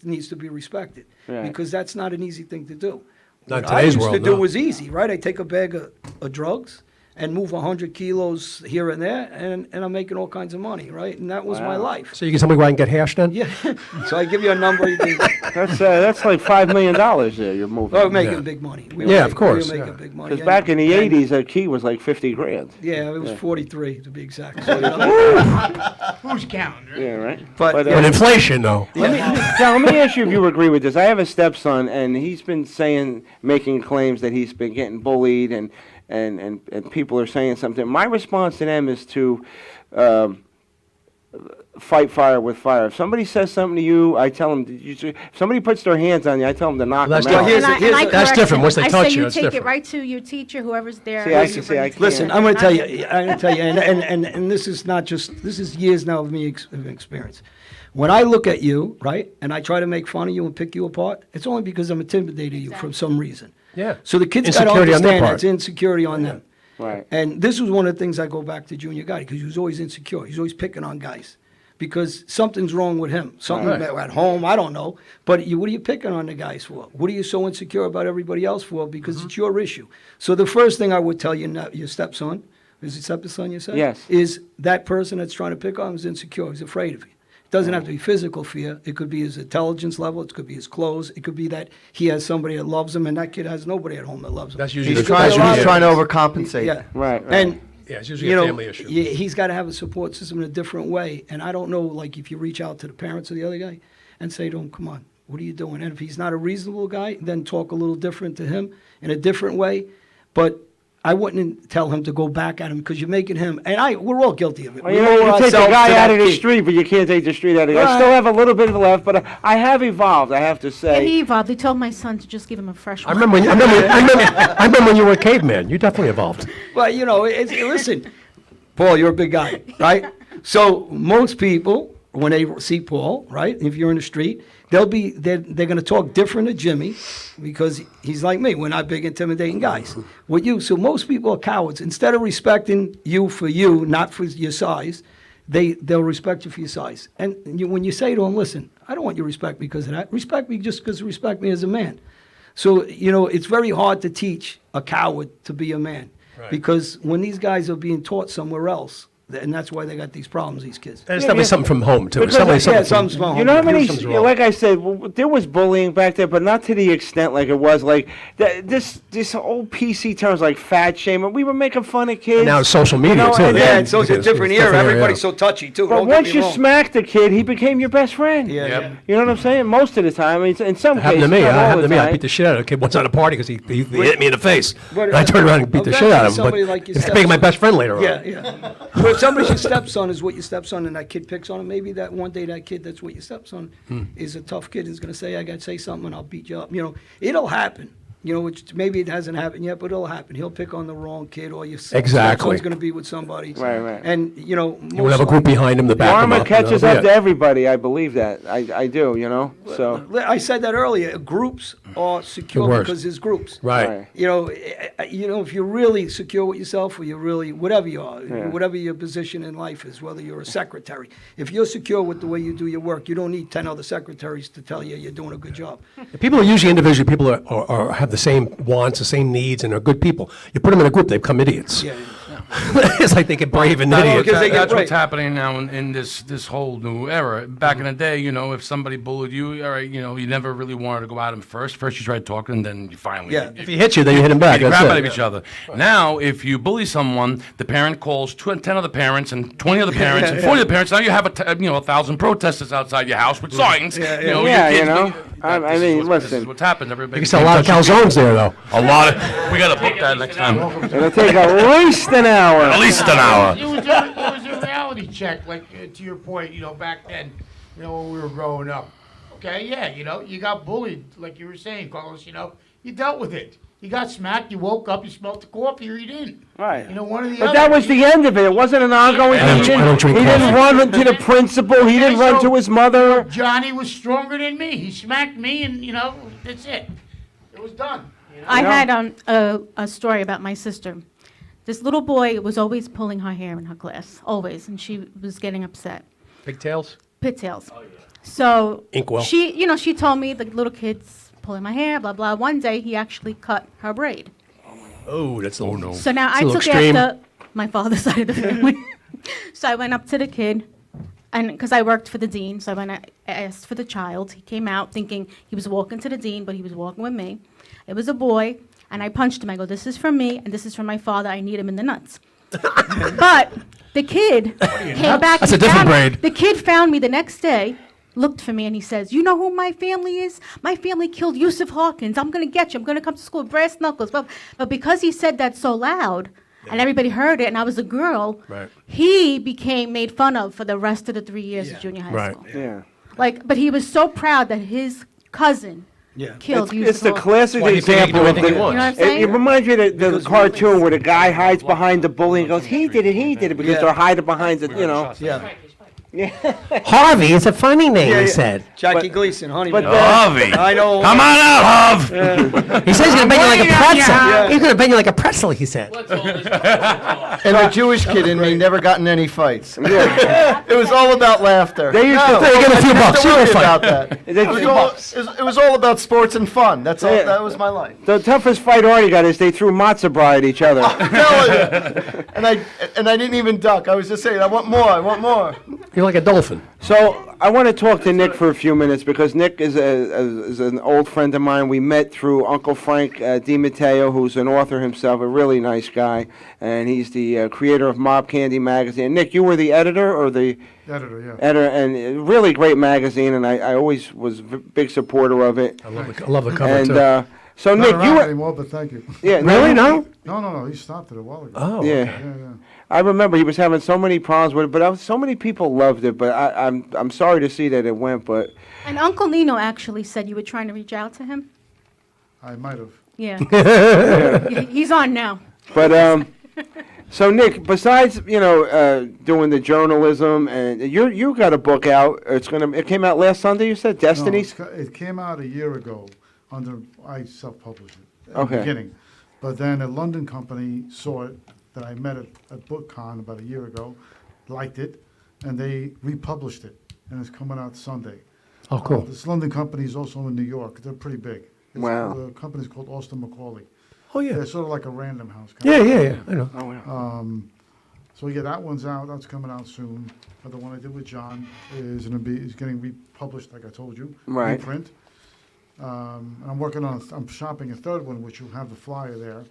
[SPEAKER 5] needs to be respected,
[SPEAKER 4] Right.
[SPEAKER 5] because that's not an easy thing to do.
[SPEAKER 3] Not in
[SPEAKER 5] What I
[SPEAKER 3] today's
[SPEAKER 5] used
[SPEAKER 3] world,
[SPEAKER 5] to do
[SPEAKER 3] no.
[SPEAKER 5] was easy, right? I take a bag of drugs and move 100 kilos here and there, and I'm making all kinds of money, right? And that was my life.
[SPEAKER 3] So you can somebody go out and get hash then?
[SPEAKER 5] Yeah. So I give you a number. You can,
[SPEAKER 4] That's like $5 million there you're moving.
[SPEAKER 5] we're making big money. We
[SPEAKER 3] Yeah,
[SPEAKER 5] were
[SPEAKER 3] of course,
[SPEAKER 5] We were making
[SPEAKER 3] yeah.
[SPEAKER 5] big money.
[SPEAKER 4] Because back in the 80s, a key was like 50 grand.
[SPEAKER 5] Yeah, it was 43 to be exact. So,
[SPEAKER 11] Who's counting? Right?
[SPEAKER 4] Yeah, right.
[SPEAKER 5] But,
[SPEAKER 3] But inflation, though.
[SPEAKER 4] Let me ask you if you agree with this. I have a stepson, and he's been making claims that he's been getting bullied, and people are saying something. My response to them is to fight fire with fire. If somebody says something to you, I tell them. If somebody puts their hands on you, I tell them to knock
[SPEAKER 3] Well,
[SPEAKER 4] them
[SPEAKER 3] that's
[SPEAKER 4] out.
[SPEAKER 3] different. That's
[SPEAKER 2] correct
[SPEAKER 3] different.
[SPEAKER 2] him.
[SPEAKER 3] Once they
[SPEAKER 2] I
[SPEAKER 3] touch
[SPEAKER 2] say
[SPEAKER 3] you,
[SPEAKER 2] you
[SPEAKER 3] it's
[SPEAKER 2] take
[SPEAKER 3] different.
[SPEAKER 2] it right to your teacher, whoever's there.
[SPEAKER 4] See, I
[SPEAKER 2] and
[SPEAKER 4] see,
[SPEAKER 2] you
[SPEAKER 4] see,
[SPEAKER 2] bring
[SPEAKER 4] I
[SPEAKER 2] it to
[SPEAKER 5] Listen,
[SPEAKER 2] them.
[SPEAKER 5] I'm going to tell
[SPEAKER 2] Not
[SPEAKER 5] you,
[SPEAKER 2] him.
[SPEAKER 5] I'm going to tell you, and this is not just, this is years now of me of experience. When I look at you, right, and I try to make fun of you and pick you apart, it's only because I'm intimidating you for some reason.
[SPEAKER 3] Yeah.
[SPEAKER 5] So the kids got to
[SPEAKER 3] Insecurity on their
[SPEAKER 5] understand
[SPEAKER 3] part.
[SPEAKER 5] that's insecurity on them.
[SPEAKER 4] Right.
[SPEAKER 5] And this was one of the things I go back to Junior Gotti, because he was always insecure. He's always picking on guys. Because something's wrong with him. Something
[SPEAKER 3] Right.
[SPEAKER 5] at home, I don't know. But what are you picking on the guys for? What are you so insecure about everybody else for? Because it's your issue. So the first thing I would tell you, your stepson, is it stepson you said?
[SPEAKER 4] Yes.
[SPEAKER 5] Is that person that's trying to pick on him is insecure. He's afraid of you. It doesn't have to be physical fear. It could be his intelligence level. It could be his clothes. It could be that he has somebody that loves him and that kid has nobody at home that loves him.
[SPEAKER 3] That's usually
[SPEAKER 1] He's
[SPEAKER 3] the-
[SPEAKER 1] trying,
[SPEAKER 3] that's usually
[SPEAKER 1] he's
[SPEAKER 3] it.
[SPEAKER 1] trying to overcompensate.
[SPEAKER 5] Yeah.
[SPEAKER 4] Right.
[SPEAKER 5] And
[SPEAKER 3] Yeah, it's usually a family issue.
[SPEAKER 5] he's got to have a support system in a different way. And I don't know, like, if you reach out to the parents of the other guy and say to him, come on, what are you doing? And if he's not a reasonable guy, then talk a little different to him in a different way. But I wouldn't tell him to go back at him because you're making him, and we're all guilty of it.
[SPEAKER 4] Well,
[SPEAKER 5] We
[SPEAKER 4] you
[SPEAKER 5] lower
[SPEAKER 4] can take the
[SPEAKER 5] ourselves
[SPEAKER 4] guy
[SPEAKER 5] to
[SPEAKER 4] out
[SPEAKER 5] that
[SPEAKER 4] of the
[SPEAKER 5] kid.
[SPEAKER 4] street, but you can't take the street out of the guy. I
[SPEAKER 5] Right.
[SPEAKER 4] still have a little bit left, but I have evolved, I have to
[SPEAKER 2] Yeah,
[SPEAKER 4] say.
[SPEAKER 2] he evolved. He told my son to just give him a fresh
[SPEAKER 3] I
[SPEAKER 2] one.
[SPEAKER 3] remember when you were a caveman. You definitely evolved.
[SPEAKER 5] Well, listen, Paul, you're a big guy, right? So most people, when they see Paul, right, if you're in the street, they're going to talk different to Jimmy because he's like me. We're not big intimidating guys. With you, so most people are cowards. Instead of respecting you for you, not for your size, they'll respect you for your size. And when you say to them, listen, I don't want you to respect me because of that. Respect me just because you respect me as a man. So, it's very hard to teach a coward to be a man.
[SPEAKER 3] Right.
[SPEAKER 5] Because when these guys are being taught somewhere else, and that's why they got these problems, these kids.
[SPEAKER 3] And it's definitely something from home, too. It's
[SPEAKER 4] Because-
[SPEAKER 3] definitely
[SPEAKER 5] yeah,
[SPEAKER 3] something
[SPEAKER 5] something's wrong.
[SPEAKER 4] You know how many,
[SPEAKER 3] Something's wrong.
[SPEAKER 4] like I said, there was bullying back there, but not to the extent like it was. Like, this old PC terms like fat shaming, we were making fun of kids.
[SPEAKER 3] Now it's social media,
[SPEAKER 4] know,
[SPEAKER 3] too.
[SPEAKER 4] and
[SPEAKER 5] Yeah, and so it's a different era. Everybody's
[SPEAKER 3] so.
[SPEAKER 5] so touchy, too.
[SPEAKER 4] But
[SPEAKER 5] Don't get
[SPEAKER 4] once
[SPEAKER 5] me
[SPEAKER 4] you
[SPEAKER 5] wrong.
[SPEAKER 4] smacked the kid, he became your best friend.
[SPEAKER 5] Yeah,
[SPEAKER 12] Yep.
[SPEAKER 5] yeah.
[SPEAKER 4] You know what I'm saying? Most of the time. I mean, in some
[SPEAKER 3] It happened to
[SPEAKER 4] cases,
[SPEAKER 3] me.
[SPEAKER 4] not all
[SPEAKER 3] Happened
[SPEAKER 4] the
[SPEAKER 3] to me. I
[SPEAKER 4] time.
[SPEAKER 3] beat the shit out of a kid once at a party because he hit me in the face.
[SPEAKER 5] But,
[SPEAKER 3] And I turned around and beat the shit out of him. But
[SPEAKER 5] somebody like your
[SPEAKER 3] it's making my
[SPEAKER 5] stepson-
[SPEAKER 3] best friend later on.
[SPEAKER 5] Yeah, yeah. But if somebody's your stepson is what your stepson and that kid picks on him, maybe that one day that kid that's what your stepson is a tough kid is going to say, I got to say something and I'll beat you up. It'll happen. Which maybe it hasn't happened yet, but it'll happen. He'll pick on the wrong kid or your
[SPEAKER 3] Exactly.
[SPEAKER 5] stepson's going to be with somebody.
[SPEAKER 4] Right, right.
[SPEAKER 5] And,
[SPEAKER 3] You will have a group behind him to
[SPEAKER 4] The
[SPEAKER 3] back him
[SPEAKER 4] armor
[SPEAKER 3] up.
[SPEAKER 4] catches
[SPEAKER 3] that'll
[SPEAKER 4] up
[SPEAKER 3] be
[SPEAKER 4] to
[SPEAKER 3] it.
[SPEAKER 4] everybody. I believe that. I do. So.
[SPEAKER 5] I said that earlier. Groups are secure
[SPEAKER 3] The worst.
[SPEAKER 5] because there's groups.
[SPEAKER 3] Right.
[SPEAKER 5] If you're really secure with yourself, or you're really whatever you are,
[SPEAKER 4] Yeah.
[SPEAKER 5] whatever your position in life is, whether you're a secretary, if you're secure with the way you do your work, you don't need 10 other secretaries to tell you you're doing a good job.
[SPEAKER 3] People are usually individual. People are have the same wants, the same needs, and are good people. You put them in a group, they become idiots.
[SPEAKER 5] Yeah.
[SPEAKER 3] It's like they get brave and
[SPEAKER 12] That's,
[SPEAKER 3] idiots.
[SPEAKER 12] that's what's happening now in this whole new era. Back in the day, if somebody bullied you, all right, you never really wanted to go at him first. First you tried talking, and then you finally.
[SPEAKER 5] Yeah.
[SPEAKER 3] If he hits you, then you hit him back.
[SPEAKER 12] Beat the
[SPEAKER 3] That's
[SPEAKER 12] crap
[SPEAKER 3] it.
[SPEAKER 12] out of each other. Now, if you bully someone, the parent calls 10 other parents and 20 other parents and 40 other parents. Now you have 1,000 protesters outside your house with signs.
[SPEAKER 5] Yeah,
[SPEAKER 12] You know,
[SPEAKER 4] yeah.
[SPEAKER 12] your
[SPEAKER 4] you
[SPEAKER 12] kids-
[SPEAKER 4] know. I
[SPEAKER 12] this is
[SPEAKER 4] mean,
[SPEAKER 12] what's- This
[SPEAKER 4] listen.
[SPEAKER 12] is what's happened. Everybody.
[SPEAKER 3] You can sell a lot of calzones there, though.
[SPEAKER 12] A lot of. We got to book that next time.
[SPEAKER 4] It'll take at least an hour.
[SPEAKER 12] At least an hour.
[SPEAKER 11] It was a reality check, like to your point. Back then, when we were growing up. Okay, yeah, you got bullied, like you were saying, Carlos. You dealt with it. You got smacked. You woke up. You smelled the coffee, or you didn't.
[SPEAKER 4] Right.
[SPEAKER 11] One or the
[SPEAKER 4] But
[SPEAKER 11] other.
[SPEAKER 4] that was the end of it. It wasn't an ongoing
[SPEAKER 3] I
[SPEAKER 4] thing.
[SPEAKER 3] don't drink
[SPEAKER 4] He didn't
[SPEAKER 3] coffee.
[SPEAKER 4] run to the principal. He didn't
[SPEAKER 11] Okay,
[SPEAKER 4] run
[SPEAKER 11] so-
[SPEAKER 4] to his mother.
[SPEAKER 11] Johnny was stronger than me. He smacked me, and that's it. It was done.
[SPEAKER 2] I had a story about my sister. This little boy was always pulling her hair in her class, always, and she was getting upset.
[SPEAKER 3] Pigtails?
[SPEAKER 2] Pigtails. So
[SPEAKER 3] Inkwell.
[SPEAKER 2] she told me the little kid's pulling my hair, blah blah. One day he actually cut her braid.
[SPEAKER 3] Oh, that's a little no.
[SPEAKER 2] So now
[SPEAKER 3] It's a
[SPEAKER 2] I
[SPEAKER 3] little
[SPEAKER 2] took
[SPEAKER 3] extreme.
[SPEAKER 2] after my father's side of the family. So I went up to the kid, and because I worked for the dean, so I asked for the child. He came out thinking he was walking to the dean, but he was walking with me. It was a boy, and I punched him. I go, "This is from me, and this is from my father. I need him in the nuts." But the kid came back.
[SPEAKER 3] That's
[SPEAKER 2] and
[SPEAKER 3] a different
[SPEAKER 2] found me.
[SPEAKER 3] braid.
[SPEAKER 2] The kid found me the next day, looked for me, and he says, "You know who my family is? My family killed Yusuf Hawkins. I'm going to get you. I'm going to come to school with brass knuckles." But because he said that so loud, and everybody heard it, and I was a girl,
[SPEAKER 3] Right.
[SPEAKER 2] he became made fun of for the rest of the 3 years of junior high
[SPEAKER 3] Right.
[SPEAKER 2] school.
[SPEAKER 4] Yeah.
[SPEAKER 2] Like, but he was so proud that his cousin killed
[SPEAKER 4] It's the
[SPEAKER 2] Yusuf.
[SPEAKER 4] classic
[SPEAKER 3] Why, he think he can do
[SPEAKER 4] example of
[SPEAKER 3] anything he
[SPEAKER 4] the.
[SPEAKER 3] wants.
[SPEAKER 2] You know what I'm
[SPEAKER 4] It
[SPEAKER 2] saying?
[SPEAKER 4] reminds me of the cartoon where the guy hides behind the bully and goes, "He did it," because they're hiding behind the, you know.
[SPEAKER 5] Yeah.
[SPEAKER 3] Harvey is a funny name, he said.
[SPEAKER 5] Jackie Gleason, honey.
[SPEAKER 4] but
[SPEAKER 12] Harvey.
[SPEAKER 5] I know.
[SPEAKER 12] Come on out, Harv.
[SPEAKER 3] He says he's going to bang you like a
[SPEAKER 11] waiting on
[SPEAKER 3] pretzel.
[SPEAKER 11] ya.
[SPEAKER 3] He's going to bang you like a pretzel, he said.
[SPEAKER 16] What's all this talk?
[SPEAKER 1] And the Jewish kid in me never got in any fights. It was all about laughter.
[SPEAKER 4] They used to
[SPEAKER 1] No,
[SPEAKER 3] They get a few
[SPEAKER 1] I didn't have
[SPEAKER 3] bucks.
[SPEAKER 1] to
[SPEAKER 3] You
[SPEAKER 1] worry
[SPEAKER 3] go fight.
[SPEAKER 1] about that. It was all about sports and fun. That's all.
[SPEAKER 4] Yeah.
[SPEAKER 1] That was my life.
[SPEAKER 4] The toughest fight Artie got is they threw matzo brie at each other.
[SPEAKER 1] I'm telling you. And I didn't even duck. I was just saying, I want more. I want more.
[SPEAKER 3] You're like a dolphin.
[SPEAKER 4] So I want to talk to Nick for a few minutes because Nick is an old friend of mine. We met through Uncle Frank DiMatteo, who's an author himself, a really nice guy, and he's the creator of Mob Candy magazine. Nick, you were the editor or the
[SPEAKER 6] Editor, yeah.
[SPEAKER 4] editor, and a really great magazine, and I always was a big supporter of it.
[SPEAKER 3] I love the cover,
[SPEAKER 4] And
[SPEAKER 3] too.
[SPEAKER 4] so
[SPEAKER 6] Not
[SPEAKER 4] Nick,
[SPEAKER 6] around
[SPEAKER 4] you were
[SPEAKER 6] anymore, but thank you.
[SPEAKER 4] yeah
[SPEAKER 3] Really? No?
[SPEAKER 6] No, he stopped it a while ago.
[SPEAKER 3] Oh,
[SPEAKER 4] Yeah.
[SPEAKER 3] okay.
[SPEAKER 6] Yeah.
[SPEAKER 4] I remember he was having so many problems with it, but so many people loved it. But I'm sorry to see that it went. But
[SPEAKER 2] And Uncle Nino actually said you were trying to reach out to him.
[SPEAKER 6] I might have.
[SPEAKER 2] Yeah. He's on now.
[SPEAKER 4] So Nick, besides doing the journalism, and you got a book out. It came out last Sunday. You said
[SPEAKER 6] No,
[SPEAKER 4] Destinies.
[SPEAKER 6] it came out a year ago I self-published it in
[SPEAKER 4] Okay.
[SPEAKER 6] the beginning. But then a London company saw it that I met at BookCon about a year ago, liked it, and they republished it, and it's coming out Sunday.
[SPEAKER 3] Oh, cool.
[SPEAKER 6] This London company is also in New York. They're pretty big.
[SPEAKER 4] Wow.
[SPEAKER 6] The company's called Austin Macaulay.
[SPEAKER 3] Oh, yeah.
[SPEAKER 6] They're sort of like a Random House.
[SPEAKER 3] Yeah. I know.
[SPEAKER 4] Oh, wow.
[SPEAKER 6] So yeah, that one's out. That's coming out soon. But the one I did with John is getting republished, like I told you.
[SPEAKER 4] Right.
[SPEAKER 6] Reprint. And I'm shopping a third one, which you'll have the flyer there.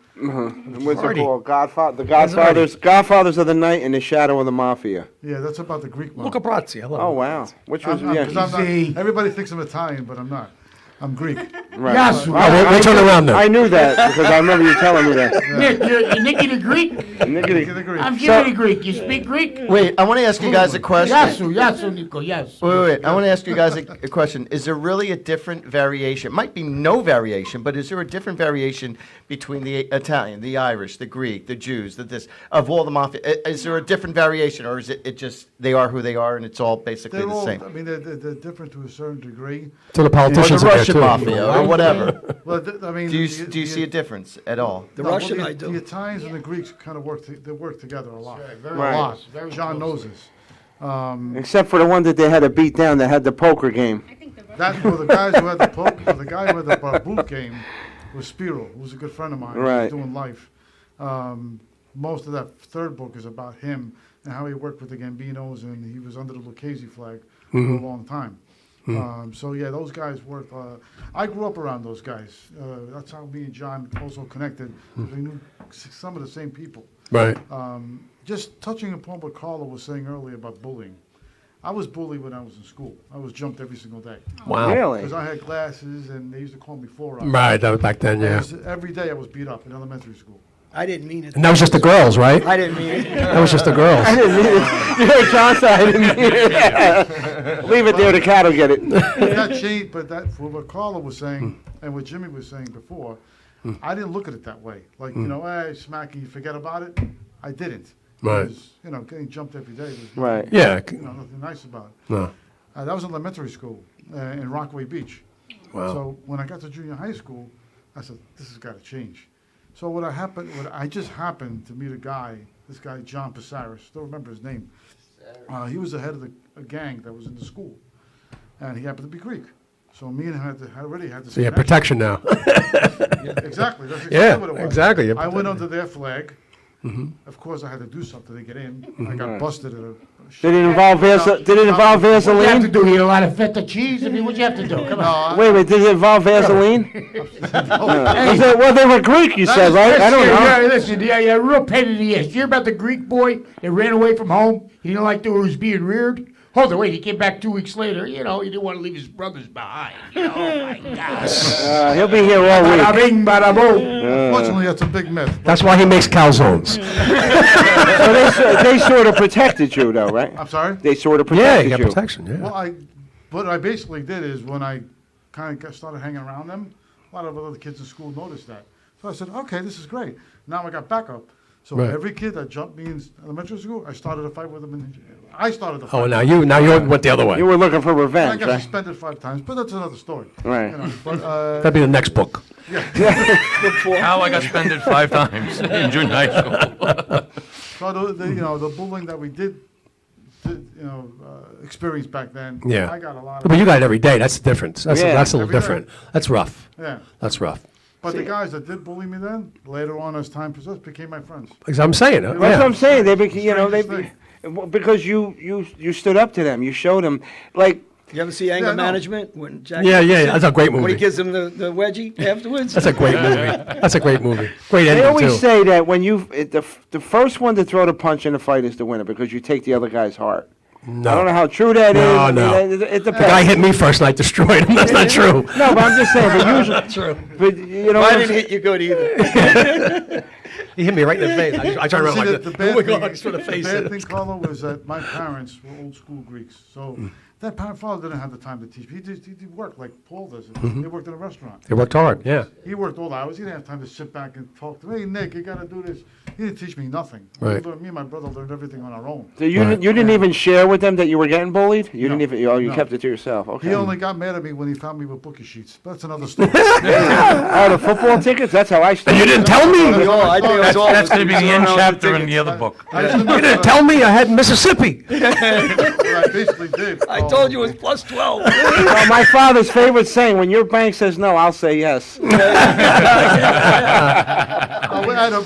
[SPEAKER 4] What's it
[SPEAKER 3] Artie.
[SPEAKER 4] called? Godfathers of the Night and the Shadow of the Mafia.
[SPEAKER 6] Yeah, that's about the Greek mob.
[SPEAKER 3] Luca Brazzi. I love
[SPEAKER 4] Oh
[SPEAKER 3] him.
[SPEAKER 4] wow. Which was
[SPEAKER 6] 'Cause I'm not-
[SPEAKER 11] See.
[SPEAKER 6] everybody thinks I'm Italian, but I'm not. I'm Greek.
[SPEAKER 4] Right.
[SPEAKER 11] Yes.
[SPEAKER 3] We'll turn around now.
[SPEAKER 4] I knew that because I remember you telling me that.
[SPEAKER 11] Nick, you're Nicky the Greek?
[SPEAKER 6] Look at the Greek.
[SPEAKER 11] I'm Jimmy the Greek. You speak Greek?
[SPEAKER 1] Wait, I want to ask you guys a question.
[SPEAKER 11] Yes, Nico, yes.
[SPEAKER 1] Wait. I want to ask you guys a question. Is there really a different variation? Might be no variation, but is there a different variation between the Italian, the Irish, the Greek, the Jews, of all the mafia? Is there a different variation, or is it just they are who they are and it's all basically
[SPEAKER 6] They're
[SPEAKER 1] the
[SPEAKER 6] all,
[SPEAKER 1] same?
[SPEAKER 6] I mean, they're different to a certain degree.
[SPEAKER 3] To the
[SPEAKER 1] Or the
[SPEAKER 3] politicians in there,
[SPEAKER 1] Russian
[SPEAKER 3] too.
[SPEAKER 1] mafia, or whatever.
[SPEAKER 6] Well, I mean,
[SPEAKER 1] Do you see a difference at all?
[SPEAKER 5] The
[SPEAKER 6] No, well,
[SPEAKER 5] Russian I do.
[SPEAKER 6] The Italians and the Greeks kind of work together a lot.
[SPEAKER 11] Very
[SPEAKER 4] Right.
[SPEAKER 6] A lot.
[SPEAKER 11] Very
[SPEAKER 6] John knows this.
[SPEAKER 4] Except for the one that they had to beat down that had the poker game.
[SPEAKER 6] That's for the guys who had the the guy who had the boot game was Spiro, who was a good friend of mine.
[SPEAKER 4] Right.
[SPEAKER 6] He was doing life. Most of that third book is about him and how he worked with the Gambinos, and he was under the Lucchese flag for a long time. So yeah, those guys worked. I grew up around those guys. That's how me and John also connected. We knew some of the same people.
[SPEAKER 3] Right.
[SPEAKER 6] Just touching upon what Carla was saying earlier about bullying. I was bullied when I was in school. I was jumped every single day.
[SPEAKER 3] Wow.
[SPEAKER 4] Really?
[SPEAKER 6] Because I had glasses, and they used to call me Four Eyes.
[SPEAKER 3] Right, that was back then, yeah.
[SPEAKER 6] Every day I was beat up in elementary school.
[SPEAKER 5] I didn't mean it.
[SPEAKER 3] And that was just the girls, right?
[SPEAKER 5] I didn't mean it.
[SPEAKER 3] That was just the girls.
[SPEAKER 4] I didn't mean it. You know, John said I didn't mean it. Leave it there, the cat will get it.
[SPEAKER 6] That changed, but that for what Carla was saying and what Jimmy was saying before, I didn't look at it that way. Like, hey, smack and you forget about it. I didn't.
[SPEAKER 3] Right.
[SPEAKER 6] Because, getting jumped every day was
[SPEAKER 4] Right.
[SPEAKER 3] Yeah.
[SPEAKER 6] nothing nice about it.
[SPEAKER 3] No.
[SPEAKER 6] That was in elementary school in Rockaway Beach.
[SPEAKER 3] Wow.
[SPEAKER 6] So when I got to junior high school, I said, this has got to change. So I just happened to meet a guy, this guy John Pasaris, still remember his name. He was the head of a gang that was in the school, and he happened to be Greek. So me and him already had this.
[SPEAKER 3] So you have
[SPEAKER 6] connection.
[SPEAKER 3] protection now.
[SPEAKER 6] Exactly. That's exactly
[SPEAKER 3] Yeah,
[SPEAKER 6] what it was.
[SPEAKER 3] exactly.
[SPEAKER 6] I went under their flag. Of course, I had to do something to get in. I got busted at a.
[SPEAKER 4] Did it involve
[SPEAKER 11] What'd you have to
[SPEAKER 4] Vaseline?
[SPEAKER 11] do? Eat a lot of feta cheese? I mean, what'd you have to do? Come on.
[SPEAKER 4] Wait a minute, did it involve Vaseline? Well, they were Greek, you said, right? I don't know.
[SPEAKER 11] Yeah, listen, yeah, real pain in the ass. You hear about the Greek boy that ran away from home? He didn't like the way he was being reared? Hold on, wait, he came back 2 weeks later. He didn't want to leave his brothers behind. Oh, my gosh.
[SPEAKER 4] He'll be here all week.
[SPEAKER 11] Bada bing, bada boom.
[SPEAKER 6] Unfortunately, that's a big myth.
[SPEAKER 3] That's why he makes calzones.
[SPEAKER 4] So they sort of protected you, though, right?
[SPEAKER 6] I'm sorry?
[SPEAKER 4] They sort of
[SPEAKER 3] Yeah,
[SPEAKER 4] protected
[SPEAKER 3] you got
[SPEAKER 4] you.
[SPEAKER 3] protection, yeah.
[SPEAKER 6] Well, what I basically did is when I kind of started hanging around them, a lot of other kids in school noticed that. So I said, okay, this is great. Now I got backup. So
[SPEAKER 3] Right.
[SPEAKER 6] every kid that jumped me in elementary school, I started a fight with them. I started the fight.
[SPEAKER 3] Oh, now you went the other way.
[SPEAKER 4] You were looking for
[SPEAKER 6] I
[SPEAKER 4] revenge,
[SPEAKER 6] got
[SPEAKER 4] right?
[SPEAKER 6] suspended 5 times, but that's another story.
[SPEAKER 4] Right.
[SPEAKER 6] You know, but,
[SPEAKER 3] That'd be the next book.
[SPEAKER 12] How I got suspended 5 times in junior high school.
[SPEAKER 6] so the bullying that we did experience back then.
[SPEAKER 3] Yeah.
[SPEAKER 6] I got a lot of.
[SPEAKER 3] But you got it every day. That's the difference. That's a little
[SPEAKER 6] Every day.
[SPEAKER 3] different. That's rough.
[SPEAKER 6] Yeah.
[SPEAKER 3] That's rough.
[SPEAKER 6] But the guys that did bully me then, later on as time progressed, became my friends.
[SPEAKER 3] Because I'm saying it.
[SPEAKER 4] That's what
[SPEAKER 3] Yeah.
[SPEAKER 4] I'm saying. They,
[SPEAKER 6] Strangest
[SPEAKER 4] because you stood up to them. You showed them, like.
[SPEAKER 5] You ever see Anger
[SPEAKER 6] Yeah, no.
[SPEAKER 5] Management when Jack?
[SPEAKER 3] Yeah,
[SPEAKER 5] Nicholson-
[SPEAKER 3] that's a great
[SPEAKER 5] When
[SPEAKER 3] movie.
[SPEAKER 5] he gives him the wedgie afterwards.
[SPEAKER 3] That's a great movie. That's a great movie. Great
[SPEAKER 4] They
[SPEAKER 3] ending
[SPEAKER 4] always
[SPEAKER 3] too.
[SPEAKER 4] say that when the first one to throw the punch in a fight is the winner because you take the other guy's heart.
[SPEAKER 3] No.
[SPEAKER 4] I don't know how true that is.
[SPEAKER 3] No,
[SPEAKER 4] I mean,
[SPEAKER 3] no.
[SPEAKER 4] it
[SPEAKER 3] The
[SPEAKER 4] depends.
[SPEAKER 3] guy hit me first and I destroyed him. That's not true.
[SPEAKER 4] No, but I'm just saying. But usually,
[SPEAKER 5] True.
[SPEAKER 4] but you know,
[SPEAKER 5] I
[SPEAKER 4] what I'm
[SPEAKER 5] didn't hit you good either.
[SPEAKER 3] He hit me right in the face. I turned around
[SPEAKER 6] See,
[SPEAKER 3] like
[SPEAKER 6] the
[SPEAKER 3] this.
[SPEAKER 6] bad
[SPEAKER 3] Oh my
[SPEAKER 6] thing,
[SPEAKER 3] God, he's trying to face
[SPEAKER 6] the bad
[SPEAKER 3] it.
[SPEAKER 6] thing, Carlo, was that my parents were old school Greeks. So that father didn't have the time to teach me. He worked like Paul does. He worked in a restaurant.
[SPEAKER 3] They worked hard, yeah.
[SPEAKER 6] He worked all hours. He didn't have time to sit back and talk to me. Hey, Nick, you got to do this. He didn't teach me nothing.
[SPEAKER 3] Right.
[SPEAKER 6] Me and my brother learned everything on our own.
[SPEAKER 4] So you
[SPEAKER 3] Right.
[SPEAKER 4] you didn't even share with them that you were getting bullied. You
[SPEAKER 6] No.
[SPEAKER 4] didn't even. Oh, you
[SPEAKER 6] No.
[SPEAKER 4] kept it to yourself. Okay.
[SPEAKER 6] He only got mad at me when he found me with bookie sheets. That's another story.
[SPEAKER 4] Oh, the football tickets. That's how I
[SPEAKER 3] And
[SPEAKER 4] started.
[SPEAKER 3] you didn't tell me?
[SPEAKER 5] I think it was all
[SPEAKER 12] That's going to be the end
[SPEAKER 5] all
[SPEAKER 12] chapter in the other book.
[SPEAKER 6] I used to
[SPEAKER 3] You
[SPEAKER 6] know
[SPEAKER 3] didn't
[SPEAKER 6] that
[SPEAKER 3] tell me I had Mississippi.
[SPEAKER 6] what I basically did.
[SPEAKER 5] I told you it was plus 12.
[SPEAKER 4] Well, my father's favorite saying: "When your bank says no, I'll say yes."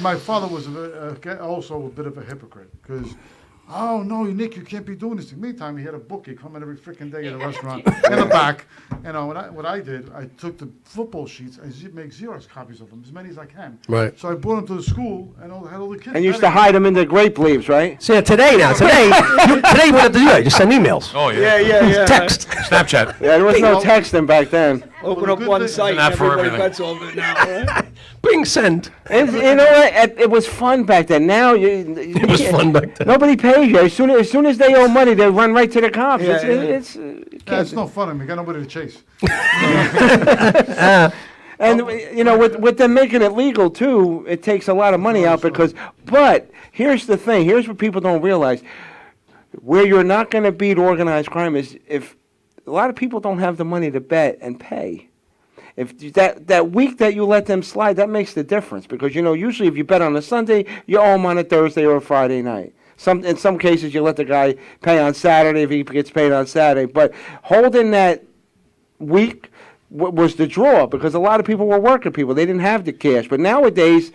[SPEAKER 6] My father was also a bit of a hypocrite because, oh no, Nick, you can't be doing this. Meantime, he had a bookie coming every freaking day in the restaurant in the back. You know, what I did, I took the football sheets and make Xerox copies of them, as many as I can.
[SPEAKER 3] Right.
[SPEAKER 6] So I brought them to the school and had all the kids.
[SPEAKER 4] And used to hide them in the grape leaves, right?
[SPEAKER 3] See, today you wouldn't have to do that. Just send emails.
[SPEAKER 12] Oh, yeah.
[SPEAKER 5] Yeah.
[SPEAKER 3] Text.
[SPEAKER 12] Snapchat.
[SPEAKER 4] Yeah, there was no texting back then.
[SPEAKER 5] Open
[SPEAKER 6] Well,
[SPEAKER 5] up
[SPEAKER 6] the
[SPEAKER 5] one
[SPEAKER 6] good
[SPEAKER 5] site
[SPEAKER 12] thing-
[SPEAKER 5] and
[SPEAKER 12] Not for
[SPEAKER 5] everybody
[SPEAKER 12] everything.
[SPEAKER 5] bets over it now, right?
[SPEAKER 3] Bing, send.
[SPEAKER 4] And you know what? It was fun back then. Now
[SPEAKER 3] It was fun back then.
[SPEAKER 4] Nobody pays you. As soon as they owe money, they run right to the cops.
[SPEAKER 5] Yeah,
[SPEAKER 4] It's
[SPEAKER 6] It's no fun. I mean, you got nobody to chase.
[SPEAKER 4] And you know, with them making it legal too, it takes a lot of money out because. But here's the thing. Here's what people don't realize: where you're not going to beat organized crime is if a lot of people don't have the money to bet and pay. If that week that you let them slide, that makes the difference because you know usually if you bet on a Sunday, you owe them on a Thursday or a Friday night. In some cases, you let the guy pay on Saturday if he gets paid on Saturday. But holding that week was the draw because a lot of people were working people. They didn't have the cash. But nowadays,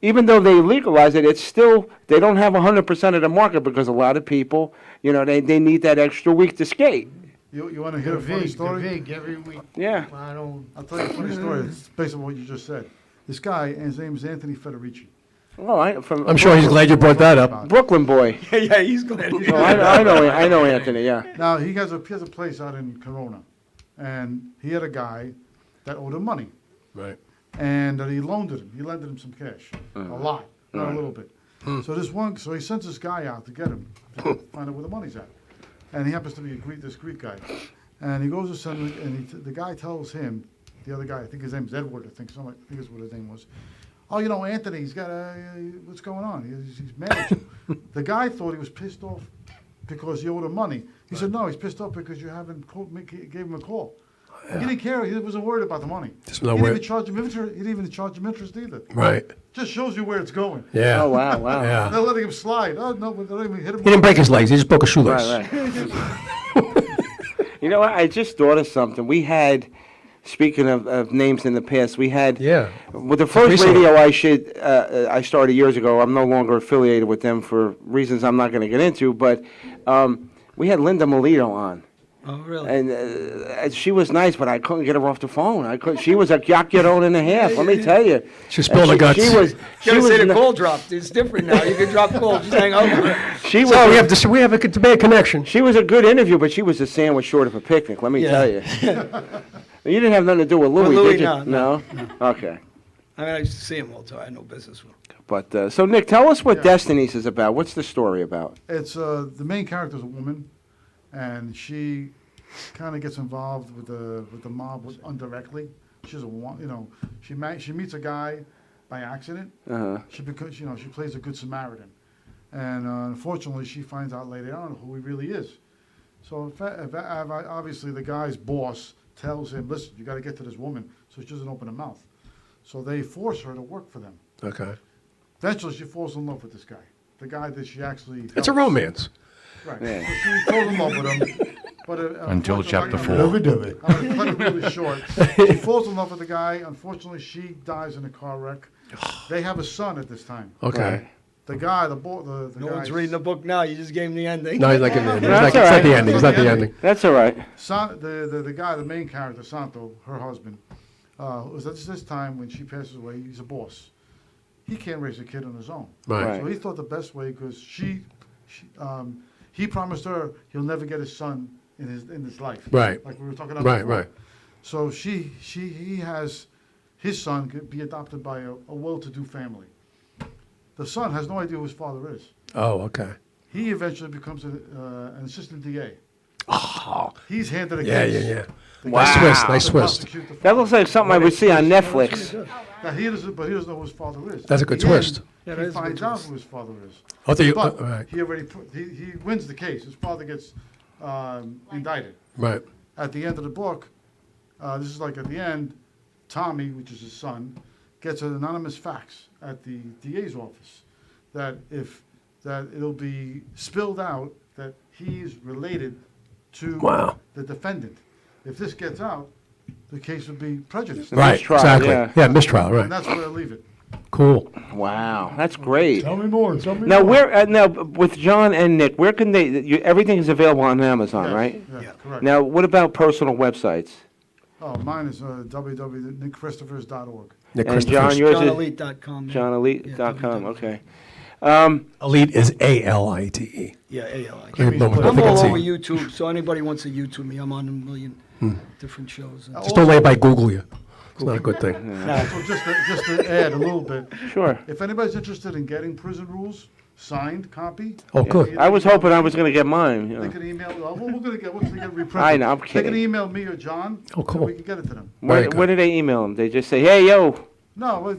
[SPEAKER 4] even though they legalize it, it's still, they don't have 100% of the market because a lot of people, you know, they need that extra week to skate.
[SPEAKER 6] You want to hear a funny story?
[SPEAKER 11] Vig every week.
[SPEAKER 4] Yeah.
[SPEAKER 6] I'll tell you a funny story. It's based on what you just said. This guy, his name is Anthony Federici.
[SPEAKER 4] Oh,
[SPEAKER 3] I'm sure he's glad you brought that up.
[SPEAKER 4] Brooklyn boy.
[SPEAKER 5] Yeah, he's glad.
[SPEAKER 4] No, I know Anthony, yeah.
[SPEAKER 6] Now, he has a place out in Corona, and he had a guy that owed him money.
[SPEAKER 3] Right.
[SPEAKER 6] And he loaned him. He lended him some cash. A lot, not a little bit. So he sends this guy out to get him, to find out where the money's at. And he happens to be this Greek guy. And he goes to send him, and the guy tells him, the other guy, I think his name is Edward, I think is what his name was. Oh, you know, Anthony, he's got what's going on? He's mad at you. The guy thought he was pissed off because you owed him money. He said, no, he's pissed off because you haven't gave him a call. He didn't care. He wasn't worried about the money.
[SPEAKER 3] Just
[SPEAKER 6] He
[SPEAKER 3] not
[SPEAKER 6] didn't
[SPEAKER 3] worried.
[SPEAKER 6] even charge him interest. He didn't even charge him interest either.
[SPEAKER 3] Right.
[SPEAKER 6] Just shows you where it's going.
[SPEAKER 3] Yeah.
[SPEAKER 4] Oh, wow.
[SPEAKER 3] Yeah.
[SPEAKER 6] They're letting him slide. Oh, no, they don't even hit him.
[SPEAKER 3] He didn't break his legs. He just broke a shoelace.
[SPEAKER 4] Right. You know what? I just thought of something. We had, speaking of names in the past, we had with the first
[SPEAKER 3] Recently.
[SPEAKER 4] radio I started years ago. I'm no longer affiliated with them for reasons I'm not going to get into. But we had Linda Melito on.
[SPEAKER 5] Oh, really?
[SPEAKER 4] And she was nice, but I couldn't get her off the phone. I couldn't. She was a yacht-year-old and a half. Let me tell you.
[SPEAKER 3] She spilled her guts.
[SPEAKER 4] She was.
[SPEAKER 5] You gotta say the call dropped. It's different now. You can drop calls. Just hang up.
[SPEAKER 4] She was.
[SPEAKER 3] So we have a bad connection.
[SPEAKER 4] She was a good interview, but she was a sandwich short of a picnic. Let me tell you. You didn't have nothing to do with Louis,
[SPEAKER 5] Louis,
[SPEAKER 4] did you?
[SPEAKER 5] no.
[SPEAKER 4] Okay.
[SPEAKER 5] I mean, I used to see him all the time. I had no business with him.
[SPEAKER 4] But so Nick, tell us what Destinies is about. What's the story about?
[SPEAKER 6] It's the main character is a woman, and she kind of gets involved with the mob indirectly. She's she meets a guy by accident. She plays a good Samaritan, and unfortunately she finds out later on who he really is. So obviously the guy's boss tells him, "Listen, you got to get to this woman," so she doesn't open her mouth. So they force her to work for them.
[SPEAKER 3] Okay.
[SPEAKER 6] Eventually, she falls in love with this guy, the guy that she actually.
[SPEAKER 3] It's a romance.
[SPEAKER 6] Right.
[SPEAKER 4] Yeah.
[SPEAKER 6] So she falls in love with him. But
[SPEAKER 12] Until chapter 4.
[SPEAKER 6] I'm going to cut it really short. She falls in love with the guy. Unfortunately, she dies in a car wreck. They have a son at this time.
[SPEAKER 3] Okay.
[SPEAKER 6] The guy, the boy, the
[SPEAKER 5] No
[SPEAKER 6] guy.
[SPEAKER 5] one's reading the book now. You just gave him the ending.
[SPEAKER 3] No, he's not giving the ending.
[SPEAKER 4] That's
[SPEAKER 3] It's
[SPEAKER 4] all
[SPEAKER 3] not
[SPEAKER 4] right.
[SPEAKER 3] the ending. It's not the ending.
[SPEAKER 4] That's all right.
[SPEAKER 6] The guy, the main character, Santo, her husband, was at this time when she passes away. He's a boss. He can't raise a kid on his own.
[SPEAKER 3] Right.
[SPEAKER 6] So he thought the best way, because he promised her he'll never get his son in his life.
[SPEAKER 3] Right.
[SPEAKER 6] Like we were talking about.
[SPEAKER 3] Right,
[SPEAKER 6] before.
[SPEAKER 3] right.
[SPEAKER 6] So he has his son could be adopted by a well-to-do family. The son has no idea who his father is.
[SPEAKER 3] Oh, okay.
[SPEAKER 6] He eventually becomes an assistant DA.
[SPEAKER 3] Oh.
[SPEAKER 6] He's handed a
[SPEAKER 3] Yeah,
[SPEAKER 6] case.
[SPEAKER 3] yeah, yeah.
[SPEAKER 6] The
[SPEAKER 3] Nice
[SPEAKER 6] guy-
[SPEAKER 3] twist, nice
[SPEAKER 6] to
[SPEAKER 3] twist.
[SPEAKER 6] prosecute the
[SPEAKER 4] That
[SPEAKER 6] father.
[SPEAKER 4] looks like something I would see on Netflix.
[SPEAKER 6] Now, he doesn't know who his father is.
[SPEAKER 3] That's a
[SPEAKER 6] At
[SPEAKER 3] good
[SPEAKER 6] the
[SPEAKER 3] twist.
[SPEAKER 6] end,
[SPEAKER 5] Yeah, that
[SPEAKER 6] he
[SPEAKER 5] is a good
[SPEAKER 6] finds out
[SPEAKER 5] twist.
[SPEAKER 6] who his father is.
[SPEAKER 3] Oh,
[SPEAKER 6] But
[SPEAKER 3] right.
[SPEAKER 6] he wins the case. His father gets indicted.
[SPEAKER 3] Right.
[SPEAKER 6] At the end of the book, this is like at the end, Tommy, which is his son, gets an anonymous fax at the DA's office that it'll be spilled out that he's related to
[SPEAKER 3] Wow.
[SPEAKER 6] the defendant. If this gets out, the case would be prejudiced.
[SPEAKER 3] Right,
[SPEAKER 4] Mistrial,
[SPEAKER 3] exactly.
[SPEAKER 4] yeah.
[SPEAKER 3] Yeah, mistrial,
[SPEAKER 6] And
[SPEAKER 3] right.
[SPEAKER 6] that's where I leave it.
[SPEAKER 3] Cool.
[SPEAKER 4] Wow, that's great.
[SPEAKER 6] Tell me more. Tell me
[SPEAKER 4] Now,
[SPEAKER 6] more.
[SPEAKER 4] now with John and Nick, where can everything is available on Amazon,
[SPEAKER 6] Yes,
[SPEAKER 4] right?
[SPEAKER 6] Yeah, correct.
[SPEAKER 4] Now, what about personal websites?
[SPEAKER 6] Oh, mine is www.nickchristopher's.org.
[SPEAKER 3] Nick
[SPEAKER 4] And
[SPEAKER 3] Christopher's.
[SPEAKER 4] John, yours is
[SPEAKER 5] JohnElite.com.
[SPEAKER 4] JohnElite.com.
[SPEAKER 5] Yeah,
[SPEAKER 4] Okay.
[SPEAKER 3] Elite is ALITE.
[SPEAKER 5] Yeah, ALI.
[SPEAKER 3] Wait, no, I
[SPEAKER 5] I'm
[SPEAKER 3] think
[SPEAKER 5] all
[SPEAKER 3] it's
[SPEAKER 5] over
[SPEAKER 3] E.
[SPEAKER 5] YouTube, so anybody wants to YouTube me, I'm on a million different shows.
[SPEAKER 3] Just don't let anybody Google you. It's not a good thing.
[SPEAKER 6] So just to add a little bit,
[SPEAKER 4] Sure.
[SPEAKER 6] if anybody's interested in getting prison rules, signed copy.
[SPEAKER 3] Oh, good.
[SPEAKER 4] I was hoping I was going to get mine. You
[SPEAKER 6] They
[SPEAKER 4] know.
[SPEAKER 6] can email, we're going to get reprinted.
[SPEAKER 4] I know, I'm
[SPEAKER 6] They
[SPEAKER 4] kidding.
[SPEAKER 6] can email me or John.
[SPEAKER 3] Oh, cool.
[SPEAKER 6] And we can get it to them.
[SPEAKER 3] Very
[SPEAKER 4] Where,
[SPEAKER 3] good.
[SPEAKER 4] where do they email them? They just say, "Hey, yo."
[SPEAKER 6] No, we'll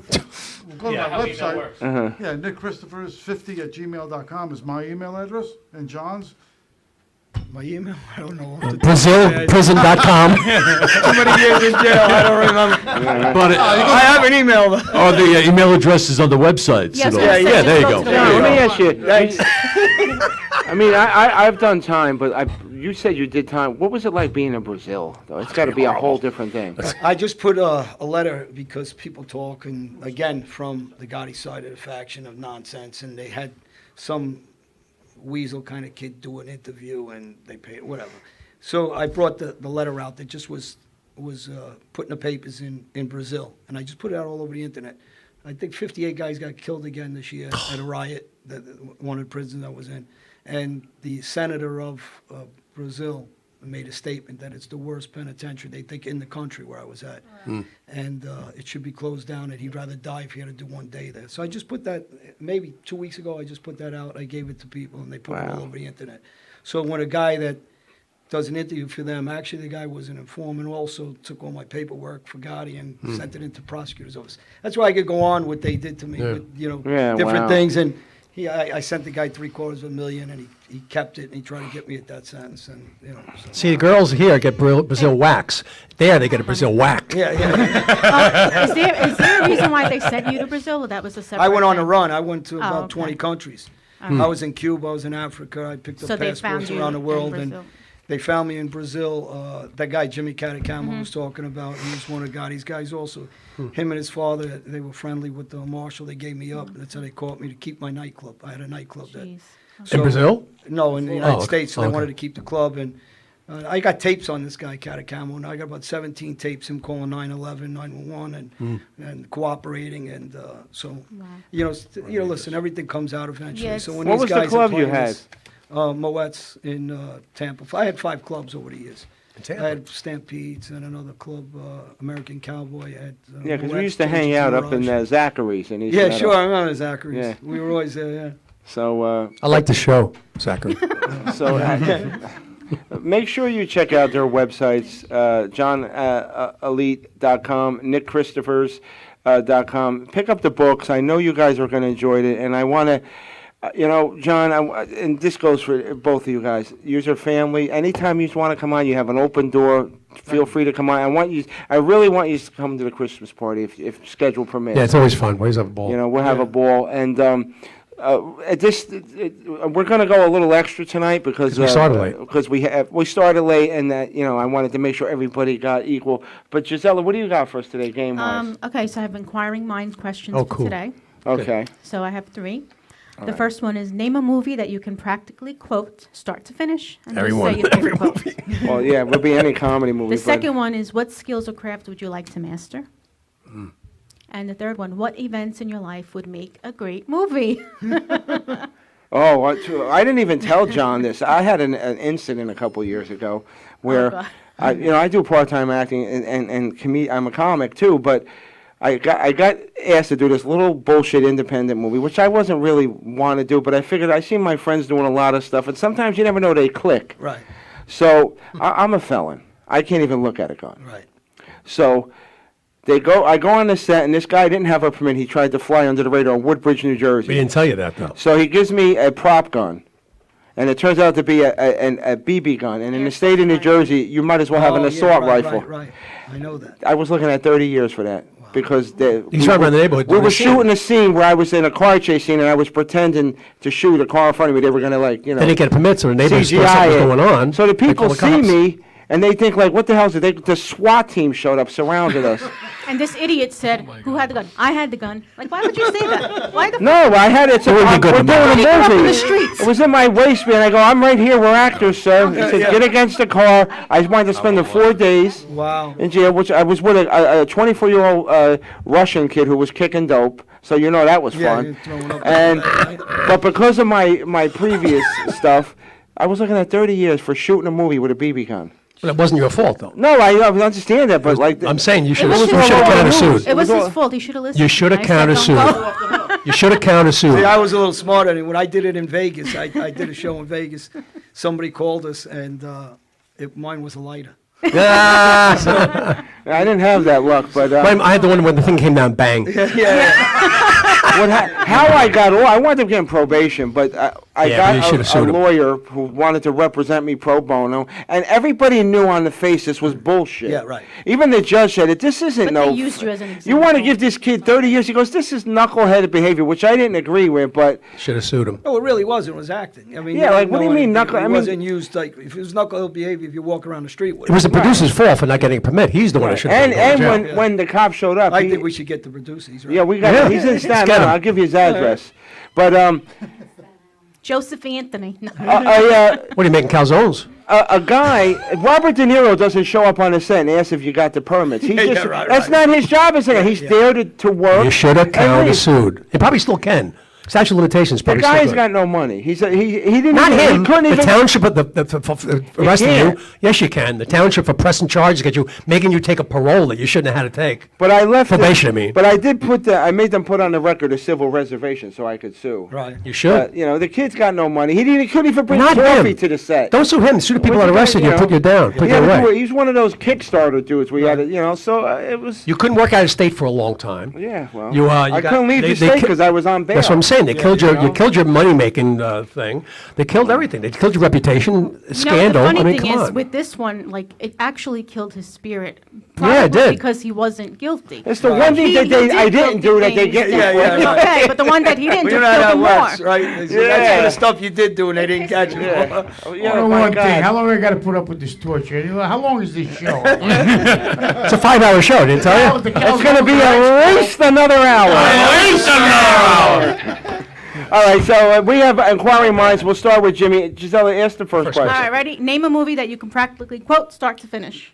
[SPEAKER 6] go to my website.
[SPEAKER 4] Uh-huh.
[SPEAKER 6] Yeah, nickchristopher's50@gmail.com is my email address, and John's.
[SPEAKER 5] My email? I don't know. off the top of
[SPEAKER 3] Brazil,
[SPEAKER 5] my head.
[SPEAKER 3] prison.com.
[SPEAKER 5] Too many years in jail, I don't remember.
[SPEAKER 7] But
[SPEAKER 5] I have an email. though.
[SPEAKER 7] oh, the email address is on the website.
[SPEAKER 2] Yes,
[SPEAKER 7] so-
[SPEAKER 2] yes,
[SPEAKER 7] yeah,
[SPEAKER 2] yes,
[SPEAKER 7] there you
[SPEAKER 2] just
[SPEAKER 7] go.
[SPEAKER 2] go to the
[SPEAKER 7] There
[SPEAKER 4] John,
[SPEAKER 7] you
[SPEAKER 4] let me
[SPEAKER 7] go.
[SPEAKER 4] ask you.
[SPEAKER 5] Thanks.
[SPEAKER 4] I mean, I've done time, but you said you did time. What was it like being in Brazil? Though it's got to be a whole different thing.
[SPEAKER 5] I just put a letter because people talk, and again, from the Gotti side of the faction of nonsense, and they had some weasel kind of kid do an interview, and they paid whatever. So I brought the letter out that just was put in the papers in Brazil, and I just put it out all over the internet. I think 58 guys got killed again this year at a riot, one of the prisons I was in. And the senator of Brazil made a statement that it's the worst penitentiary, they think, in the country where I was at. And it should be closed down, and he'd rather die if he had to do one day there. So I just put that, maybe 2 weeks ago, I just put that out. I gave it to people, and they put it all over the internet. So when a guy that does an interview for them, actually the guy was an informant, also took all my paperwork for Gotti and sent it into prosecutor's office. That's why I could go on what they did to me with, different things. And I sent the guy $750,000, and he kept it, and he tried to get me at that sentence, and So.
[SPEAKER 3] See, the girls here get Brazil wax. There, they get a Brazil whack.
[SPEAKER 5] Yeah.
[SPEAKER 2] Is there a reason why they sent you to Brazil, or that was a separate
[SPEAKER 5] I went on a
[SPEAKER 2] thing?
[SPEAKER 5] run. I went to about
[SPEAKER 2] okay.
[SPEAKER 5] 20 countries.
[SPEAKER 2] Hmm.
[SPEAKER 5] I was in Cuba. I was in Africa. I picked up
[SPEAKER 2] So they
[SPEAKER 5] passports
[SPEAKER 2] found you
[SPEAKER 5] around the
[SPEAKER 2] in
[SPEAKER 5] world, and
[SPEAKER 2] Brazil.
[SPEAKER 5] they found me in Brazil. That guy Jimmy Catacamo was talking about. He was one of Gotti's guys also. Him and his father, they were friendly with the marshal. They gave me up. That's how they caught me to keep my nightclub. I had a nightclub there.
[SPEAKER 2] Jeez.
[SPEAKER 3] In Brazil?
[SPEAKER 5] No, in the United
[SPEAKER 3] okay.
[SPEAKER 5] States. So they
[SPEAKER 3] Okay.
[SPEAKER 5] wanted to keep the club, and I got tapes on this guy Catacamo, and I got about 17 tapes. Him calling 911, 911, and cooperating, and so listen, everything comes out eventually.
[SPEAKER 2] Yes.
[SPEAKER 5] So when
[SPEAKER 4] What
[SPEAKER 5] these
[SPEAKER 4] was the
[SPEAKER 5] guys are
[SPEAKER 4] club you
[SPEAKER 5] playing
[SPEAKER 4] had?
[SPEAKER 5] this, Moet's in Tampa. I had 5 clubs over the years. I had Stampedes and another club, American Cowboy. I had,
[SPEAKER 4] Yeah, because we
[SPEAKER 5] Moret's,
[SPEAKER 4] used to hang
[SPEAKER 5] George's
[SPEAKER 4] out up in
[SPEAKER 5] Garage.
[SPEAKER 4] Zachary's. And
[SPEAKER 5] Yeah, sure, I remember Zachary's.
[SPEAKER 4] Yeah.
[SPEAKER 5] We were always there, yeah.
[SPEAKER 4] So,
[SPEAKER 3] I like the show, Zachary.
[SPEAKER 4] so make sure you check out their websites, JohnElite.com, NickChristopher's.com. Pick up the books. I know you guys are going to enjoy it, and I want to, John, and this goes for both of you guys. You're family. Anytime you want to come on, you have an open door. Feel free to come on. I really want you to come to the Christmas party if schedule permits.
[SPEAKER 3] Yeah, it's always fun. We always have a ball.
[SPEAKER 4] We'll have a ball, and we're going to go a little extra tonight because
[SPEAKER 3] we started late.
[SPEAKER 4] Because we started late, and that I wanted to make sure everybody got equal. But Gisela, what do you got for us today, game wise?
[SPEAKER 2] Okay, so I have inquiring minds questions
[SPEAKER 3] Oh,
[SPEAKER 2] for
[SPEAKER 3] cool.
[SPEAKER 2] today.
[SPEAKER 4] Okay.
[SPEAKER 2] So I have 3.
[SPEAKER 4] All
[SPEAKER 2] The
[SPEAKER 4] right.
[SPEAKER 2] first one is name a movie that you can practically quote start to finish. And just
[SPEAKER 3] Everyone,
[SPEAKER 2] say your favorite quote.
[SPEAKER 4] Well, yeah, it would be any comedy movie.
[SPEAKER 2] The second one is what skills or craft would you like to master?
[SPEAKER 3] Mm.
[SPEAKER 2] And the third one, what events in your life would make a great movie?
[SPEAKER 4] Oh, I didn't even tell John this. I had an incident a couple years ago where,
[SPEAKER 2] God.
[SPEAKER 4] I do part-time acting and I'm a comic too, but I got asked to do this little bullshit independent movie, which I wasn't really want to do, but I figured I see my friends doing a lot of stuff, and sometimes you never know they click.
[SPEAKER 5] Right.
[SPEAKER 4] So I'm a felon. I can't even look at a gun.
[SPEAKER 5] Right.
[SPEAKER 4] So I go on the set, and this guy didn't have a permit. He tried to fly under the radar in Woodbridge, New Jersey.
[SPEAKER 3] We didn't tell you that, though.
[SPEAKER 4] So he gives me a prop gun, and it turns out to be a BB gun. And in the state of New Jersey, you might as well have an assault rifle.
[SPEAKER 5] Right. I know that.
[SPEAKER 4] I was looking at 30 years for that. Because
[SPEAKER 3] He's right around the neighborhood
[SPEAKER 4] we
[SPEAKER 3] doing
[SPEAKER 4] were
[SPEAKER 3] a scene.
[SPEAKER 4] shooting a scene where I was in a car chase scene, and I was pretending to shoot a car in front of me. They were going to
[SPEAKER 3] They didn't get permits, so the neighbors thought
[SPEAKER 4] CGI
[SPEAKER 3] something was
[SPEAKER 4] it.
[SPEAKER 3] going on.
[SPEAKER 4] So the
[SPEAKER 3] They
[SPEAKER 4] people
[SPEAKER 3] call the
[SPEAKER 4] see
[SPEAKER 3] cops.
[SPEAKER 4] me, and they think, like, what the hell is it? The SWAT team showed up, surrounded us.
[SPEAKER 2] And this idiot said, who had the gun? I had the gun. Like, why would you say that? Why the
[SPEAKER 4] No, I had it.
[SPEAKER 3] It would be good
[SPEAKER 4] We're
[SPEAKER 3] to
[SPEAKER 4] doing
[SPEAKER 3] know.
[SPEAKER 4] a
[SPEAKER 2] He grew up in
[SPEAKER 4] movie.
[SPEAKER 2] the streets.
[SPEAKER 4] It was in my waistband. I go, I'm right here. We're actors, sir. He says, get against the car. I wanted to spend the 4 days
[SPEAKER 5] Wow.
[SPEAKER 4] in jail, which I was with a 24-year-old Russian kid who was kicking dope. So that was
[SPEAKER 5] Yeah,
[SPEAKER 4] fun.
[SPEAKER 5] you're throwing up
[SPEAKER 4] And
[SPEAKER 5] that, right?
[SPEAKER 4] but because of my previous stuff, I was looking at 30 years for shooting a movie with a BB gun.
[SPEAKER 3] But it wasn't your fault, though.
[SPEAKER 4] No, I understand that, but like
[SPEAKER 3] I'm saying you should
[SPEAKER 2] It was
[SPEAKER 3] have
[SPEAKER 2] his fault.
[SPEAKER 3] countersued.
[SPEAKER 2] It was his fault. He should have listened.
[SPEAKER 3] You should have
[SPEAKER 2] I said, "Don't
[SPEAKER 3] countersued.
[SPEAKER 2] go."
[SPEAKER 3] You should have countersued.
[SPEAKER 5] See, I was a little smarter. When I did it in Vegas, I did a show in Vegas. Somebody called us, and mine was a lighter.
[SPEAKER 3] Ah.
[SPEAKER 4] I didn't have that luck, but
[SPEAKER 3] I had the one when the thing came down, bang.
[SPEAKER 4] how I got I wound up getting probation, but I
[SPEAKER 3] Yeah, but you should've
[SPEAKER 4] got
[SPEAKER 3] sued
[SPEAKER 4] a
[SPEAKER 3] him.
[SPEAKER 4] lawyer who wanted to represent me pro bono, and everybody knew on the face this was bullshit.
[SPEAKER 5] Yeah, right.
[SPEAKER 4] Even the judge said it. This isn't
[SPEAKER 2] But
[SPEAKER 4] no.
[SPEAKER 2] they used you as an
[SPEAKER 4] You want to
[SPEAKER 2] example.
[SPEAKER 4] give this kid 30 years? He goes, this is knuckleheaded behavior, which I didn't agree with, but
[SPEAKER 3] Should have sued him.
[SPEAKER 5] No, it really wasn't. It was acting. I mean,
[SPEAKER 4] Yeah,
[SPEAKER 5] you
[SPEAKER 4] like,
[SPEAKER 5] don't
[SPEAKER 4] what do
[SPEAKER 5] know
[SPEAKER 4] you mean
[SPEAKER 5] anything.
[SPEAKER 4] knuckle- I
[SPEAKER 5] It
[SPEAKER 4] mean-
[SPEAKER 5] wasn't used like if it was knucklehead behavior. If you walk around the street with
[SPEAKER 3] It was the producer's fault for not getting a permit. He's the one that should have
[SPEAKER 4] and
[SPEAKER 3] been going to jail.
[SPEAKER 4] when the cop showed up,
[SPEAKER 5] I
[SPEAKER 4] he-
[SPEAKER 5] think we should get the producer. He's right.
[SPEAKER 4] yeah, we got
[SPEAKER 3] Yeah.
[SPEAKER 4] he's in
[SPEAKER 3] Let's
[SPEAKER 4] Staten
[SPEAKER 3] get
[SPEAKER 4] Island.
[SPEAKER 3] him.
[SPEAKER 4] I'll give you his address, but
[SPEAKER 2] Joseph Anthony. No.
[SPEAKER 3] What are you making, calzones?
[SPEAKER 4] a guy, Robert De Niro doesn't show up on the set and ask if you got the permits. He
[SPEAKER 5] Yeah,
[SPEAKER 4] just,
[SPEAKER 5] right,
[SPEAKER 4] that's
[SPEAKER 5] right.
[SPEAKER 4] not his job as a guy. He's there to work.
[SPEAKER 3] You should have
[SPEAKER 4] and leave.
[SPEAKER 3] countersued. You probably still can. Statute of limitations
[SPEAKER 4] The
[SPEAKER 3] probably still
[SPEAKER 4] guy's
[SPEAKER 3] good.
[SPEAKER 4] got no money. He didn't
[SPEAKER 3] Not
[SPEAKER 4] even,
[SPEAKER 3] him.
[SPEAKER 4] He couldn't
[SPEAKER 3] The
[SPEAKER 4] even.
[SPEAKER 3] township for arresting you.
[SPEAKER 4] can't.
[SPEAKER 3] Yes, you can. The township for pressing charges, making you take a parole that you shouldn't have had to take.
[SPEAKER 4] But I left
[SPEAKER 3] Probation, I mean.
[SPEAKER 4] But I did I made them put on the record a civil reservation so I could sue.
[SPEAKER 5] Right.
[SPEAKER 3] You should.
[SPEAKER 4] The kid's got no money. He couldn't even bring
[SPEAKER 3] Not
[SPEAKER 4] coffee
[SPEAKER 3] him.
[SPEAKER 4] to the set.
[SPEAKER 3] Don't sue him. Sue the people
[SPEAKER 4] What's
[SPEAKER 3] that
[SPEAKER 4] the
[SPEAKER 3] arrested
[SPEAKER 4] guy,
[SPEAKER 3] you. Put you down. Put
[SPEAKER 4] He
[SPEAKER 3] you
[SPEAKER 4] had to do
[SPEAKER 3] away.
[SPEAKER 4] it. He's one of those Kickstarter dudes. We had to, so it was.
[SPEAKER 3] You couldn't work out of state for a long time.
[SPEAKER 4] Yeah, well,
[SPEAKER 3] You,
[SPEAKER 4] I couldn't leave the state because I was on bail.
[SPEAKER 3] That's what I'm saying. They killed
[SPEAKER 4] you
[SPEAKER 3] your
[SPEAKER 4] know?
[SPEAKER 3] you killed your money making thing. They killed everything. They killed your reputation, scandal.
[SPEAKER 2] No, the funny
[SPEAKER 3] I mean,
[SPEAKER 2] thing
[SPEAKER 3] come
[SPEAKER 2] is,
[SPEAKER 3] on.
[SPEAKER 2] with this one, like, it actually killed his spirit.
[SPEAKER 3] Yeah, it
[SPEAKER 2] Probably
[SPEAKER 3] did.
[SPEAKER 2] because he wasn't guilty.
[SPEAKER 4] It's the one thing that I didn't do that they get me
[SPEAKER 5] Yeah,
[SPEAKER 4] for.
[SPEAKER 5] yeah, right.
[SPEAKER 2] Okay, but the one that he didn't
[SPEAKER 5] We
[SPEAKER 2] do
[SPEAKER 5] don't know
[SPEAKER 2] killed
[SPEAKER 5] how
[SPEAKER 2] him
[SPEAKER 5] that
[SPEAKER 2] more.
[SPEAKER 5] works, right? That's
[SPEAKER 4] Yeah.
[SPEAKER 5] the stuff you did do and they didn't catch you.
[SPEAKER 4] Oh, yeah,
[SPEAKER 11] Hold on
[SPEAKER 4] my
[SPEAKER 11] one
[SPEAKER 4] God.
[SPEAKER 11] thing. How long I got to put up with this torture? How long is this show?
[SPEAKER 3] It's a 5-hour show. Didn't tell you.
[SPEAKER 4] It's going to be at least another hour. All right, so we have inquiring minds. We'll start with Jimmy. Gisela, ask the first question.
[SPEAKER 2] All right, ready? Name a movie that you can practically quote start to finish.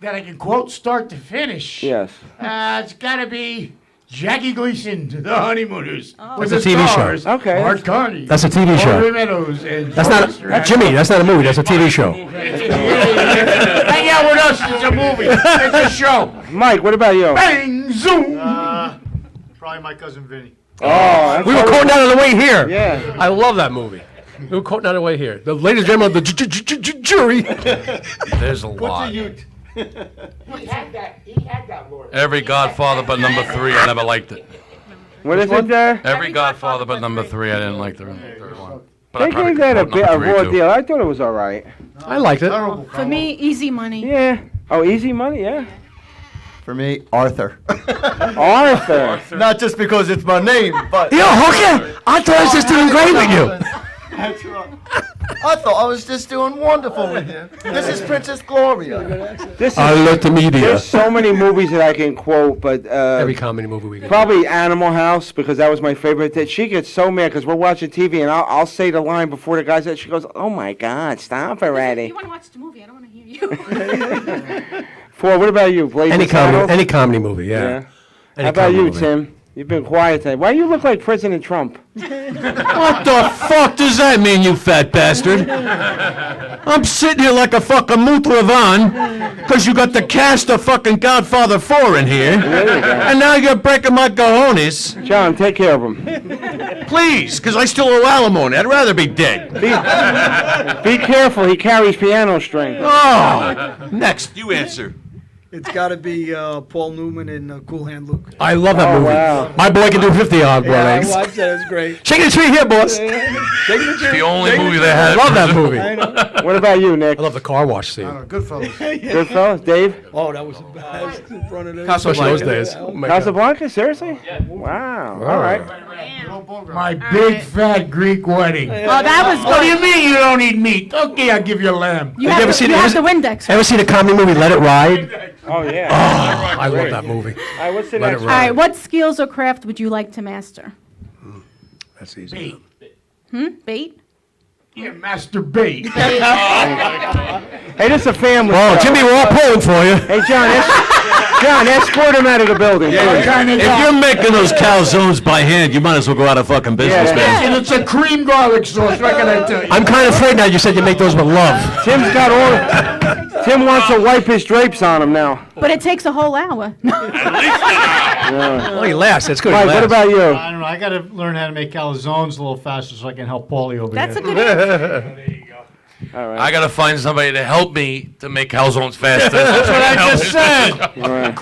[SPEAKER 11] That I can quote start to finish.
[SPEAKER 4] Yes.
[SPEAKER 11] It's got to be Jackie Gleason, The Honeymooners. With
[SPEAKER 3] That's
[SPEAKER 11] the
[SPEAKER 3] a TV show.
[SPEAKER 11] stars,
[SPEAKER 4] Okay.
[SPEAKER 11] Art Carney.
[SPEAKER 3] That's a TV show.
[SPEAKER 11] Audrey Meadows. And
[SPEAKER 3] That's not Jimmy. That's not a movie. That's a TV show.
[SPEAKER 11] Hang out with us. It's a movie. It's a show.
[SPEAKER 4] Mike, what about you?
[SPEAKER 11] Bang, zoom.
[SPEAKER 14] Probably my cousin Vinny.
[SPEAKER 4] Oh, that's
[SPEAKER 3] We were quoting that on the way here.
[SPEAKER 4] Yeah.
[SPEAKER 3] I love that movie. We were quoting that on the way here. The ladies and gentlemen of the jury.
[SPEAKER 12] There's a lot.
[SPEAKER 11] He had that, Lord.
[SPEAKER 12] Every Godfather but number 3, I never liked it.
[SPEAKER 4] What is it there?
[SPEAKER 12] Every Godfather but number 3, I didn't like the third one. But I
[SPEAKER 4] They
[SPEAKER 12] probably
[SPEAKER 4] gave that a
[SPEAKER 12] could quote number
[SPEAKER 4] raw
[SPEAKER 12] 3, too.
[SPEAKER 4] deal. I thought it was all right.
[SPEAKER 3] I liked it.
[SPEAKER 2] For me, Easy Money.
[SPEAKER 4] Yeah. Oh, Easy Money, yeah.
[SPEAKER 1] For me, Arthur.
[SPEAKER 4] Arthur.
[SPEAKER 1] Not just because it's my name, but.
[SPEAKER 3] Yo, Hooker, I thought I was just doing great with you.
[SPEAKER 1] That's right. I thought I was just doing wonderful with you. This is Princess Gloria.
[SPEAKER 3] I love the media.
[SPEAKER 4] There's so many movies that I can quote, but
[SPEAKER 3] Every comedy movie we get.
[SPEAKER 4] probably Animal House because that was my favorite. She gets so mad because we're watching TV and I'll say the line before the guy says. She goes, "Oh my God, stop already."
[SPEAKER 2] You want to watch the movie? I don't want to hear you.
[SPEAKER 4] What about you, Blazing
[SPEAKER 3] Any
[SPEAKER 4] Saddles?
[SPEAKER 3] comedy movie, yeah. Any
[SPEAKER 4] How about
[SPEAKER 3] comedy
[SPEAKER 4] you,
[SPEAKER 3] movie.
[SPEAKER 4] Tim? You've been quiet today. Why do you look like President Trump?
[SPEAKER 7] What the fuck does that mean, you fat bastard? I'm sitting here like a fucking Mutravan because you got the cast of fucking Godfather 4 in here. And now you're breaking my cojones.
[SPEAKER 4] John, take care of him.
[SPEAKER 7] Please, because I still owe alimony. I'd rather be dead.
[SPEAKER 4] Be careful. He carries piano strings.
[SPEAKER 7] Oh, next, you answer.
[SPEAKER 5] It's got to be Paul Newman and Cool Hand Luke.
[SPEAKER 3] I love that movie.
[SPEAKER 4] Wow.
[SPEAKER 3] My boy can do 50 odd
[SPEAKER 5] Yeah, I
[SPEAKER 3] legs.
[SPEAKER 5] watched that. It was great.
[SPEAKER 3] Shaking the tree here, boss.
[SPEAKER 12] It's the only movie they
[SPEAKER 3] I
[SPEAKER 12] had.
[SPEAKER 3] love that movie.
[SPEAKER 4] What about you, Nick?
[SPEAKER 3] I love the car wash
[SPEAKER 6] I
[SPEAKER 3] scene.
[SPEAKER 6] don't know, Goodfellas.
[SPEAKER 4] Goodfellas? Dave?
[SPEAKER 5] Oh, that was the best in front of them.
[SPEAKER 3] Especially those days. Oh my God.
[SPEAKER 4] Casablanca? Seriously? Wow. All right.
[SPEAKER 11] My big fat Greek wedding.
[SPEAKER 2] Oh, that was
[SPEAKER 11] What do
[SPEAKER 2] good.
[SPEAKER 11] you mean you don't eat meat? Okay, I'll give you a lamb.
[SPEAKER 2] You
[SPEAKER 3] Have you ever seen
[SPEAKER 2] you
[SPEAKER 3] it?
[SPEAKER 2] have the Windex.
[SPEAKER 3] Ever seen the comedy movie Let It Ride?
[SPEAKER 4] Oh, yeah.
[SPEAKER 3] Oh, I love that movie.
[SPEAKER 4] All right, what's the
[SPEAKER 3] Let
[SPEAKER 4] next
[SPEAKER 3] it
[SPEAKER 4] one?
[SPEAKER 2] All right, what skills or craft would you like to master?
[SPEAKER 3] That's easy.
[SPEAKER 2] Bait?
[SPEAKER 11] Yeah, masturbate.
[SPEAKER 4] Hey, this is a family
[SPEAKER 3] Oh,
[SPEAKER 4] show.
[SPEAKER 3] Jimmy, we're all pulling for you.
[SPEAKER 4] Hey, John, escort him out of the building. please.
[SPEAKER 7] If you're making those calzones by hand, you might as well go out of fucking business,
[SPEAKER 4] Yeah.
[SPEAKER 7] man.
[SPEAKER 11] And it's a cream garlic sauce. What can I tell you?
[SPEAKER 3] I'm kind of afraid now you said you make those with love.
[SPEAKER 4] Tim wants to wipe his drapes on him now.
[SPEAKER 2] But it takes a whole hour.
[SPEAKER 3] Well, he laughs. That's good.
[SPEAKER 4] Mike,
[SPEAKER 3] He
[SPEAKER 4] what
[SPEAKER 3] laughs.
[SPEAKER 4] about you?
[SPEAKER 14] I don't know. I got to learn how to make calzones a little faster so I can help Paulie over
[SPEAKER 2] That's a
[SPEAKER 14] here.
[SPEAKER 2] good answer.
[SPEAKER 4] All right.
[SPEAKER 12] I gotta find somebody to help me to make calzones faster. That's what I just said.
[SPEAKER 4] All right.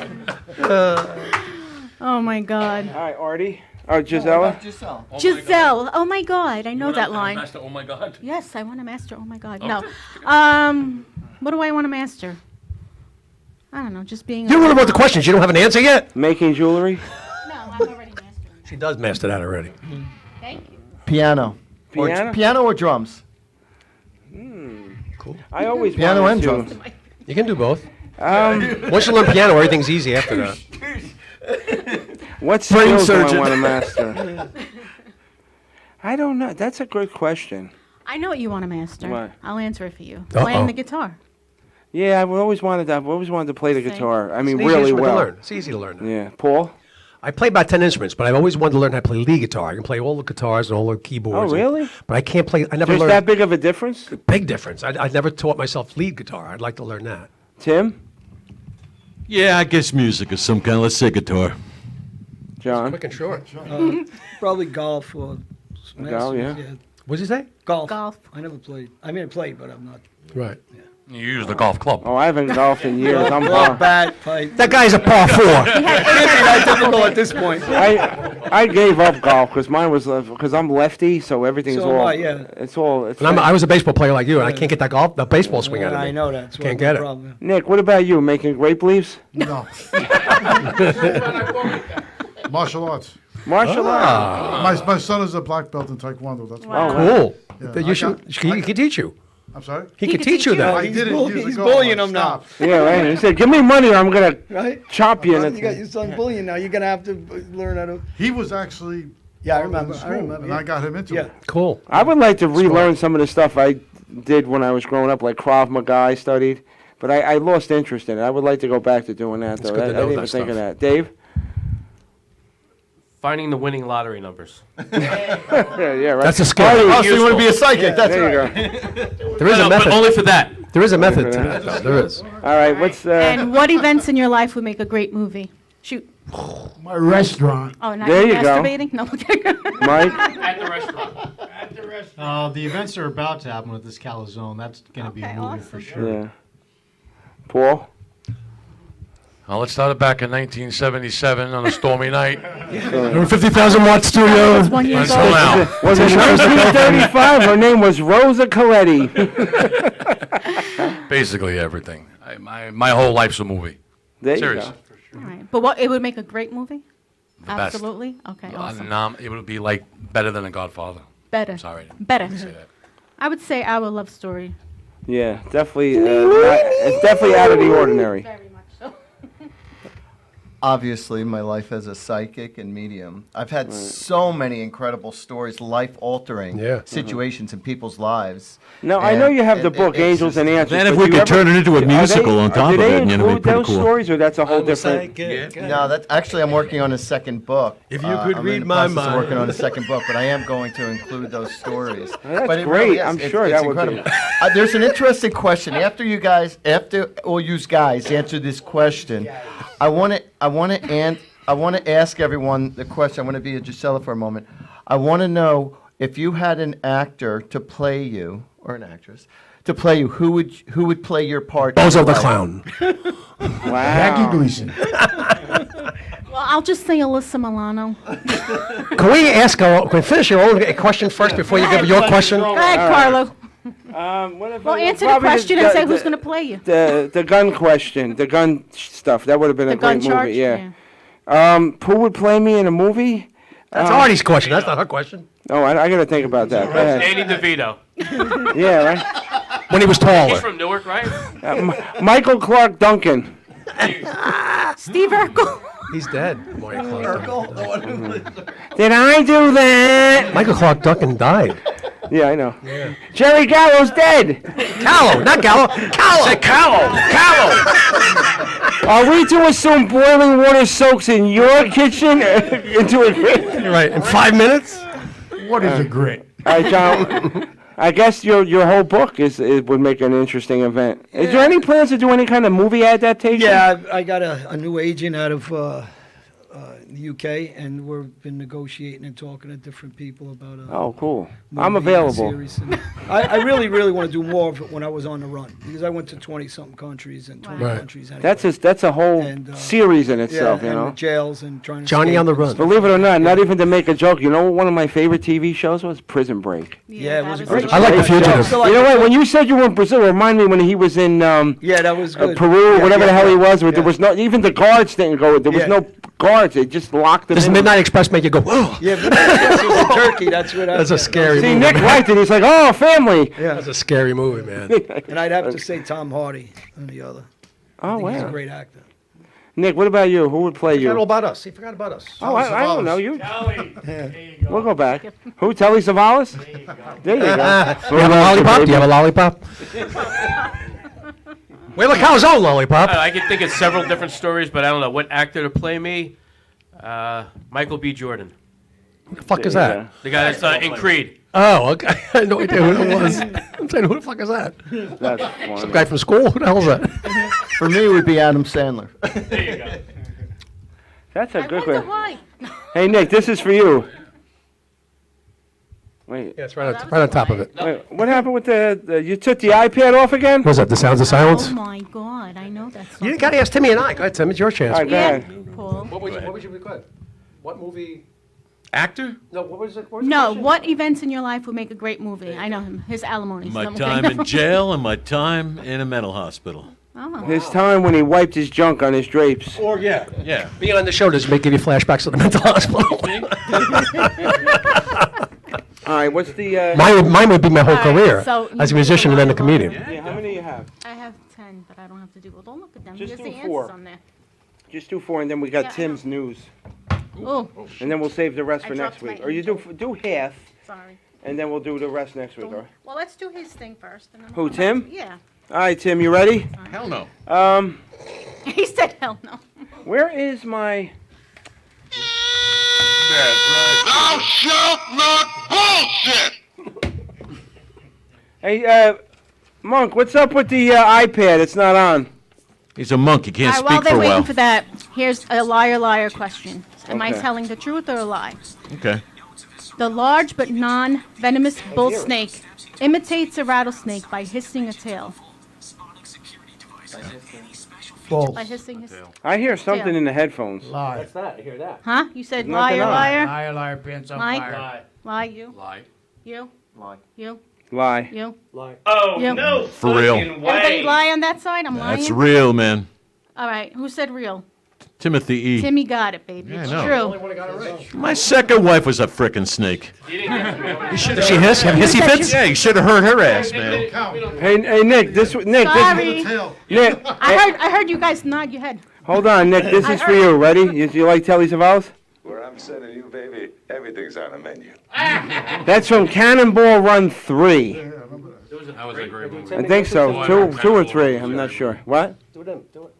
[SPEAKER 2] Oh my God.
[SPEAKER 4] All right, Artie. Or Gisela?
[SPEAKER 1] Giselle.
[SPEAKER 2] Giselle. Oh my God. I know that line.
[SPEAKER 12] Master, oh my God.
[SPEAKER 2] Yes, I want to master. Oh my God. No. What do I want to master? I don't know. Just being.
[SPEAKER 3] You don't know about the questions. You don't have an answer yet?
[SPEAKER 4] Making jewelry?
[SPEAKER 2] No, I'm already mastering.
[SPEAKER 3] She does master that already.
[SPEAKER 2] Thank you.
[SPEAKER 1] Piano.
[SPEAKER 4] Piano?
[SPEAKER 1] Piano or drums?
[SPEAKER 3] Cool.
[SPEAKER 4] I always
[SPEAKER 1] Piano
[SPEAKER 4] wanted
[SPEAKER 1] and
[SPEAKER 4] to.
[SPEAKER 1] drums.
[SPEAKER 3] You can do both. Once you learn piano, everything's easy after that.
[SPEAKER 4] What
[SPEAKER 1] Brain
[SPEAKER 4] skills do I
[SPEAKER 1] surgeon.
[SPEAKER 4] want to master? I don't know. That's a good question.
[SPEAKER 2] I know what you want to master.
[SPEAKER 4] What?
[SPEAKER 2] I'll answer it for you.
[SPEAKER 3] Uh-oh.
[SPEAKER 2] Playing the guitar.
[SPEAKER 4] Yeah, I've always wanted to play the
[SPEAKER 2] Same.
[SPEAKER 4] guitar. I mean,
[SPEAKER 3] It's the
[SPEAKER 4] really
[SPEAKER 3] easiest one to
[SPEAKER 4] well.
[SPEAKER 3] learn. It's easy to learn.
[SPEAKER 4] Yeah, Paul.
[SPEAKER 3] I play about 10 instruments, but I've always wanted to learn how to play lead guitar. I can play all the guitars and all the keyboards.
[SPEAKER 4] Oh, really?
[SPEAKER 3] But I can't play. I never
[SPEAKER 4] There's
[SPEAKER 3] learned.
[SPEAKER 4] that big of a difference,
[SPEAKER 3] Big difference. I never taught myself lead guitar. I'd like to learn that.
[SPEAKER 4] Tim,
[SPEAKER 7] Yeah, I guess music is some kind. Let's say guitar.
[SPEAKER 4] John.
[SPEAKER 3] Quick and short.
[SPEAKER 5] Probably golf or
[SPEAKER 4] Golf, yeah.
[SPEAKER 3] What'd you say?
[SPEAKER 5] Golf.
[SPEAKER 2] Golf.
[SPEAKER 5] I never played. I mean, I played, but I'm not.
[SPEAKER 3] Right.
[SPEAKER 12] You use the golf club.
[SPEAKER 4] Oh, I haven't golfed in years. I'm
[SPEAKER 5] Ball,
[SPEAKER 4] far.
[SPEAKER 5] bat, pipe.
[SPEAKER 3] That guy's a par 4.
[SPEAKER 5] Can't be that difficult at this point.
[SPEAKER 4] I gave up golf because mine was because I'm lefty, so everything's
[SPEAKER 5] So am
[SPEAKER 4] all.
[SPEAKER 5] I, yeah.
[SPEAKER 4] It's all. It's
[SPEAKER 3] And I was a baseball player like you, and I can't get the baseball swing out of me.
[SPEAKER 5] I know that. That's
[SPEAKER 3] Can't
[SPEAKER 5] the
[SPEAKER 3] get it.
[SPEAKER 5] problem.
[SPEAKER 4] Nick, what about you? Making grape leaves?
[SPEAKER 6] No. Martial arts.
[SPEAKER 4] Martial arts.
[SPEAKER 6] My son is a black belt in Taekwondo. That's why.
[SPEAKER 4] Oh,
[SPEAKER 3] Cool.
[SPEAKER 6] Yeah,
[SPEAKER 3] You should. He can teach you.
[SPEAKER 6] I'm sorry?
[SPEAKER 3] He can teach you that.
[SPEAKER 6] I did it years
[SPEAKER 5] He's
[SPEAKER 6] ago.
[SPEAKER 5] bullying
[SPEAKER 6] I
[SPEAKER 5] him now.
[SPEAKER 6] stopped.
[SPEAKER 4] Yeah, right. He said, "Give me money, or I'm gonna
[SPEAKER 5] Right?
[SPEAKER 4] chop you."
[SPEAKER 5] You
[SPEAKER 4] And
[SPEAKER 5] got your son bullying now. You're gonna have to learn how to.
[SPEAKER 6] He was actually.
[SPEAKER 5] Yeah, I
[SPEAKER 6] part of
[SPEAKER 5] remember.
[SPEAKER 6] the
[SPEAKER 5] I
[SPEAKER 6] school,
[SPEAKER 5] remember.
[SPEAKER 6] And I got him into
[SPEAKER 5] Yeah.
[SPEAKER 6] it.
[SPEAKER 3] Cool.
[SPEAKER 4] I would like to relearn some of the stuff I did when I was growing up, like Krav Maga I studied, but I lost interest in it. I would like to go back to doing that, though.
[SPEAKER 3] good to
[SPEAKER 4] I
[SPEAKER 3] know
[SPEAKER 4] didn't
[SPEAKER 3] that
[SPEAKER 4] even think of
[SPEAKER 3] stuff.
[SPEAKER 4] that. Dave?
[SPEAKER 16] Finding the winning lottery numbers.
[SPEAKER 4] Yeah, right.
[SPEAKER 3] That's a skill.
[SPEAKER 1] Oh, so you want to be a psychic? That's
[SPEAKER 4] There you
[SPEAKER 1] right.
[SPEAKER 4] go.
[SPEAKER 3] There is a
[SPEAKER 16] No,
[SPEAKER 3] method.
[SPEAKER 16] but only for that.
[SPEAKER 3] There is a method to that, though. There is.
[SPEAKER 4] All right, what's
[SPEAKER 2] And what events in your life would make a great movie? Shoot.
[SPEAKER 6] My restaurant.
[SPEAKER 2] Oh, now
[SPEAKER 4] There
[SPEAKER 2] you're
[SPEAKER 4] you go.
[SPEAKER 2] masturbating? No, okay.
[SPEAKER 4] Mike?
[SPEAKER 16] At the restaurant.
[SPEAKER 14] The events are about to happen with this calzone. That's going to be a movie for sure.
[SPEAKER 4] Yeah. Paul?
[SPEAKER 12] Let's start it back in 1977 on a stormy night.
[SPEAKER 3] We're 50,000 watt studio.
[SPEAKER 12] Until now.
[SPEAKER 4] Was it 1935? Her name was Rosa Coletti.
[SPEAKER 12] Basically everything. My whole life's a movie.
[SPEAKER 4] There you
[SPEAKER 12] Serious.
[SPEAKER 4] go.
[SPEAKER 2] All right. But what, it would make a great movie?
[SPEAKER 12] The best.
[SPEAKER 2] Absolutely? Okay, awesome.
[SPEAKER 12] It would be like better than The Godfather.
[SPEAKER 2] Better.
[SPEAKER 12] Sorry.
[SPEAKER 2] Better.
[SPEAKER 12] to say that.
[SPEAKER 2] I would say Our Love Story.
[SPEAKER 4] Yeah, definitely. It's definitely out of the ordinary.
[SPEAKER 2] Very much so.
[SPEAKER 1] Obviously, my life as a psychic and medium, I've had so many incredible stories, life-altering situations in people's lives.
[SPEAKER 4] No, I know you have the book Angels and Answers.
[SPEAKER 7] Then if
[SPEAKER 4] but
[SPEAKER 7] we
[SPEAKER 4] you
[SPEAKER 7] could
[SPEAKER 4] ever-
[SPEAKER 7] turn it into a
[SPEAKER 4] are they-
[SPEAKER 7] musical on top
[SPEAKER 4] do
[SPEAKER 7] of
[SPEAKER 4] they
[SPEAKER 7] it, you know, it'd be
[SPEAKER 4] include
[SPEAKER 7] pretty
[SPEAKER 4] those
[SPEAKER 7] cool.
[SPEAKER 4] stories, or that's a whole different?
[SPEAKER 1] No, that's actually I'm working on a second book.
[SPEAKER 3] If you could
[SPEAKER 1] I'm
[SPEAKER 3] read
[SPEAKER 1] in the
[SPEAKER 3] my
[SPEAKER 1] process of working
[SPEAKER 3] mind.
[SPEAKER 1] on a second book, but I am going to include those stories.
[SPEAKER 4] That's
[SPEAKER 1] but it
[SPEAKER 4] great.
[SPEAKER 1] really is.
[SPEAKER 4] I'm
[SPEAKER 1] It's-
[SPEAKER 4] sure
[SPEAKER 1] it's
[SPEAKER 4] that would be.
[SPEAKER 1] incredible. There's an interesting question. After all you guys answer this question, I want to ask everyone the question. I want to be a Gisela for a moment. I want to know if you had an actor to play you or an actress to play you, who would play your part?
[SPEAKER 3] Bozo the Clown.
[SPEAKER 6] Jackie Gleason.
[SPEAKER 2] Well, I'll just say Alyssa Milano.
[SPEAKER 3] Can we ask, can we finish your own question first before you give your question?
[SPEAKER 2] Go ahead, Carlo.
[SPEAKER 4] What if
[SPEAKER 2] Well,
[SPEAKER 4] I-
[SPEAKER 2] answer the
[SPEAKER 4] probably
[SPEAKER 2] question and say who's going to play you.
[SPEAKER 4] The gun question, the gun stuff. That would have been
[SPEAKER 2] The
[SPEAKER 4] a great
[SPEAKER 2] gun charge?
[SPEAKER 4] movie. Yeah. Who would play me in a movie?
[SPEAKER 3] That's Artie's question. That's not her question.
[SPEAKER 4] Oh, I got to think about that. Go ahead.
[SPEAKER 16] Danny DeVito.
[SPEAKER 4] Yeah, right.
[SPEAKER 3] When he was taller.
[SPEAKER 16] He's from Newark, right?
[SPEAKER 4] Michael Clark Duncan.
[SPEAKER 2] Steve Urkel.
[SPEAKER 3] He's dead.
[SPEAKER 4] Did I do that?
[SPEAKER 3] Michael Clark Duncan died.
[SPEAKER 4] Yeah, I know. Jerry Gallo's dead.
[SPEAKER 3] Callow, not Gallo. Callow.
[SPEAKER 4] Say Callow. Are we to assume boiling water soaks in your kitchen into a grit?
[SPEAKER 3] You're right. In 5 minutes?
[SPEAKER 6] What is a grit?
[SPEAKER 4] All right, John. I guess your whole book would make an interesting event. Is there any plans to do any kind of movie adaptation?
[SPEAKER 5] Yeah, I got a new agent out of the UK, and we've been negotiating and talking to different people about a
[SPEAKER 4] Oh, cool.
[SPEAKER 5] movie
[SPEAKER 4] I'm
[SPEAKER 5] and
[SPEAKER 4] available.
[SPEAKER 5] series. And I really want to do more of it when I was on the run, because I went to 20-something countries and 20
[SPEAKER 3] Right.
[SPEAKER 5] countries. Anyway.
[SPEAKER 4] That's a whole
[SPEAKER 5] And,
[SPEAKER 4] series in itself,
[SPEAKER 5] yeah,
[SPEAKER 4] you
[SPEAKER 5] and
[SPEAKER 4] know.
[SPEAKER 5] the jails and trying to
[SPEAKER 3] Johnny
[SPEAKER 5] escape
[SPEAKER 3] on the
[SPEAKER 5] and
[SPEAKER 3] Run.
[SPEAKER 5] stuff.
[SPEAKER 4] Believe it or not even to make a joke, you know what one of my favorite TV shows was? Prison Break.
[SPEAKER 5] Yeah, it was a
[SPEAKER 2] that
[SPEAKER 5] great
[SPEAKER 2] was
[SPEAKER 3] I like The Fugitive.
[SPEAKER 5] So
[SPEAKER 4] You know what? When you said you were in Brazil, it reminded me when he was in
[SPEAKER 5] Yeah, that was good.
[SPEAKER 4] Peru,
[SPEAKER 5] Yeah,
[SPEAKER 4] whatever
[SPEAKER 5] yeah,
[SPEAKER 4] the hell he
[SPEAKER 5] yeah,
[SPEAKER 4] was. Where There
[SPEAKER 5] yeah.
[SPEAKER 4] was no, even the guards didn't go. There was
[SPEAKER 5] Yeah.
[SPEAKER 4] no guards. They just locked them
[SPEAKER 3] Does
[SPEAKER 4] in.
[SPEAKER 3] Midnight Express make you go, whoa?
[SPEAKER 5] Yeah, but it was in Turkey. That's what I.
[SPEAKER 3] That's a scary
[SPEAKER 4] See,
[SPEAKER 3] movie.
[SPEAKER 4] Nick liked it. He's like, oh, family.
[SPEAKER 5] Yeah,
[SPEAKER 3] That's a scary movie, man.
[SPEAKER 5] and I'd have to say Tom Hardy on the other.
[SPEAKER 4] Oh,
[SPEAKER 5] I think he's a
[SPEAKER 4] wow.
[SPEAKER 5] great actor.
[SPEAKER 4] Nick, what about you? Who would play
[SPEAKER 3] He forgot all
[SPEAKER 4] you?
[SPEAKER 3] about us. He forgot about us.
[SPEAKER 4] Oh, I don't know. You.
[SPEAKER 11] Kelly, there you go.
[SPEAKER 4] We'll go back. Who? Telly Savalas? There you go.
[SPEAKER 3] Do you have a lollipop? Do you have a lollipop? We have a calzone lollipop.
[SPEAKER 16] I can think of several different stories, but I don't know what actor to play me. Michael B. Jordan,
[SPEAKER 3] Who the fuck is that?
[SPEAKER 16] the guy that's in Creed.
[SPEAKER 3] Oh, okay. I had no idea who it was. I'm saying, who the fuck is that?
[SPEAKER 4] That's
[SPEAKER 3] Some
[SPEAKER 4] funny.
[SPEAKER 3] guy from school? Who the hell is that?
[SPEAKER 1] For me, it would be Adam Sandler.
[SPEAKER 16] There you go.
[SPEAKER 4] That's a
[SPEAKER 2] I
[SPEAKER 4] good
[SPEAKER 2] wonder
[SPEAKER 4] one.
[SPEAKER 2] why.
[SPEAKER 4] Hey, Nick, this is for you. Wait.
[SPEAKER 3] Yeah, it's right on top of it.
[SPEAKER 4] Wait, what happened with you took the iPad off again?
[SPEAKER 3] What was that, The Sounds of Silence?
[SPEAKER 2] Oh my God, I know that song.
[SPEAKER 3] You got to ask Timmy and I. Go ahead, Tim. It's your chance.
[SPEAKER 4] All right, go
[SPEAKER 2] Yeah,
[SPEAKER 4] ahead.
[SPEAKER 2] Paul.
[SPEAKER 3] What would you request? What movie?
[SPEAKER 7] Actor?
[SPEAKER 3] No, what was it?
[SPEAKER 2] No, what events in your life would make a great movie? I know him. His alimony.
[SPEAKER 7] My time in jail and my time in a mental hospital.
[SPEAKER 2] Oh.
[SPEAKER 4] His time when he wiped his junk on his drapes.
[SPEAKER 3] Or, yeah.
[SPEAKER 7] Yeah.
[SPEAKER 3] Being on the show does make give you flashbacks to the mental hospital.
[SPEAKER 4] All right, what's the?
[SPEAKER 3] Mine would be my whole
[SPEAKER 2] All right,
[SPEAKER 3] career
[SPEAKER 2] so
[SPEAKER 3] as a
[SPEAKER 2] you
[SPEAKER 3] musician and then a comedian.
[SPEAKER 4] Yeah, how many do you have?
[SPEAKER 2] I have 10, but I don't have to do. Well, don't look at them.
[SPEAKER 4] Just
[SPEAKER 2] There's
[SPEAKER 4] do
[SPEAKER 2] the
[SPEAKER 4] 4.
[SPEAKER 2] answers on there.
[SPEAKER 4] Just do 4, and then we got
[SPEAKER 2] Yeah, I
[SPEAKER 4] Tim's news,
[SPEAKER 2] Oh,
[SPEAKER 4] and then we'll save the rest
[SPEAKER 2] I
[SPEAKER 4] for next
[SPEAKER 2] dropped my
[SPEAKER 4] week. Or you do half,
[SPEAKER 2] sorry.
[SPEAKER 4] and then we'll do the rest next week. All right?
[SPEAKER 2] Well, let's do his thing first. And then
[SPEAKER 4] Who,
[SPEAKER 2] we'll come back
[SPEAKER 4] Tim?
[SPEAKER 2] to- Yeah.
[SPEAKER 4] All right, Tim, you ready?
[SPEAKER 7] Hell no.
[SPEAKER 2] He said hell no.
[SPEAKER 4] Where is my?
[SPEAKER 15] Thou shalt not bullshit!
[SPEAKER 4] Hey, Monk, what's up with the iPad? It's not on.
[SPEAKER 7] He's a monk. He can't
[SPEAKER 2] All right, while
[SPEAKER 7] speak
[SPEAKER 2] they're
[SPEAKER 7] for a
[SPEAKER 2] waiting
[SPEAKER 7] while.
[SPEAKER 2] for that, here's a liar question. Am I
[SPEAKER 4] Okay.
[SPEAKER 2] telling the truth or a lie?
[SPEAKER 7] Okay.
[SPEAKER 2] The large but non-venomous bull snake imitates a rattlesnake by hissing a tail.
[SPEAKER 5] False.
[SPEAKER 2] By hissing his...
[SPEAKER 4] I hear something
[SPEAKER 2] tail.
[SPEAKER 4] in the headphones.
[SPEAKER 11] Lie.
[SPEAKER 16] What's that? I hear that.
[SPEAKER 2] Huh? You said
[SPEAKER 4] There's nothing
[SPEAKER 2] liar,
[SPEAKER 4] on.
[SPEAKER 2] liar?
[SPEAKER 11] Liar, liar, pants on
[SPEAKER 2] Mike?
[SPEAKER 11] fire.
[SPEAKER 2] Lie, you?
[SPEAKER 12] Lie.
[SPEAKER 2] You?
[SPEAKER 16] Lie.
[SPEAKER 2] You?
[SPEAKER 4] Lie.
[SPEAKER 2] You?
[SPEAKER 16] Lie.
[SPEAKER 17] Oh,
[SPEAKER 2] You?
[SPEAKER 17] no
[SPEAKER 7] For real.
[SPEAKER 17] fucking
[SPEAKER 2] Everybody
[SPEAKER 17] way.
[SPEAKER 2] lie on that side? I'm lying?
[SPEAKER 7] That's real, man.
[SPEAKER 2] All right, who said real?
[SPEAKER 7] Timothy E.
[SPEAKER 2] Timmy got it, baby.
[SPEAKER 7] Yeah, I
[SPEAKER 2] It's
[SPEAKER 7] know.
[SPEAKER 2] true.
[SPEAKER 16] Only one who got it right.
[SPEAKER 7] My second wife was a frickin' snake.
[SPEAKER 16] You didn't get it.
[SPEAKER 3] Does she hiss? Have hissy fits?
[SPEAKER 7] Yeah, you should have heard her ass, man.
[SPEAKER 4] Hey, Nick, this Nick,
[SPEAKER 2] Sorry.
[SPEAKER 4] Nick,
[SPEAKER 2] I heard you guys nod your head.
[SPEAKER 4] hold on, Nick. This
[SPEAKER 2] I
[SPEAKER 4] is for
[SPEAKER 2] heard-
[SPEAKER 4] you. Ready? You like Telly Savalas?
[SPEAKER 10] Where I'm sending you, baby, everything's on the menu.
[SPEAKER 4] That's from Cannonball Run 3.
[SPEAKER 12] That was a great movie.
[SPEAKER 4] I think so. Two or three. I'm not sure. What?
[SPEAKER 16] Do them. Do it.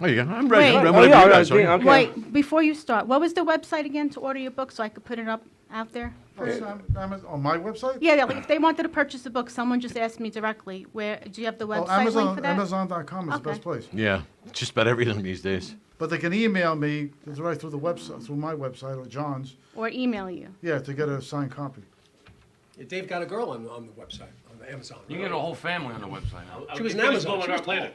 [SPEAKER 7] Oh, you go. I'm ready.
[SPEAKER 2] Wait.
[SPEAKER 7] I'm
[SPEAKER 4] Oh,
[SPEAKER 7] ready
[SPEAKER 4] yeah,
[SPEAKER 7] for you guys.
[SPEAKER 4] okay.
[SPEAKER 7] Sorry.
[SPEAKER 2] Wait, before you start, what was the website again to order your book so I could put it up out there?
[SPEAKER 6] On my website?
[SPEAKER 2] Yeah, like if they wanted to purchase a book, someone just asked me directly, where, do you have the website link
[SPEAKER 6] Amazon,
[SPEAKER 2] for that?
[SPEAKER 6] Amazon.com is the
[SPEAKER 2] Okay.
[SPEAKER 6] best place.
[SPEAKER 7] Yeah, just about everything these days.
[SPEAKER 6] But they can email me right through the website, through my website or John's.
[SPEAKER 2] Or email you.
[SPEAKER 6] Yeah, to get a signed copy.
[SPEAKER 3] Yeah, Dave got a girl on the website, on the Amazon.
[SPEAKER 12] You can get a whole family on the website now.
[SPEAKER 3] She was an Amazon. She was
[SPEAKER 17] later.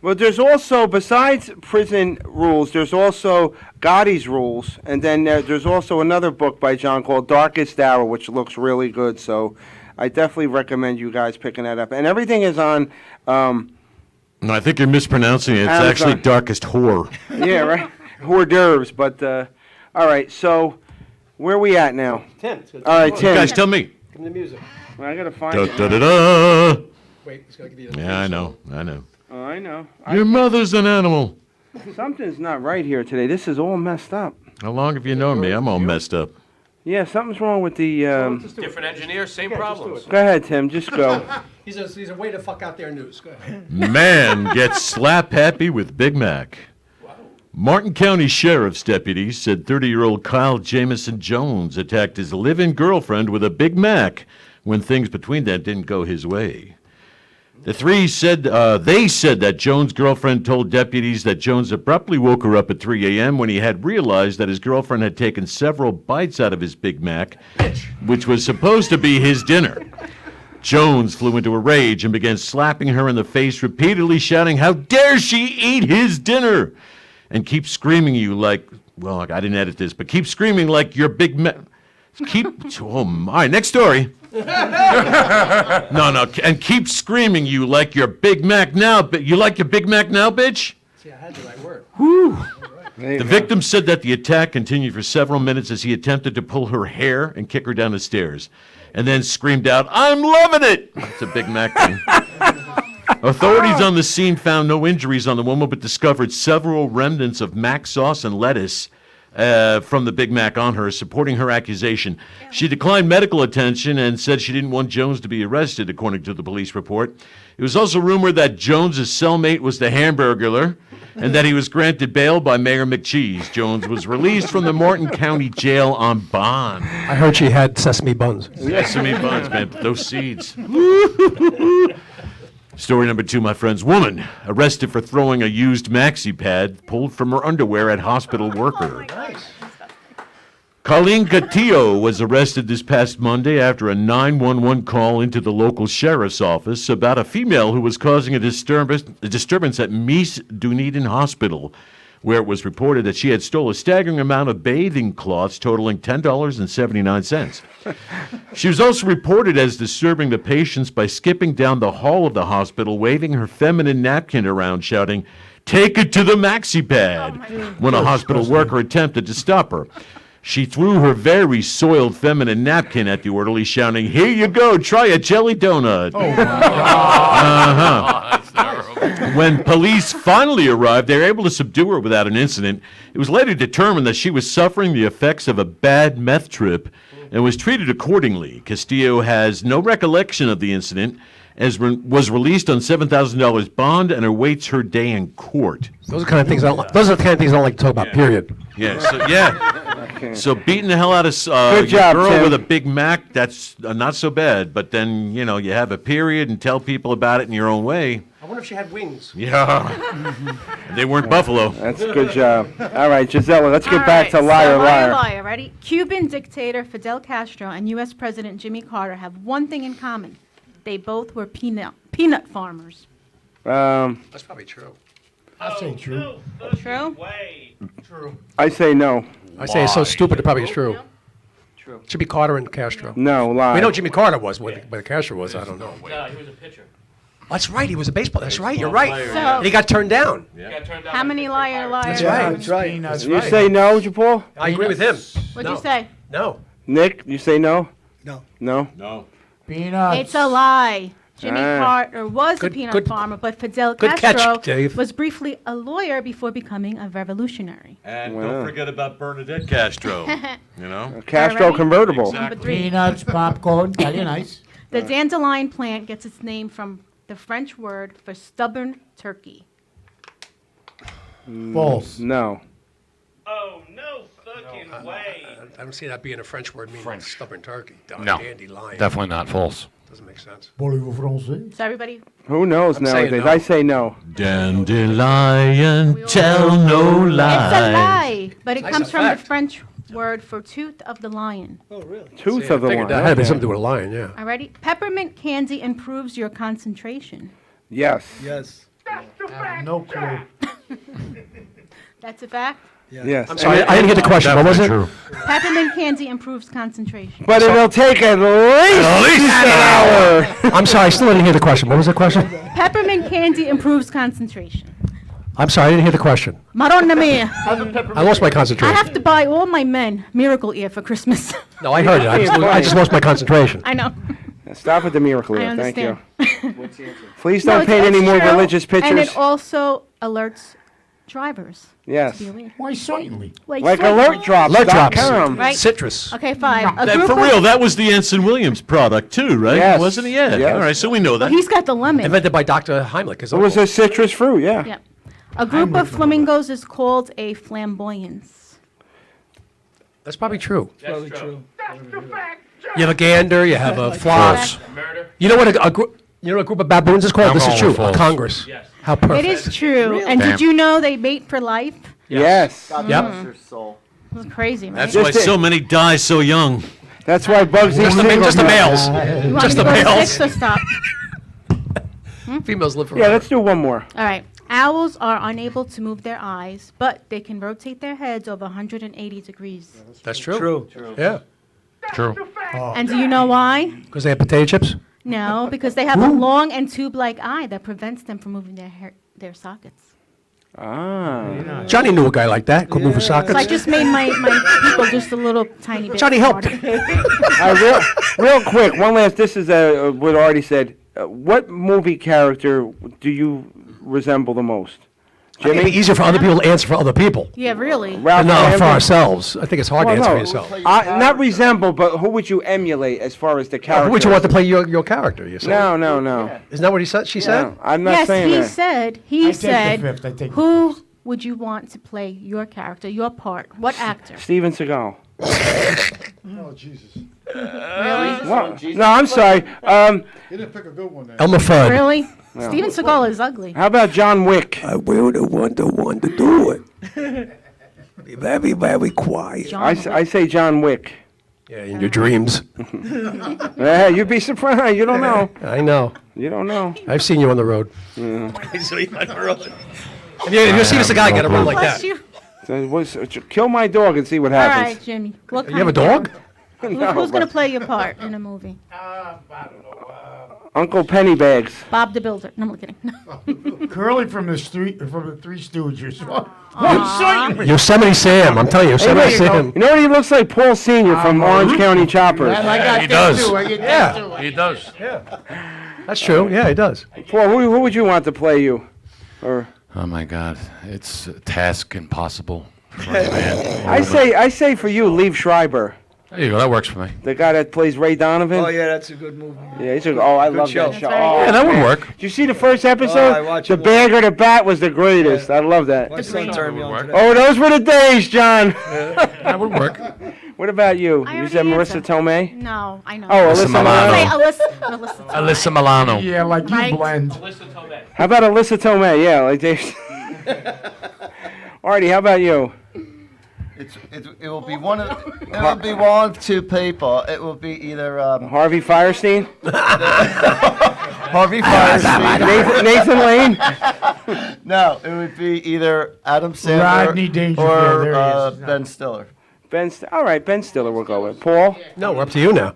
[SPEAKER 4] Well, there's also, besides prison rules, there's also Gotti's rules, and then there's also another book by John called Darkest Hour, which looks really good. So I definitely recommend you guys picking that up. And everything is on.
[SPEAKER 7] No, I think you're mispronouncing it. It's
[SPEAKER 4] Amazon.
[SPEAKER 7] actually Darkest Whore.
[SPEAKER 4] Yeah, right. Hors d'oeuvres, but all right. So where are we at now?
[SPEAKER 16] Tim. It's good.
[SPEAKER 4] All right,
[SPEAKER 7] You
[SPEAKER 4] Tim.
[SPEAKER 7] guys tell me.
[SPEAKER 16] Give him the music.
[SPEAKER 4] Well, I gotta find
[SPEAKER 7] Da,
[SPEAKER 4] it.
[SPEAKER 7] da, da, da.
[SPEAKER 3] Wait, it's got to give you the
[SPEAKER 7] Yeah, I know. I know.
[SPEAKER 4] Oh, I know.
[SPEAKER 7] Your mother's an animal.
[SPEAKER 4] Something's not right here today. This is all messed up.
[SPEAKER 7] How long have you known me? I'm all messed up.
[SPEAKER 4] Yeah, something's wrong with the.
[SPEAKER 16] Different engineer, same problems.
[SPEAKER 4] Go ahead, Tim. Just go.
[SPEAKER 3] He's a way to fuck out their news. Go ahead.
[SPEAKER 7] Man gets slap happy with Big Mac. Martin County Sheriff's deputies said 30-year-old Kyle Jamison Jones attacked his live-in girlfriend with a Big Mac when things between them didn't go his way. The three said they said that Jones' girlfriend told deputies that Jones abruptly woke her up at 3 a.m. when he had realized that his girlfriend had taken several bites out of his Big Mac, which was supposed to be his dinner. Jones flew into a rage and began slapping her in the face repeatedly, shouting, "How dare she eat his dinner!" and keep screaming you like, well, I didn't edit this, but keep screaming like your Big Mac. All right, next story. No, and keep screaming you like your Big Mac now. You like your Big Mac now, bitch?
[SPEAKER 3] See, I had the right word.
[SPEAKER 7] Whew. The victim said that the attack continued for several minutes as he attempted to pull her hair and kick her down the stairs, and then screamed out, "I'm loving it!" It's a Big Mac thing. Authorities on the scene found no injuries on the woman, but discovered several remnants of mac sauce and lettuce from the Big Mac on her, supporting her accusation. She declined medical attention and said she didn't want Jones to be arrested, according to the police report. It was also rumored that Jones's cellmate was the Hamburglar and that he was granted bail by Mayor McCheese. Jones was released from the Martin County Jail on bond.
[SPEAKER 3] I heard she had sesame buns.
[SPEAKER 7] Sesame buns, man. Those seeds. Story number 2, my friends. Woman arrested for throwing a used maxi pad pulled from her underwear at hospital worker. Colleen Castillo was arrested this past Monday after a 911 call into the local sheriff's office about a female who was causing a disturbance at Mies Dunedin Hospital, where it was reported that she had stole a staggering amount of bathing cloths totaling $10.79. She was also reported as disturbing the patients by skipping down the hall of the hospital, waving her feminine napkin around, shouting, "Take it to the maxi pad," when a hospital worker attempted to stop her. She threw her very soiled feminine napkin at the orderly, shouting, "Here you go, try a jelly donut." Oh,
[SPEAKER 12] That's terrible.
[SPEAKER 7] When police finally arrived, they were able to subdue her without an incident. It was later determined that she was suffering the effects of a bad meth trip and was treated accordingly. Castillo has no recollection of the incident was released on $7,000 bond and awaits her day in court.
[SPEAKER 3] Those are the kind of things I don't, those are the kind of things I don't like to talk about, period.
[SPEAKER 7] Yeah, so beating the hell out of
[SPEAKER 4] Good
[SPEAKER 7] your
[SPEAKER 4] job,
[SPEAKER 7] girl
[SPEAKER 4] Tim.
[SPEAKER 7] with a Big Mac, that's not so bad. But then, you have a period and tell people about it in your own way.
[SPEAKER 3] I wonder if she had wings.
[SPEAKER 7] Yeah. They weren't buffalo.
[SPEAKER 4] That's a good job. All right, Gisela, let's get
[SPEAKER 2] All
[SPEAKER 4] back to
[SPEAKER 2] right,
[SPEAKER 4] liar,
[SPEAKER 2] so
[SPEAKER 4] liar.
[SPEAKER 2] liar. Ready? Cuban dictator Fidel Castro and U.S. President Jimmy Carter have one thing in common. They both were peanut farmers.
[SPEAKER 3] That's probably true.
[SPEAKER 11] I'll say true.
[SPEAKER 2] True?
[SPEAKER 11] True.
[SPEAKER 4] I say no.
[SPEAKER 3] I say it's so stupid, it probably is true.
[SPEAKER 16] True.
[SPEAKER 3] Jimmy Carter and Castro.
[SPEAKER 4] No, lie.
[SPEAKER 3] We know Jimmy Carter was, whether Castro was, I don't know.
[SPEAKER 16] No, he was a pitcher.
[SPEAKER 3] That's right, he was a baseball. That's right, you're right.
[SPEAKER 2] So-
[SPEAKER 3] And he got turned down.
[SPEAKER 16] He got turned down
[SPEAKER 2] How
[SPEAKER 16] by
[SPEAKER 2] many
[SPEAKER 16] Pittsburgh
[SPEAKER 2] liar,
[SPEAKER 16] Pirates.
[SPEAKER 2] liar?
[SPEAKER 3] That's right.
[SPEAKER 11] That's
[SPEAKER 4] You say no, Japal?
[SPEAKER 3] I agree with him.
[SPEAKER 2] What'd
[SPEAKER 3] No.
[SPEAKER 2] you say?
[SPEAKER 3] No.
[SPEAKER 4] Nick, you say no?
[SPEAKER 5] No.
[SPEAKER 4] No?
[SPEAKER 7] No.
[SPEAKER 11] Peanuts.
[SPEAKER 2] It's a lie. Jimmy
[SPEAKER 4] Ah.
[SPEAKER 2] Carter was
[SPEAKER 3] Good-
[SPEAKER 2] a peanut
[SPEAKER 3] good-
[SPEAKER 2] farmer, but Fidel
[SPEAKER 3] good catch,
[SPEAKER 2] Castro
[SPEAKER 3] Dave.
[SPEAKER 2] was briefly a lawyer before becoming a revolutionary.
[SPEAKER 7] And
[SPEAKER 4] Wow.
[SPEAKER 7] don't forget about Bernadette Castro.
[SPEAKER 4] Castro
[SPEAKER 2] Ready?
[SPEAKER 4] convertible.
[SPEAKER 2] Number 3.
[SPEAKER 11] Peanuts, popcorn, very nice.
[SPEAKER 2] The dandelion plant gets its name from the French word for stubborn turkey.
[SPEAKER 11] False.
[SPEAKER 4] No.
[SPEAKER 8] Oh, no fucking way.
[SPEAKER 3] I don't see that being a French word meaning stubborn turkey.
[SPEAKER 12] No,
[SPEAKER 3] Dandelion.
[SPEAKER 12] definitely not false.
[SPEAKER 3] Doesn't make sense.
[SPEAKER 11] Voulez-vous français?
[SPEAKER 2] So everybody,
[SPEAKER 4] Who knows
[SPEAKER 3] I'm saying
[SPEAKER 4] nowadays?
[SPEAKER 3] no.
[SPEAKER 4] I say no.
[SPEAKER 7] Dandelion, tell no
[SPEAKER 2] it's a
[SPEAKER 7] lie.
[SPEAKER 2] lie, but it
[SPEAKER 3] Nice
[SPEAKER 2] comes from
[SPEAKER 3] effect.
[SPEAKER 2] the French word for tooth of the lion.
[SPEAKER 4] Tooth of the
[SPEAKER 3] Figured
[SPEAKER 4] one.
[SPEAKER 3] that had to be
[SPEAKER 4] Okay.
[SPEAKER 3] something to do with a lion, yeah.
[SPEAKER 2] Alrighty, peppermint candy improves your concentration.
[SPEAKER 4] Yes.
[SPEAKER 5] Yes.
[SPEAKER 11] I have no clue.
[SPEAKER 2] That's a fact.
[SPEAKER 4] Yes.
[SPEAKER 3] I'm sorry, I didn't hear the question. What was it?
[SPEAKER 7] True.
[SPEAKER 2] Peppermint candy improves concentration.
[SPEAKER 4] But it'll take at least an hour.
[SPEAKER 3] I'm sorry, I still didn't hear the question. What was the question?
[SPEAKER 2] Peppermint candy improves concentration.
[SPEAKER 3] I'm sorry, I didn't hear the question.
[SPEAKER 2] Madonna mia.
[SPEAKER 3] I lost my
[SPEAKER 2] I
[SPEAKER 3] concentration.
[SPEAKER 2] have to buy all my men Miracle Ear for Christmas.
[SPEAKER 3] No, I heard it. I just lost my concentration.
[SPEAKER 2] I know.
[SPEAKER 4] Stop with the miracle.
[SPEAKER 2] I
[SPEAKER 4] Ear. Thank you.
[SPEAKER 2] understand.
[SPEAKER 4] Please
[SPEAKER 2] No,
[SPEAKER 4] don't
[SPEAKER 2] it's-
[SPEAKER 4] paint any
[SPEAKER 2] it's
[SPEAKER 4] more
[SPEAKER 2] true,
[SPEAKER 4] religious pictures.
[SPEAKER 2] And it also alerts drivers.
[SPEAKER 4] Yes.
[SPEAKER 2] to be aware.
[SPEAKER 11] Why, certainly.
[SPEAKER 4] Like
[SPEAKER 2] certainly.
[SPEAKER 4] alert drops.
[SPEAKER 3] Alert drops.
[SPEAKER 2] Right.
[SPEAKER 3] Citrus.
[SPEAKER 2] Okay, 5. A
[SPEAKER 7] That,
[SPEAKER 2] group
[SPEAKER 7] for
[SPEAKER 2] of-
[SPEAKER 7] real, that was the Anson Williams product too, right?
[SPEAKER 4] Yes.
[SPEAKER 7] Wasn't it? Yeah.
[SPEAKER 4] Yes.
[SPEAKER 7] All right, so we know that.
[SPEAKER 2] He's got the lemon.
[SPEAKER 3] Invented by Dr. Heimlich. His
[SPEAKER 4] It was
[SPEAKER 3] uncle.
[SPEAKER 4] a citrus fruit, yeah.
[SPEAKER 2] Yeah. A group of flamingos is called a flamboyance.
[SPEAKER 3] That's probably true.
[SPEAKER 5] Probably true.
[SPEAKER 3] You have a gander, you have a floss.
[SPEAKER 16] Murder.
[SPEAKER 3] You know what a group of baboons is called?
[SPEAKER 12] I'm
[SPEAKER 3] This is
[SPEAKER 12] going
[SPEAKER 3] true.
[SPEAKER 12] with
[SPEAKER 3] A
[SPEAKER 12] false.
[SPEAKER 3] congress.
[SPEAKER 16] Yes.
[SPEAKER 3] How perfect.
[SPEAKER 2] It is true. And
[SPEAKER 12] Damn.
[SPEAKER 2] did you know they mate for life?
[SPEAKER 4] Yes.
[SPEAKER 1] God
[SPEAKER 3] Yep.
[SPEAKER 1] bless your soul.
[SPEAKER 2] It was crazy, man.
[SPEAKER 7] That's
[SPEAKER 4] Just
[SPEAKER 7] why
[SPEAKER 4] it.
[SPEAKER 7] so many die so young.
[SPEAKER 4] That's why Bugsy
[SPEAKER 3] Just the
[SPEAKER 4] Siegel-
[SPEAKER 3] males.
[SPEAKER 2] You want
[SPEAKER 3] Just
[SPEAKER 2] me
[SPEAKER 3] the
[SPEAKER 2] to go to
[SPEAKER 3] males.
[SPEAKER 2] 6 or stop?
[SPEAKER 3] Females live
[SPEAKER 4] Yeah,
[SPEAKER 3] forever.
[SPEAKER 4] let's do one more.
[SPEAKER 2] All right. Owls are unable to move their eyes, but they can rotate their heads over 180 degrees.
[SPEAKER 3] That's true.
[SPEAKER 5] True.
[SPEAKER 3] Yeah.
[SPEAKER 12] True.
[SPEAKER 2] And do you know why?
[SPEAKER 3] Because they have potato chips?
[SPEAKER 2] No, because they have a long and tube-like eye that prevents them from moving their sockets.
[SPEAKER 4] Ah.
[SPEAKER 3] Johnny knew a guy like that. Could move his sockets.
[SPEAKER 2] So I just made my people just a little tiny bit
[SPEAKER 3] Johnny helped.
[SPEAKER 2] smarter.
[SPEAKER 4] Real quick, one last. This is what already said. What movie character do you resemble the most?
[SPEAKER 3] I think it'd be easier for other people to answer for other people.
[SPEAKER 2] Yeah, really.
[SPEAKER 4] Ralph
[SPEAKER 3] And not for
[SPEAKER 4] Lambert?
[SPEAKER 3] ourselves. I think it's hard
[SPEAKER 4] Well,
[SPEAKER 3] to answer
[SPEAKER 4] no.
[SPEAKER 3] for yourself.
[SPEAKER 4] Not resemble, but who would you emulate as far as the character?
[SPEAKER 3] Who would you want to play your character? You said.
[SPEAKER 4] No.
[SPEAKER 3] Isn't that what he said? She said.
[SPEAKER 4] No, I'm not
[SPEAKER 2] Yes,
[SPEAKER 4] saying
[SPEAKER 2] he
[SPEAKER 4] that.
[SPEAKER 2] said.
[SPEAKER 11] I
[SPEAKER 2] He
[SPEAKER 11] take the
[SPEAKER 2] said.
[SPEAKER 11] fifth, I take the
[SPEAKER 2] Who would you want to play your character, your part? What actor?
[SPEAKER 4] Steven Seagal.
[SPEAKER 6] Oh, Jesus.
[SPEAKER 2] Really?
[SPEAKER 4] What? No, I'm sorry.
[SPEAKER 6] You didn't pick a good one there.
[SPEAKER 3] Elmer Fudd.
[SPEAKER 2] Really? Steven Seagal is ugly.
[SPEAKER 4] How about John Wick?
[SPEAKER 3] I will the one to do it. Be very, very quiet.
[SPEAKER 2] John
[SPEAKER 4] I say John Wick.
[SPEAKER 3] Yeah, in your dreams.
[SPEAKER 4] Yeah, you'd be surprised. You don't know.
[SPEAKER 3] I know.
[SPEAKER 4] You don't know.
[SPEAKER 3] I've seen you on the road. If you see this guy get a run like
[SPEAKER 2] Bless
[SPEAKER 3] that.
[SPEAKER 2] you.
[SPEAKER 4] Kill my dog and see what
[SPEAKER 2] All
[SPEAKER 4] happens.
[SPEAKER 2] right, Jimmy. What
[SPEAKER 3] You have a
[SPEAKER 2] kind of-
[SPEAKER 3] dog?
[SPEAKER 2] Who's going to play your part in a movie?
[SPEAKER 4] Uncle Pennybags.
[SPEAKER 2] Bob the Builder. No, I'm kidding.
[SPEAKER 11] Curly from the Three Stooges.
[SPEAKER 3] Yosemite Sam. I'm telling you, Yosemite
[SPEAKER 4] Hey,
[SPEAKER 3] Sam.
[SPEAKER 4] You know what he looks like? Paul Senior from Orange County Choppers.
[SPEAKER 11] I got
[SPEAKER 12] He
[SPEAKER 11] that
[SPEAKER 12] does.
[SPEAKER 11] too. I get
[SPEAKER 3] Yeah.
[SPEAKER 11] that too.
[SPEAKER 12] He does.
[SPEAKER 3] That's true. Yeah, he does.
[SPEAKER 4] Paul, who would you want to play you? Or
[SPEAKER 12] Oh my God, it's a task impossible for a man.
[SPEAKER 4] I say for you, Liev Schreiber.
[SPEAKER 12] There you go. That works for me.
[SPEAKER 4] The guy that plays Ray Donovan.
[SPEAKER 5] Oh yeah, that's a good movie.
[SPEAKER 4] Yeah, I
[SPEAKER 5] Good
[SPEAKER 4] love
[SPEAKER 5] show.
[SPEAKER 4] that show.
[SPEAKER 2] That's
[SPEAKER 4] Oh,
[SPEAKER 2] very
[SPEAKER 12] Yeah, that would
[SPEAKER 4] man.
[SPEAKER 12] work.
[SPEAKER 4] Did you see the first episode?
[SPEAKER 5] I watched
[SPEAKER 4] The
[SPEAKER 5] it.
[SPEAKER 4] Bagger the Bat was the greatest. I love that.
[SPEAKER 5] My son turned me on to that.
[SPEAKER 4] Oh, those were the days, John.
[SPEAKER 12] That would work.
[SPEAKER 4] What about you?
[SPEAKER 2] I
[SPEAKER 4] You
[SPEAKER 2] already
[SPEAKER 4] said Marissa
[SPEAKER 2] answered.
[SPEAKER 4] Tomei?
[SPEAKER 2] No, I know.
[SPEAKER 4] Oh, Alyssa
[SPEAKER 12] Milano.
[SPEAKER 2] Say
[SPEAKER 4] Milano.
[SPEAKER 2] Alyssa.
[SPEAKER 12] Alyssa Milano.
[SPEAKER 6] Yeah, like you
[SPEAKER 2] Right.
[SPEAKER 6] blend.
[SPEAKER 4] How about Alyssa Tomei? Yeah, like they. Artie, how about you?
[SPEAKER 1] It will be one of two people. It will be either
[SPEAKER 4] Harvey Firestein?
[SPEAKER 1] Harvey Firestein.
[SPEAKER 4] Nathan Lane?
[SPEAKER 1] No, it would be either Adam Sandler
[SPEAKER 11] Rodney Dangerfield, there he
[SPEAKER 1] or
[SPEAKER 11] is.
[SPEAKER 1] Ben Stiller.
[SPEAKER 4] All right, Ben Stiller we'll go with. Paul?
[SPEAKER 3] No, we're up to you now.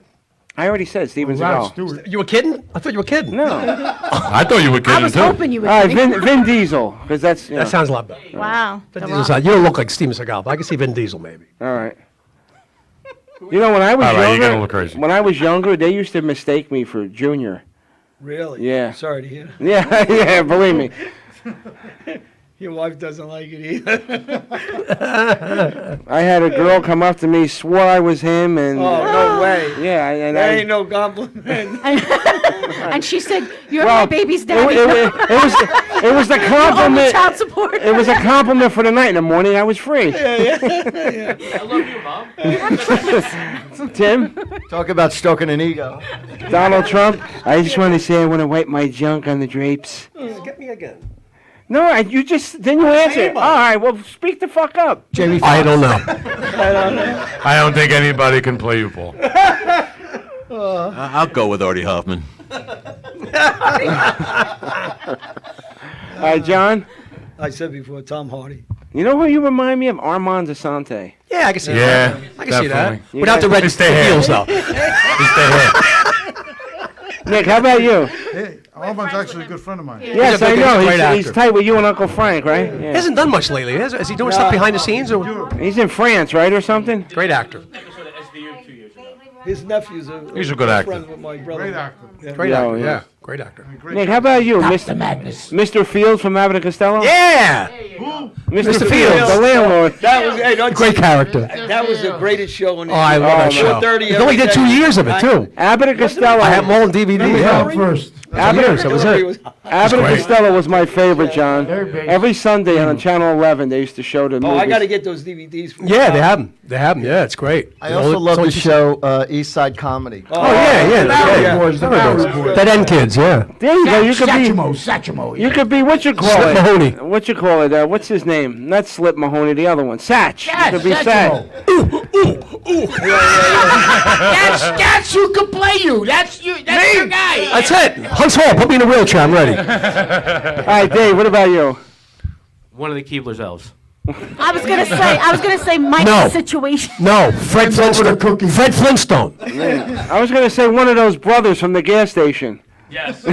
[SPEAKER 4] I already said Steven
[SPEAKER 11] Rod
[SPEAKER 4] Seagal.
[SPEAKER 11] Stewart.
[SPEAKER 3] You were kidding? I thought you were kidding.
[SPEAKER 4] No.
[SPEAKER 12] I thought you were
[SPEAKER 2] I
[SPEAKER 12] kidding
[SPEAKER 2] was
[SPEAKER 12] too.
[SPEAKER 2] hoping you would.
[SPEAKER 4] All right, Vin Diesel, because that's.
[SPEAKER 3] That sounds a lot better.
[SPEAKER 2] Wow.
[SPEAKER 3] Vin
[SPEAKER 2] The
[SPEAKER 3] Diesel's
[SPEAKER 2] Rock.
[SPEAKER 3] not- you don't look like Steven Seagal, but I can see Vin Diesel maybe.
[SPEAKER 4] All right. You know, when I was
[SPEAKER 12] All right, you're
[SPEAKER 4] younger,
[SPEAKER 12] getting a little crazy.
[SPEAKER 4] when I was younger, they used to mistake me for Junior.
[SPEAKER 5] Really?
[SPEAKER 4] Yeah.
[SPEAKER 5] Sorry to hear.
[SPEAKER 4] Yeah, yeah, believe me.
[SPEAKER 5] Your wife doesn't like it either.
[SPEAKER 4] I had a girl come up to me, swore I was him, and
[SPEAKER 5] Oh, no way.
[SPEAKER 4] yeah, and
[SPEAKER 5] That
[SPEAKER 4] I.
[SPEAKER 5] ain't no compliment.
[SPEAKER 2] And she said, "You're
[SPEAKER 4] Well,
[SPEAKER 2] my baby's
[SPEAKER 4] it,
[SPEAKER 2] daddy."
[SPEAKER 4] it was the
[SPEAKER 2] You're only
[SPEAKER 4] compliment.
[SPEAKER 2] child support.
[SPEAKER 4] It was a compliment for the night. In the morning, I was free.
[SPEAKER 16] I love you, Mom.
[SPEAKER 4] Tim,
[SPEAKER 1] Talk about stroking an ego.
[SPEAKER 4] Donald Trump. I just want to say I want to wipe my junk on the drapes.
[SPEAKER 3] Get me again.
[SPEAKER 4] No, you just then you answer. All right, well, speak the fuck up.
[SPEAKER 1] Jamie
[SPEAKER 3] I don't know.
[SPEAKER 12] I don't think anybody can play you, Paul.
[SPEAKER 7] I'll go with Artie Hoffman.
[SPEAKER 4] All right, John.
[SPEAKER 5] I said before, Tom Hardy.
[SPEAKER 4] You know who you remind me of? Armand Desante.
[SPEAKER 3] Yeah, I can see
[SPEAKER 12] Yeah,
[SPEAKER 3] that. I can see that.
[SPEAKER 12] definitely.
[SPEAKER 3] Without the red
[SPEAKER 12] It's the hair.
[SPEAKER 3] heels, though.
[SPEAKER 12] Just the hair.
[SPEAKER 4] Nick, how about you?
[SPEAKER 6] Hey, Armand's actually a good friend of mine.
[SPEAKER 4] Yes, I
[SPEAKER 3] He's a
[SPEAKER 4] know.
[SPEAKER 3] great
[SPEAKER 4] He's
[SPEAKER 3] actor.
[SPEAKER 4] tight with you and Uncle Frank, right?
[SPEAKER 3] He
[SPEAKER 4] Yeah.
[SPEAKER 3] hasn't done much lately. Is he doing stuff behind the scenes? Or?
[SPEAKER 4] He's in France, right, or something?
[SPEAKER 3] Great actor.
[SPEAKER 16] Episode of SVU 2 years ago.
[SPEAKER 5] His nephew's a
[SPEAKER 12] He's a good actor.
[SPEAKER 5] friend with my brother.
[SPEAKER 6] Great actor.
[SPEAKER 3] Great
[SPEAKER 4] Yeah,
[SPEAKER 3] actor.
[SPEAKER 4] yeah.
[SPEAKER 3] Yeah, great actor.
[SPEAKER 4] Nick, how about you, Mr. Fields from Abbott and Costello?
[SPEAKER 3] Yeah.
[SPEAKER 4] Mr.
[SPEAKER 3] Mr.
[SPEAKER 4] Fields, the landlord.
[SPEAKER 5] That was hey, don't
[SPEAKER 3] Great character.
[SPEAKER 5] That was the greatest show in the
[SPEAKER 3] Oh, I love that show.
[SPEAKER 5] 4:30
[SPEAKER 3] He only did 2 years of it too.
[SPEAKER 4] Abbott and Costello.
[SPEAKER 3] I have them all on DVD. Yeah.
[SPEAKER 6] First.
[SPEAKER 4] Abbott,
[SPEAKER 3] Years, that was it.
[SPEAKER 4] Abbott and
[SPEAKER 3] great.
[SPEAKER 4] Costello was my favorite, John.
[SPEAKER 11] Very big.
[SPEAKER 4] Every Sunday on Channel 11, they used to show the
[SPEAKER 5] Oh,
[SPEAKER 4] movies.
[SPEAKER 5] I got to get those DVDs. For
[SPEAKER 3] Yeah, they have them. They have them. Yeah, it's great.
[SPEAKER 1] I also love the show East Side Comedy.
[SPEAKER 3] Oh yeah, yeah.
[SPEAKER 11] Boys, the Bowery Boys.
[SPEAKER 3] Dead End Kids. Yeah.
[SPEAKER 4] There you go. You could be.
[SPEAKER 11] Satchmo.
[SPEAKER 4] You could be what you call
[SPEAKER 3] Slip
[SPEAKER 4] it.
[SPEAKER 3] Mahoney.
[SPEAKER 4] What you call it? What's his name? Not Slip Mahoney. The other one. Satch. You could be Satch.
[SPEAKER 11] That's who could play you. That's you. That's your guy.
[SPEAKER 3] That's it. Hunts Hall. Put me in a wheelchair. I'm ready.
[SPEAKER 4] All right, Dave. What about you?
[SPEAKER 16] One of the Keebler's elves.
[SPEAKER 2] I was gonna say Mike's
[SPEAKER 3] No.
[SPEAKER 2] situation.
[SPEAKER 3] No, Fred Flintstone. Fred Flintstone.
[SPEAKER 4] I was gonna say one of those brothers from the gas station.
[SPEAKER 16] Yes.
[SPEAKER 2] Oh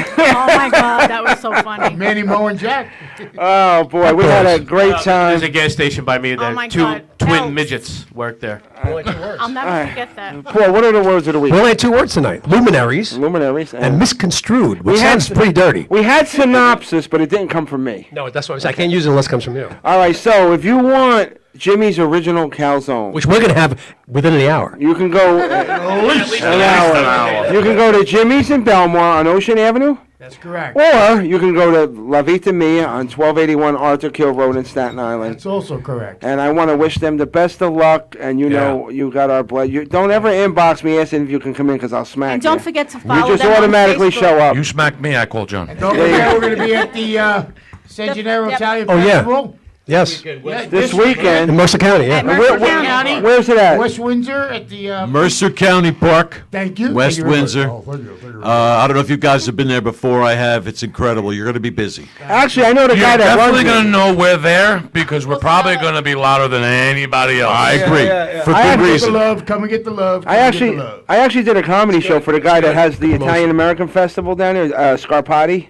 [SPEAKER 2] my God, that was so funny.
[SPEAKER 11] Manny Moe and Jack.
[SPEAKER 4] Oh boy, we had a great time.
[SPEAKER 16] There's a gas station by me there.
[SPEAKER 2] my
[SPEAKER 16] Two
[SPEAKER 2] God.
[SPEAKER 16] twin
[SPEAKER 2] Elves.
[SPEAKER 16] midgets work there.
[SPEAKER 2] I'll never forget that.
[SPEAKER 4] Paul, what are the words of the week?
[SPEAKER 3] We only had 2 words tonight. Luminaries
[SPEAKER 4] Luminaries
[SPEAKER 3] and misconstrued, which
[SPEAKER 4] We had-
[SPEAKER 3] sounds pretty dirty.
[SPEAKER 4] We had synopsis, but it didn't come from me.
[SPEAKER 3] No, that's what I'm saying. I can't use it unless it comes from you.
[SPEAKER 4] All right, so if you want Jimmy's original calzone,
[SPEAKER 3] Which we're going to have within the hour.
[SPEAKER 4] you can go an hour. You can go to Jimmy's in Belmar on Ocean Avenue,
[SPEAKER 11] That's correct.
[SPEAKER 4] or you can go to La Vita Mia on 1281 Arthur Kill Road in Staten Island.
[SPEAKER 11] That's also correct.
[SPEAKER 4] And I want to wish them the best of luck. And you know, you got our blood. You don't ever inbox me asking if you can come in because I'll smack
[SPEAKER 2] And
[SPEAKER 4] you.
[SPEAKER 2] don't forget to follow
[SPEAKER 4] You just
[SPEAKER 2] them on
[SPEAKER 4] automatically
[SPEAKER 2] Facebook.
[SPEAKER 4] show up.
[SPEAKER 12] You smacked me, I call John.
[SPEAKER 11] Don't forget we're going to be at the San Gennaro
[SPEAKER 2] Yep.
[SPEAKER 11] Italian
[SPEAKER 3] Oh, yeah.
[SPEAKER 11] Festival.
[SPEAKER 3] Yes.
[SPEAKER 11] Yeah,
[SPEAKER 4] This weekend.
[SPEAKER 3] In Mercer County, yeah.
[SPEAKER 2] At Mercer
[SPEAKER 11] County.
[SPEAKER 4] Where's it at?
[SPEAKER 11] West Windsor at the.
[SPEAKER 7] Mercer County Park,
[SPEAKER 11] Thank you.
[SPEAKER 7] West
[SPEAKER 11] Thank you very much.
[SPEAKER 7] Windsor.
[SPEAKER 6] Oh, thank you, thank you.
[SPEAKER 7] I don't know if you guys have been there before. I have. It's incredible. You're going to be busy.
[SPEAKER 4] Actually, I know the
[SPEAKER 12] You're
[SPEAKER 4] guy that runs
[SPEAKER 12] definitely
[SPEAKER 4] it.
[SPEAKER 12] going to know we're there because we're probably going to be louder than anybody else.
[SPEAKER 7] I agree. For
[SPEAKER 4] I
[SPEAKER 7] good
[SPEAKER 4] have-
[SPEAKER 11] Get the
[SPEAKER 7] reason.
[SPEAKER 11] love. Come and get the love. Come
[SPEAKER 4] I
[SPEAKER 11] and get the
[SPEAKER 4] actually,
[SPEAKER 11] love.
[SPEAKER 4] I actually did a comedy show for the guy that has the Italian American Festival down there, Scarpati.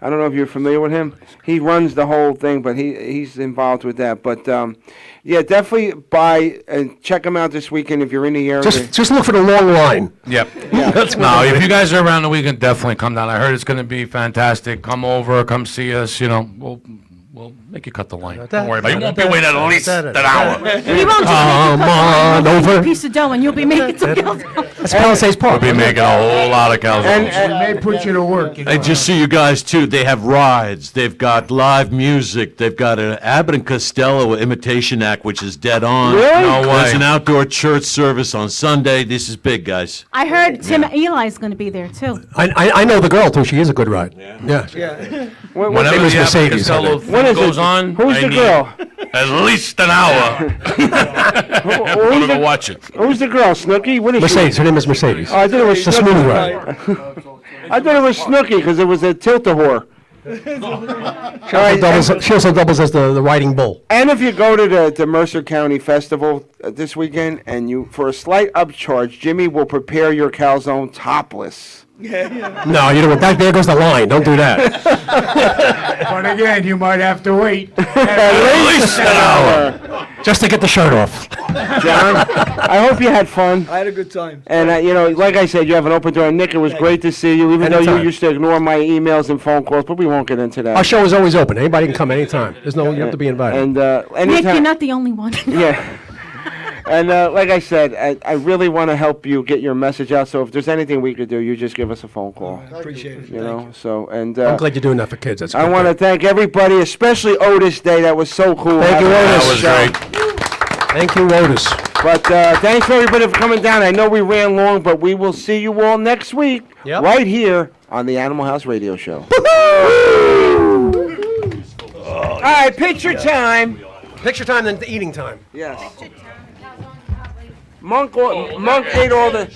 [SPEAKER 4] I don't know if you're familiar with him. He runs the whole thing, but he's involved with that. But yeah, definitely buy and check him out this weekend if you're in the area.
[SPEAKER 3] Just look for the long line.
[SPEAKER 12] Yep.
[SPEAKER 3] That's
[SPEAKER 12] No, if you guys are around the weekend, definitely come down. I heard it's going to be fantastic. Come over, come see us. You know, we'll make you cut the line. Don't worry about it. You won't be waiting at least an hour.
[SPEAKER 2] We won't just
[SPEAKER 3] Come
[SPEAKER 2] make you cut the line.
[SPEAKER 3] on on over.
[SPEAKER 2] A piece of dough and you'll be making some calzones.
[SPEAKER 3] That's Palisades Park.
[SPEAKER 7] We'll be making a whole lot of calzones.
[SPEAKER 11] We may put you to work.
[SPEAKER 7] And just so you guys too, they have rides, they've got live music, they've got an Abbott and Costello imitation act, which is dead on.
[SPEAKER 4] Really?
[SPEAKER 7] No way. There's
[SPEAKER 3] way.
[SPEAKER 7] an outdoor church service on Sunday. This is big, guys.
[SPEAKER 2] I heard Tim Eli's going to be there too.
[SPEAKER 3] I know the girl too. She is a good ride. Yeah.
[SPEAKER 7] Whenever
[SPEAKER 3] name is
[SPEAKER 7] the Abbott and
[SPEAKER 3] Mercedes,
[SPEAKER 7] Costello
[SPEAKER 3] I think.
[SPEAKER 7] thing
[SPEAKER 4] When is
[SPEAKER 7] goes
[SPEAKER 4] it?
[SPEAKER 7] on,
[SPEAKER 4] Who's
[SPEAKER 7] I
[SPEAKER 4] the
[SPEAKER 7] need
[SPEAKER 4] girl?
[SPEAKER 7] at least an hour. I'm gonna go watch it.
[SPEAKER 4] Who's the girl? Snooki? What is
[SPEAKER 3] Mercedes.
[SPEAKER 4] she?
[SPEAKER 3] Her name is Mercedes.
[SPEAKER 4] Oh, I thought it was
[SPEAKER 3] It's a smooth
[SPEAKER 4] Snooki.
[SPEAKER 3] ride.
[SPEAKER 4] I thought it was Snooki because it was a tilt-a-whore.
[SPEAKER 3] She also doubles as the riding bull.
[SPEAKER 4] And if you go to the Mercer County Festival this weekend, and you, for a slight upcharge, Jimmy will prepare your calzone topless.
[SPEAKER 3] No, you know back there goes the line. Don't do that.
[SPEAKER 11] But again, you might have to wait.
[SPEAKER 4] At least an hour.
[SPEAKER 3] Just to get the shirt off.
[SPEAKER 4] John, I hope you had fun.
[SPEAKER 5] I had a good time.
[SPEAKER 4] And, like I said, you have an open door. Nick, it was great to see you, even though you
[SPEAKER 3] Anytime.
[SPEAKER 4] used to ignore my emails and phone calls, but we won't get into that.
[SPEAKER 3] Our show is always open. Anybody can come anytime. There's no, you have to be invited.
[SPEAKER 4] And
[SPEAKER 2] Nick,
[SPEAKER 4] anytime.
[SPEAKER 2] you're not the only one.
[SPEAKER 4] Yeah. And like I said, I really want to help you get your message out. So if there's anything we could do, you just give us a phone call.
[SPEAKER 5] I appreciate it.
[SPEAKER 4] You know. So and
[SPEAKER 3] I'm glad you're doing that for kids. That's
[SPEAKER 4] I
[SPEAKER 3] good.
[SPEAKER 4] want to thank everybody, especially Otis Day. That was so cool.
[SPEAKER 3] Thank you,
[SPEAKER 4] having
[SPEAKER 3] Otis.
[SPEAKER 4] that show.
[SPEAKER 3] Thank you, Otis.
[SPEAKER 4] But thanks for everybody for coming down. I know we ran long, but we will see you all next week,
[SPEAKER 3] Yep.
[SPEAKER 4] right here on the Animal House Radio Show. All right, picture time.
[SPEAKER 3] Picture time and eating time.
[SPEAKER 4] Yes. Monk ate all the.